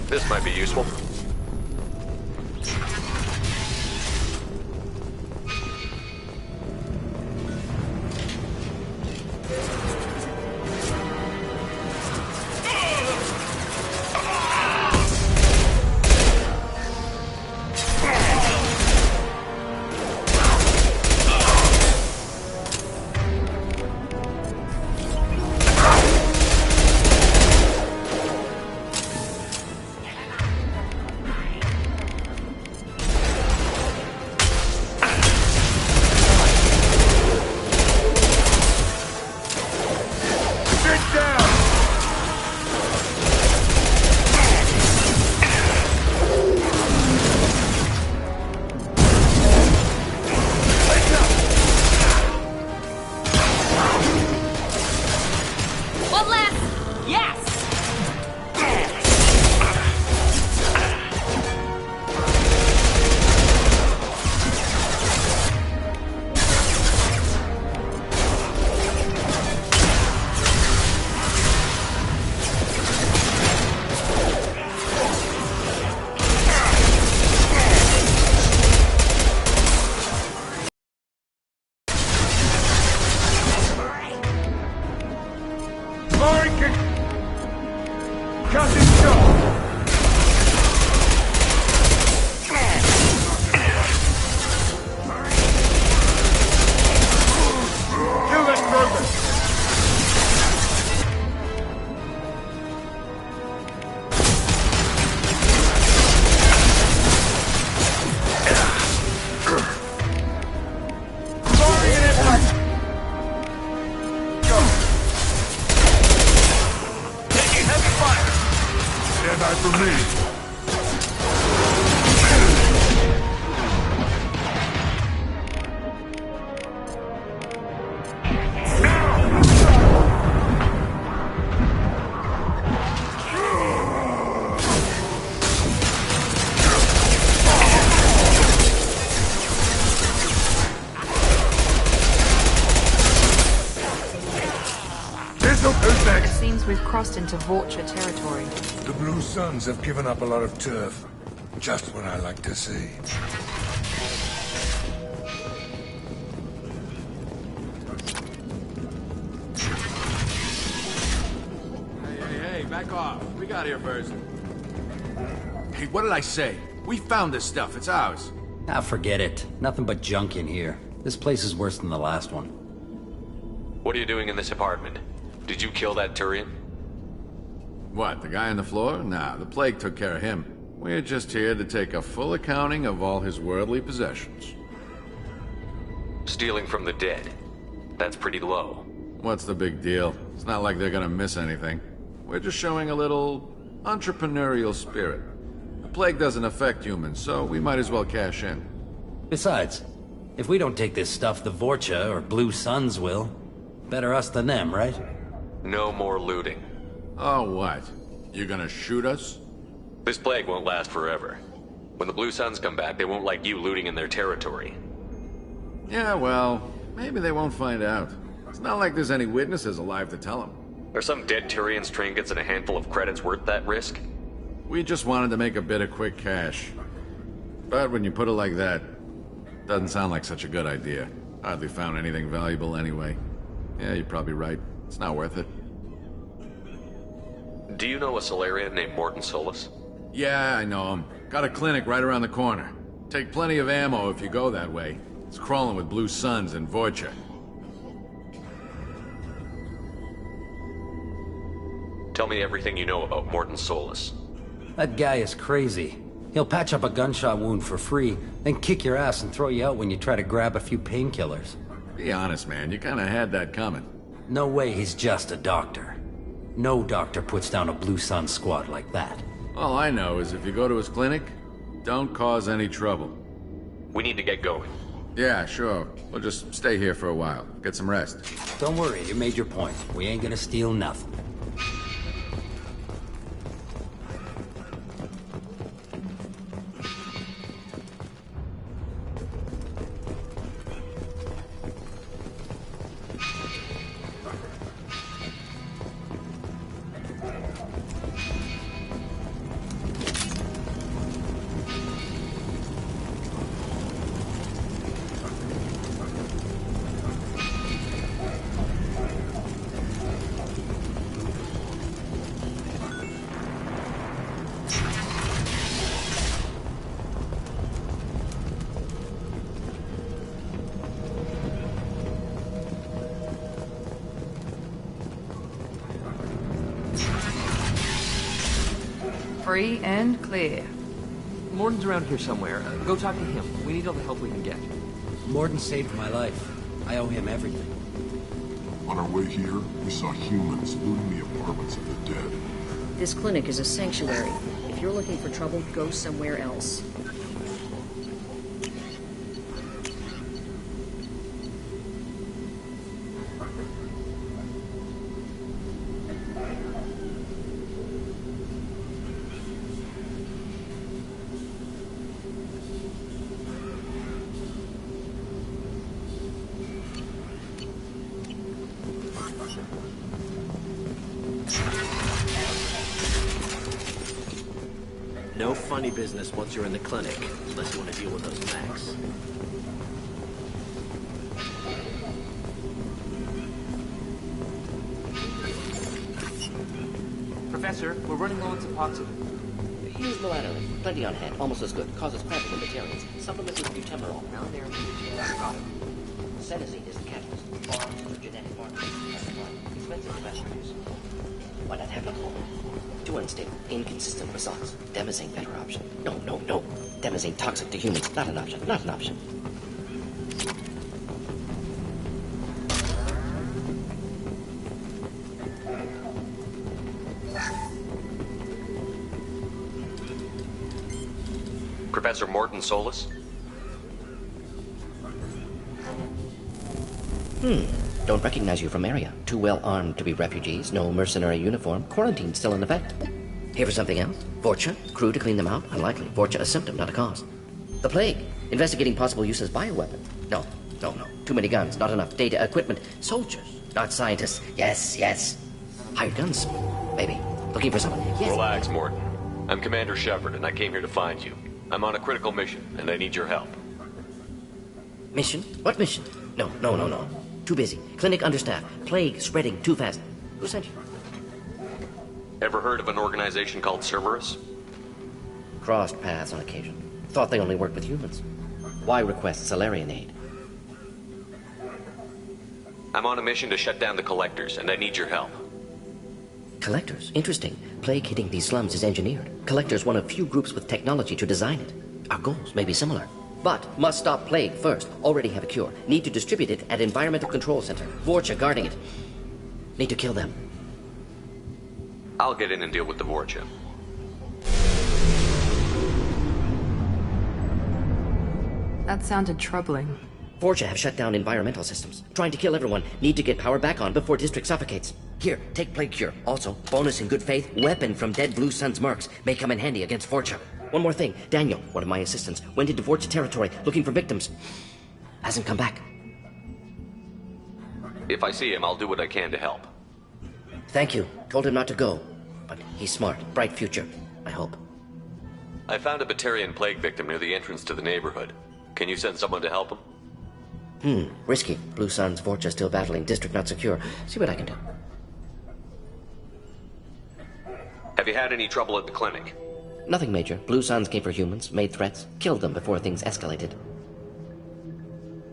This might be useful. Yes! It seems we've crossed into Vorcha territory. The Blue Suns have given up a lot of turf. Just what I like to see. Hey, back off. We got here first. Hey, what did I say? We found this stuff. It's ours. Ah, forget it. Nothing but junk in here. This place is worse than the last one. What are you doing in this apartment? Did you kill that Turian? What, the guy on the floor? Nah, the plague took care of him. We're just here to take a full accounting of all his worldly possessions. Stealing from the dead. That's pretty low. What's the big deal? It's not like they're gonna miss anything. We're just showing a little entrepreneurial spirit. The plague doesn't affect humans, so we might as well cash in. Besides, if we don't take this stuff, the Vorcha or Blue Suns will. Better us than them, right? No more looting. Oh, what? You gonna shoot us? This plague won't last forever. When the Blue Suns come back, they won't like you looting in their territory. Yeah, well, maybe they won't find out. It's not like there's any witnesses alive to tell them. Are some dead Turians' trinkets and a handful of credits worth that risk? We just wanted to make a bit of quick cash. But when you put it like that, doesn't sound like such a good idea. Hardly found anything valuable anyway. Yeah, you're probably right. It's not worth it. Do you know a Solarian named Morton Solus? Yeah, I know him. Got a clinic right around the corner. Take plenty of ammo if you go that way. It's crawling with Blue Suns and Vorcha. Tell me everything you know about Morton Solus. That guy is crazy. He'll patch up a gunshot wound for free, then kick your ass and throw you out when you try to grab a few painkillers. Be honest, man. You kinda had that coming. No way he's just a doctor. No doctor puts down a Blue Sun squad like that. All I know is if you go to his clinic, don't cause any trouble. We need to get going. Yeah, sure. We'll just stay here for a while. Get some rest. Don't worry, you made your point. We ain't gonna steal nothing. Free and clear. Morton's around here somewhere. Go talk to him. We need all the help we can get. Morton saved my life. I owe him everything. On our way here, we saw humans looting the apartments of the dead. This clinic is a sanctuary. If you're looking for trouble, go somewhere else. No funny business once you're in the clinic, unless you want to deal with those mechs. Professor, we're running low on Suboxone. Use melatonin. Plenty on hand. Almost as good. Causes cramps in vegetarians. Supplement with butemerol. Now there. Senesine is the catalyst. Farms for genetic markers. Expensive to mass produce. Why not have a clone? Too unstable. Inconsistent results. Demazine better option. No. Demazine toxic to humans. Not an option. Not an option. Professor Morton Solus? Don't recognize you from area. Too well armed to be refugees. No mercenary uniform. Quarantine still in effect. Here for something else? Vorcha? Crew to clean them out? Unlikely. Vorcha a symptom, not a cause. The plague. Investigating possible use as bioweapon. No. Too many guns. Not enough data, equipment. Soldiers, not scientists. Yes. Hired guns. Maybe. Looking for someone. Yes. Relax, Morton. I'm Commander Shepard, and I came here to find you. I'm on a critical mission, and I need your help. Mission? What mission? No. Too busy. Clinic understaffed. Plague spreading too fast. Who sent you? Ever heard of an organization called Cerberus? Crossed paths on occasion. Thought they only worked with humans. Why request Salarian aid? I'm on a mission to shut down the Collectors, and I need your help. Collectors? Interesting. Plague hitting these slums is engineered. Collectors one of few groups with technology to design it. Our goals may be similar. But must stop plague first. Already have a cure. Need to distribute it at Environmental Control Center. Vorcha guarding it. Need to kill them. I'll get in and deal with the Vorcha. That sounded troubling. Vorcha have shut down environmental systems. Trying to kill everyone. Need to get power back on before district suffocates. Here, take plague cure. Also, bonus in good faith, weapon from dead Blue Sun's mercs. May come in handy against Vorcha. One more thing. Daniel, one of my assistants, went into Vorcha territory looking for victims. Hasn't come back. If I see him, I'll do what I can to help. Thank you. Told him not to go. But he's smart. Bright future. I hope. I found a Batarian plague victim near the entrance to the neighborhood. Can you send someone to help him? Risky. Blue Sun's Vorcha still battling. District not secure. See what I can do. Have you had any trouble at the clinic? Nothing major. Blue Suns came for humans, made threats, killed them before things escalated.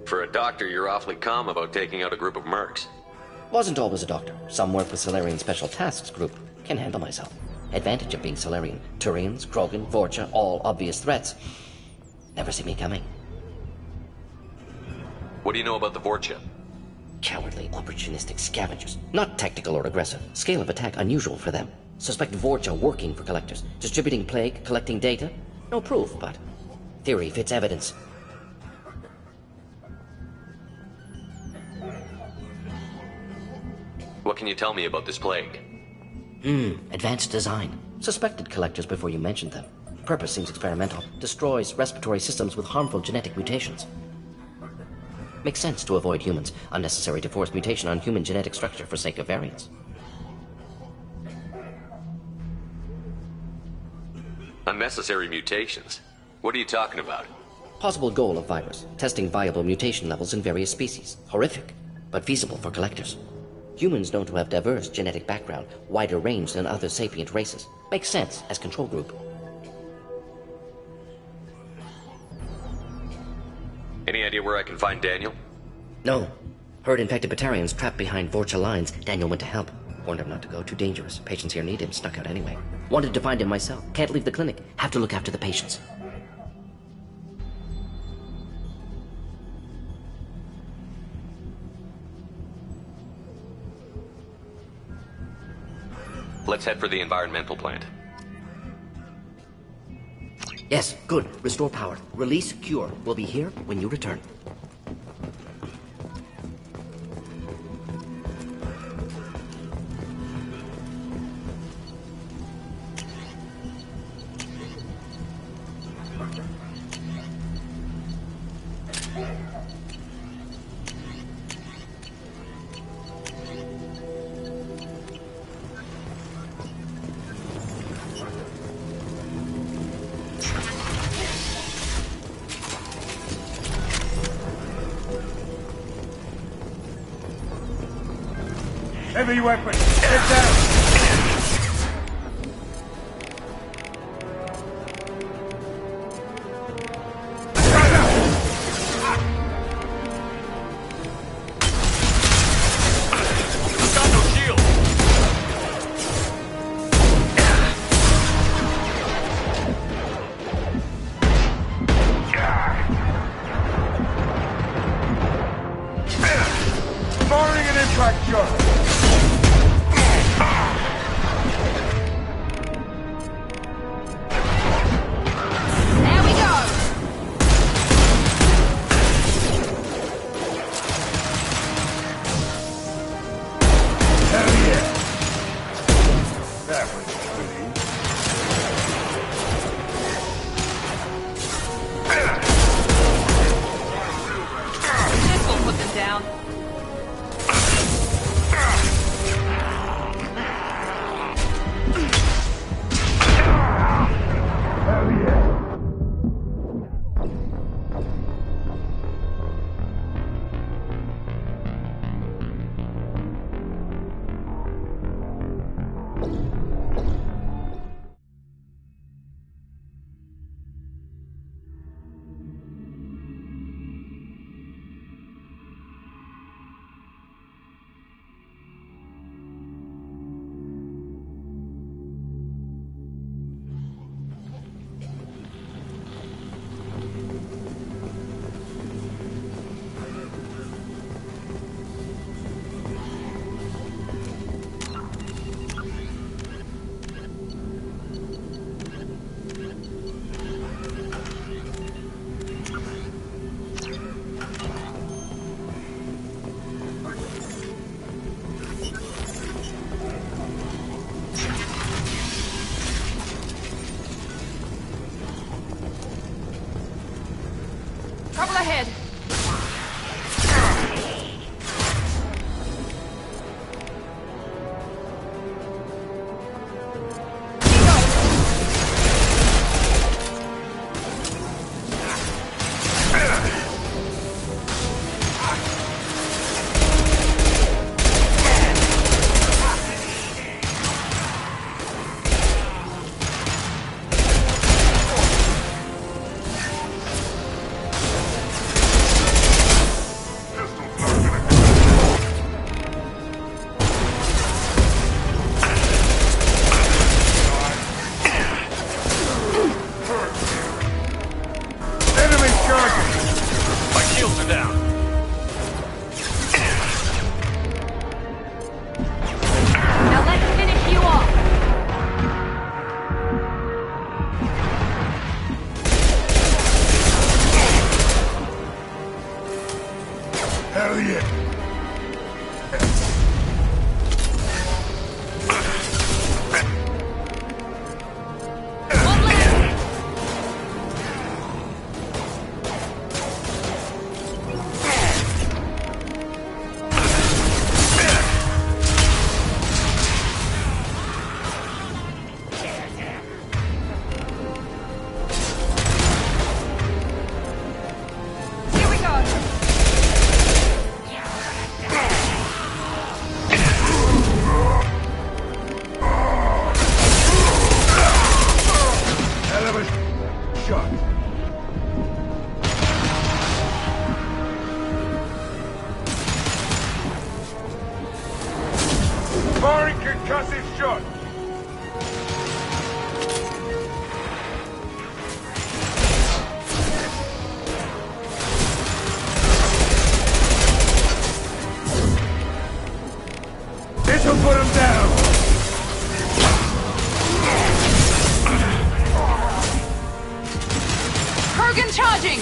For a doctor, you're awfully calm about taking out a group of mercs. Wasn't always a doctor. Some work with Salarian Special Tasks Group. Can handle myself. Advantage of being Salarian. Turians, Krogan, Vorcha, all obvious threats. Never see me coming. What do you know about the Vorcha? Cowardly, opportunistic scavengers. Not tactical or aggressive. Scale of attack unusual for them. Suspect Vorcha working for Collectors. Distributing plague, collecting data. No proof, but theory fits evidence. What can you tell me about this plague? Advanced design. Suspected Collectors before you mentioned them. Purpose seems experimental. Destroys respiratory systems with harmful genetic mutations. Makes sense to avoid humans. Unnecessary to force mutation on human genetic structure for sake of variance. Unnecessary mutations? What are you talking about? Possible goal of virus. Testing viable mutation levels in various species. Horrific, but feasible for Collectors. Humans known to have diverse genetic background, wider range than other sapient races. Makes sense as control group. Any idea where I can find Daniel? No. Heard infected Batarians trapped behind Vorcha lines. Daniel went to help. Warned him not to go. Too dangerous. Patients here need him. Snuck out anyway. Wanted to find him myself. Can't leave the clinic. Have to look after the patients. Let's head for the environmental plant. Yes, good. Restore power. Release cure. We'll be here when you return. Heavy weapon! Get down! Firing an impact shot! There we go! Hell yeah! That was pretty. This will put them down. Hell yeah! Trouble ahead. Enemy charging! My shields are down. Now let's finish you off. Hell yeah! One left. Here we go. Hell of a shot! Firing concussive shot! This'll put him down! Kurgan charging.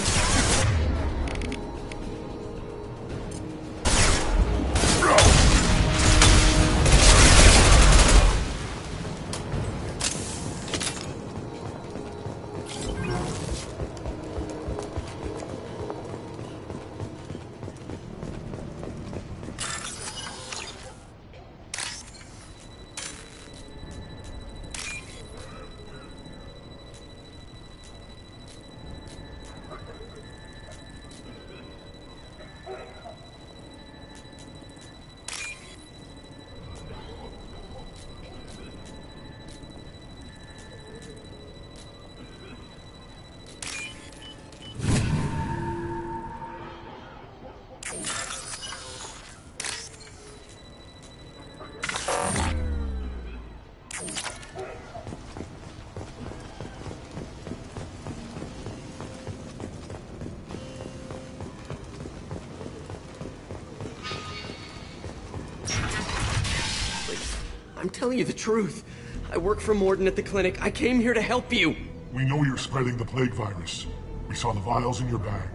I'm telling you the truth. I work for Morden at the clinic. I came here to help you. We know you're spreading the plague virus. We saw the vials in your bag.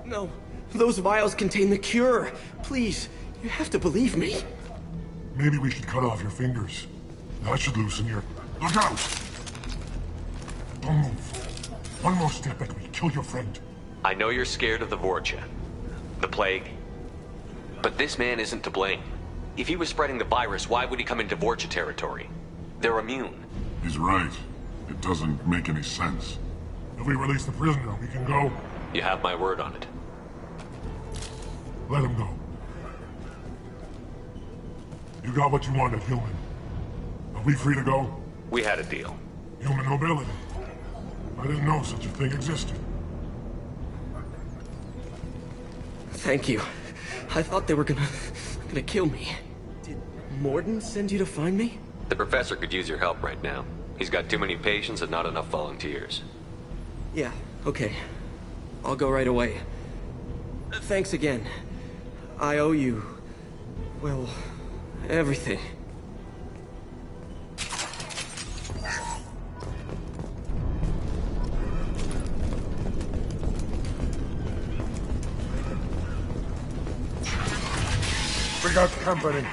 No, those vials contain the cure. Please, you have to believe me. Maybe we should cut off your fingers. That should loosen your... Look out! Don't move. One more step and we kill your friend. I know you're scared of the Vorcha, the plague, but this man isn't to blame. If he was spreading the virus, why would he come into Vorcha territory? They're immune. He's right. It doesn't make any sense. If we release the prisoner, we can go. You have my word on it. Let him go. You got what you wanted, human. Are we free to go? We had a deal. Human nobility. I didn't know such a thing existed. Thank you. I thought they were gonna kill me. Did Morden send you to find me? The professor could use your help right now. He's got too many patients and not enough volunteers. Yeah, okay. I'll go right away. Thanks again. I owe you... well, everything. We got company.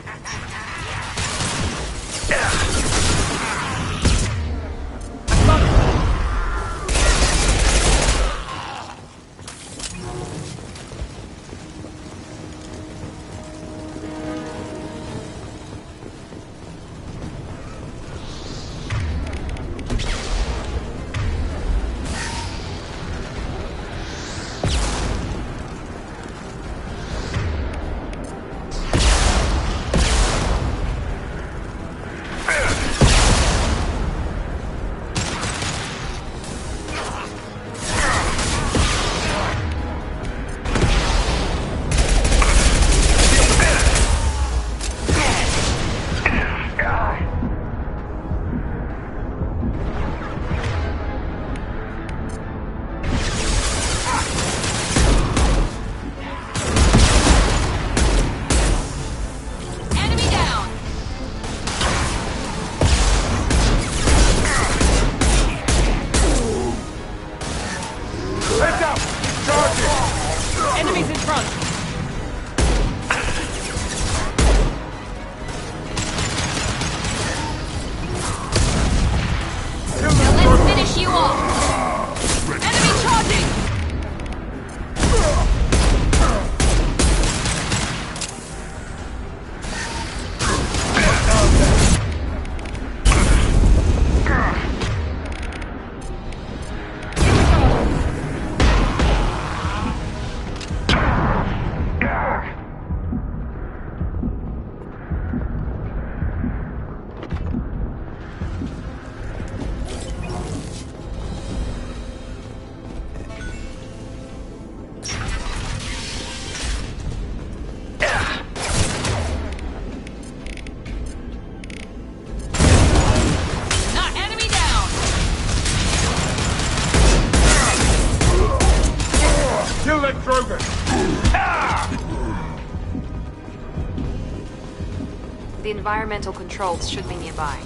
The environmental controls should be nearby.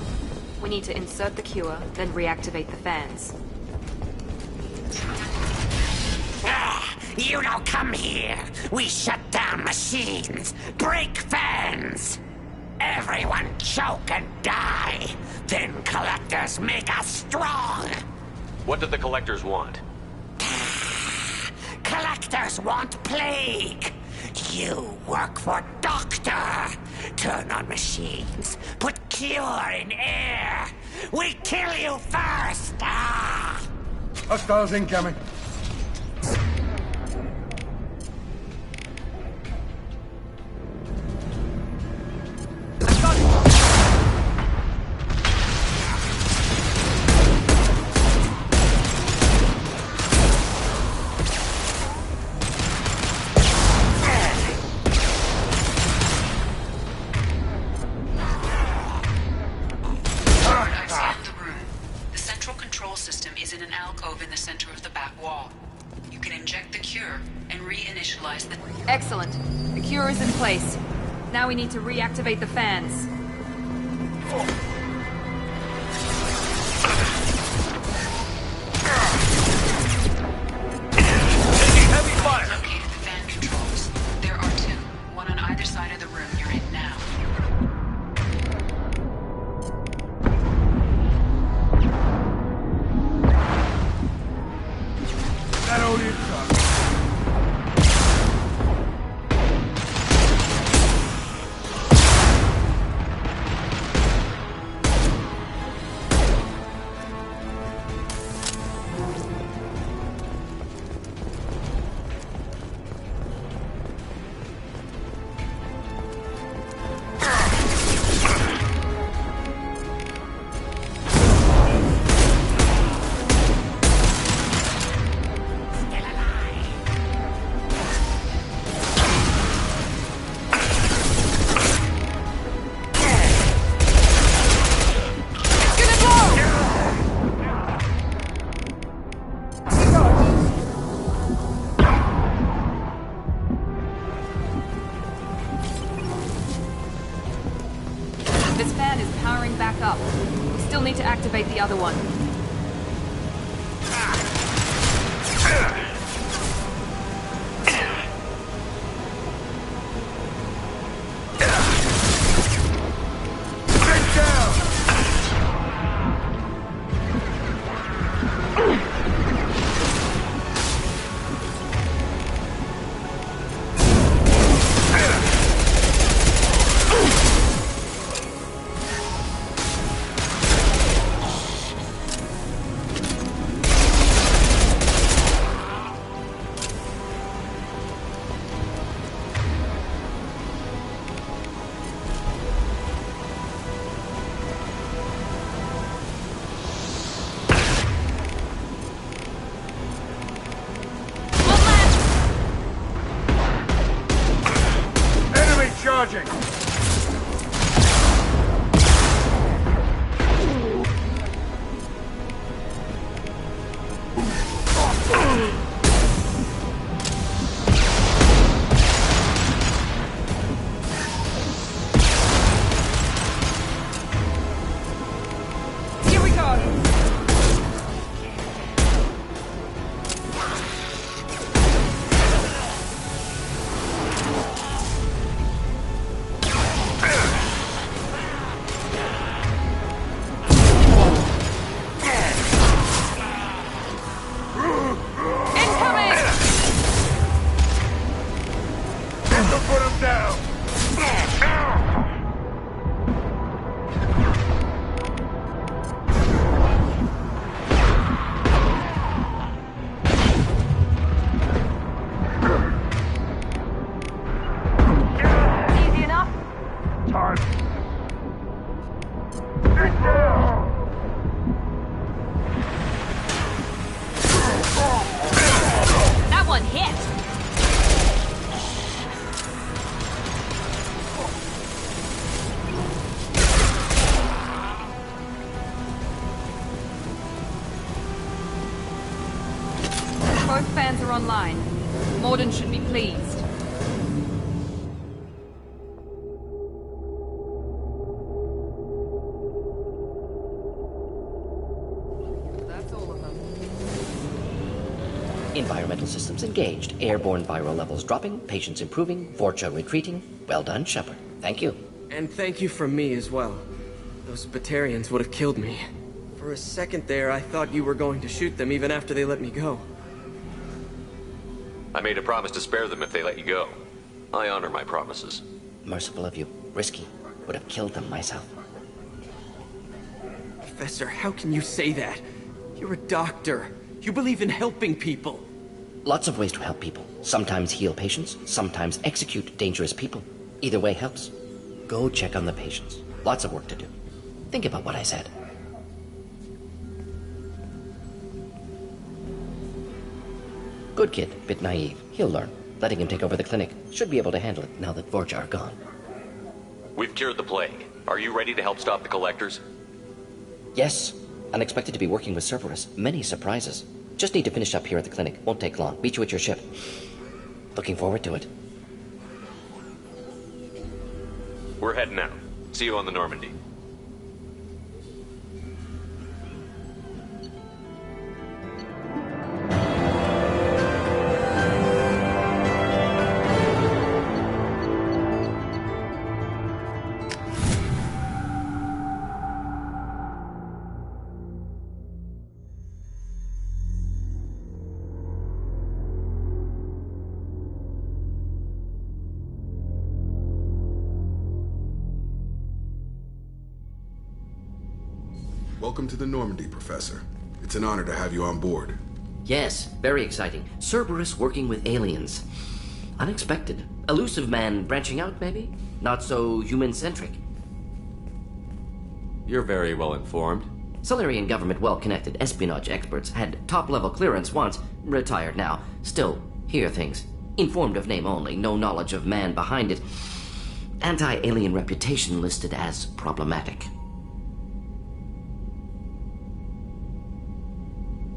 We need to insert the cure, then reactivate the fans. You don't come here. We shut down machines, break fans. Everyone choke and die. Then collectors make us strong. What do the collectors want? Collectors want plague. You work for Doctor. Turn on machines. Put cure in air. We kill you first. Hostiles incoming. Excellent. The cure is in place. Now we need to reactivate the fans. This fan is powering back up. We still need to activate the other one. Charging! Here we go! That one hit! Both fans are online. Morden should be pleased. That's all of them. Environmental systems engaged. Airborne viral levels dropping. Patients improving. Vorcha retreating. Well done, Shepard. Thank you. And thank you from me as well. Those Batarians would have killed me. For a second there, I thought you were going to shoot them even after they let me go. I made a promise to spare them if they let you go. I honor my promises. Merciful of you. Risky. Would have killed them myself. Professor, how can you say that? You're a doctor. You believe in helping people. Lots of ways to help people. Sometimes heal patients, sometimes execute dangerous people. Either way helps. Go check on the patients. Lots of work to do. Think about what I said. Good kid, bit naive. He'll learn. Letting him take over the clinic. Should be able to handle it now that Vorcha are gone. We've cured the plague. Are you ready to help stop the collectors? Yes. Unexpected to be working with Cerberus. Many surprises. Just need to finish up here at the clinic. Won't take long. Meet you at your ship. Looking forward to it. We're heading out. See you on the Normandy. Welcome to the Normandy, Professor. It's an honor to have you on board. Yes, very exciting. Cerberus working with aliens. Unexpected. Elusive man branching out, maybe? Not so human-centric. You're very well informed. Solarian government well-connected espionage experts had top-level clearance once, retired now. Still, hear things. Informed of name only, no knowledge of man behind it. Anti-alien reputation listed as problematic.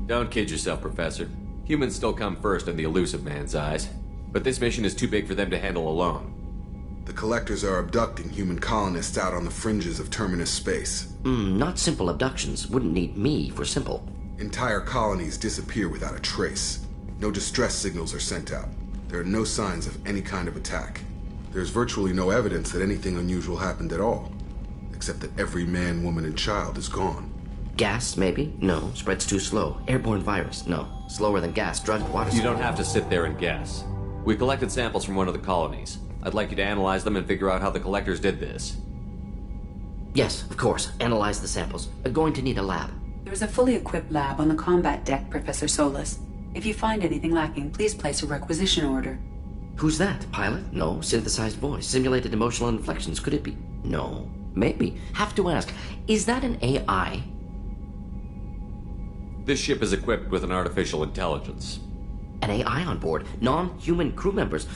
Don't kid yourself, Professor. Humans still come first in the elusive man's eyes. But this mission is too big for them to handle alone. The Collectors are abducting human colonists out on the fringes of Terminus space. Not simple abductions. Wouldn't need me for simple. Entire colonies disappear without a trace. No distress signals are sent out. There are no signs of any kind of attack. There's virtually no evidence that anything unusual happened at all. Except that every man, woman, and child is gone. Gas, maybe? No. Spreads too slow. Airborne virus? No. Slower than gas. Drugged water. You don't have to sit there and guess. We collected samples from one of the colonies. I'd like you to analyze them and figure out how the Collectors did this. Yes, of course. Analyze the samples. Going to need a lab. There's a fully equipped lab on the combat deck, Professor Solis. If you find anything lacking, please place a requisition order. Who's that? Pilot? No. Synthesized voice. Simulated emotional inflections. Could it be? No. Maybe. Have to ask. Is that an AI? This ship is equipped with an artificial intelligence. An AI on board? Non-human crew members?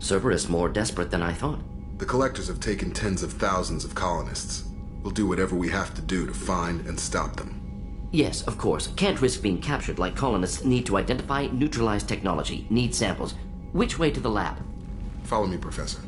Cerberus more desperate than I thought. The Collectors have taken tens of thousands of colonists. We'll do whatever we have to do to find and stop them. Yes, of course. Can't risk being captured like colonists need to identify, neutralize technology, need samples. Which way to the lab? Follow me, Professor.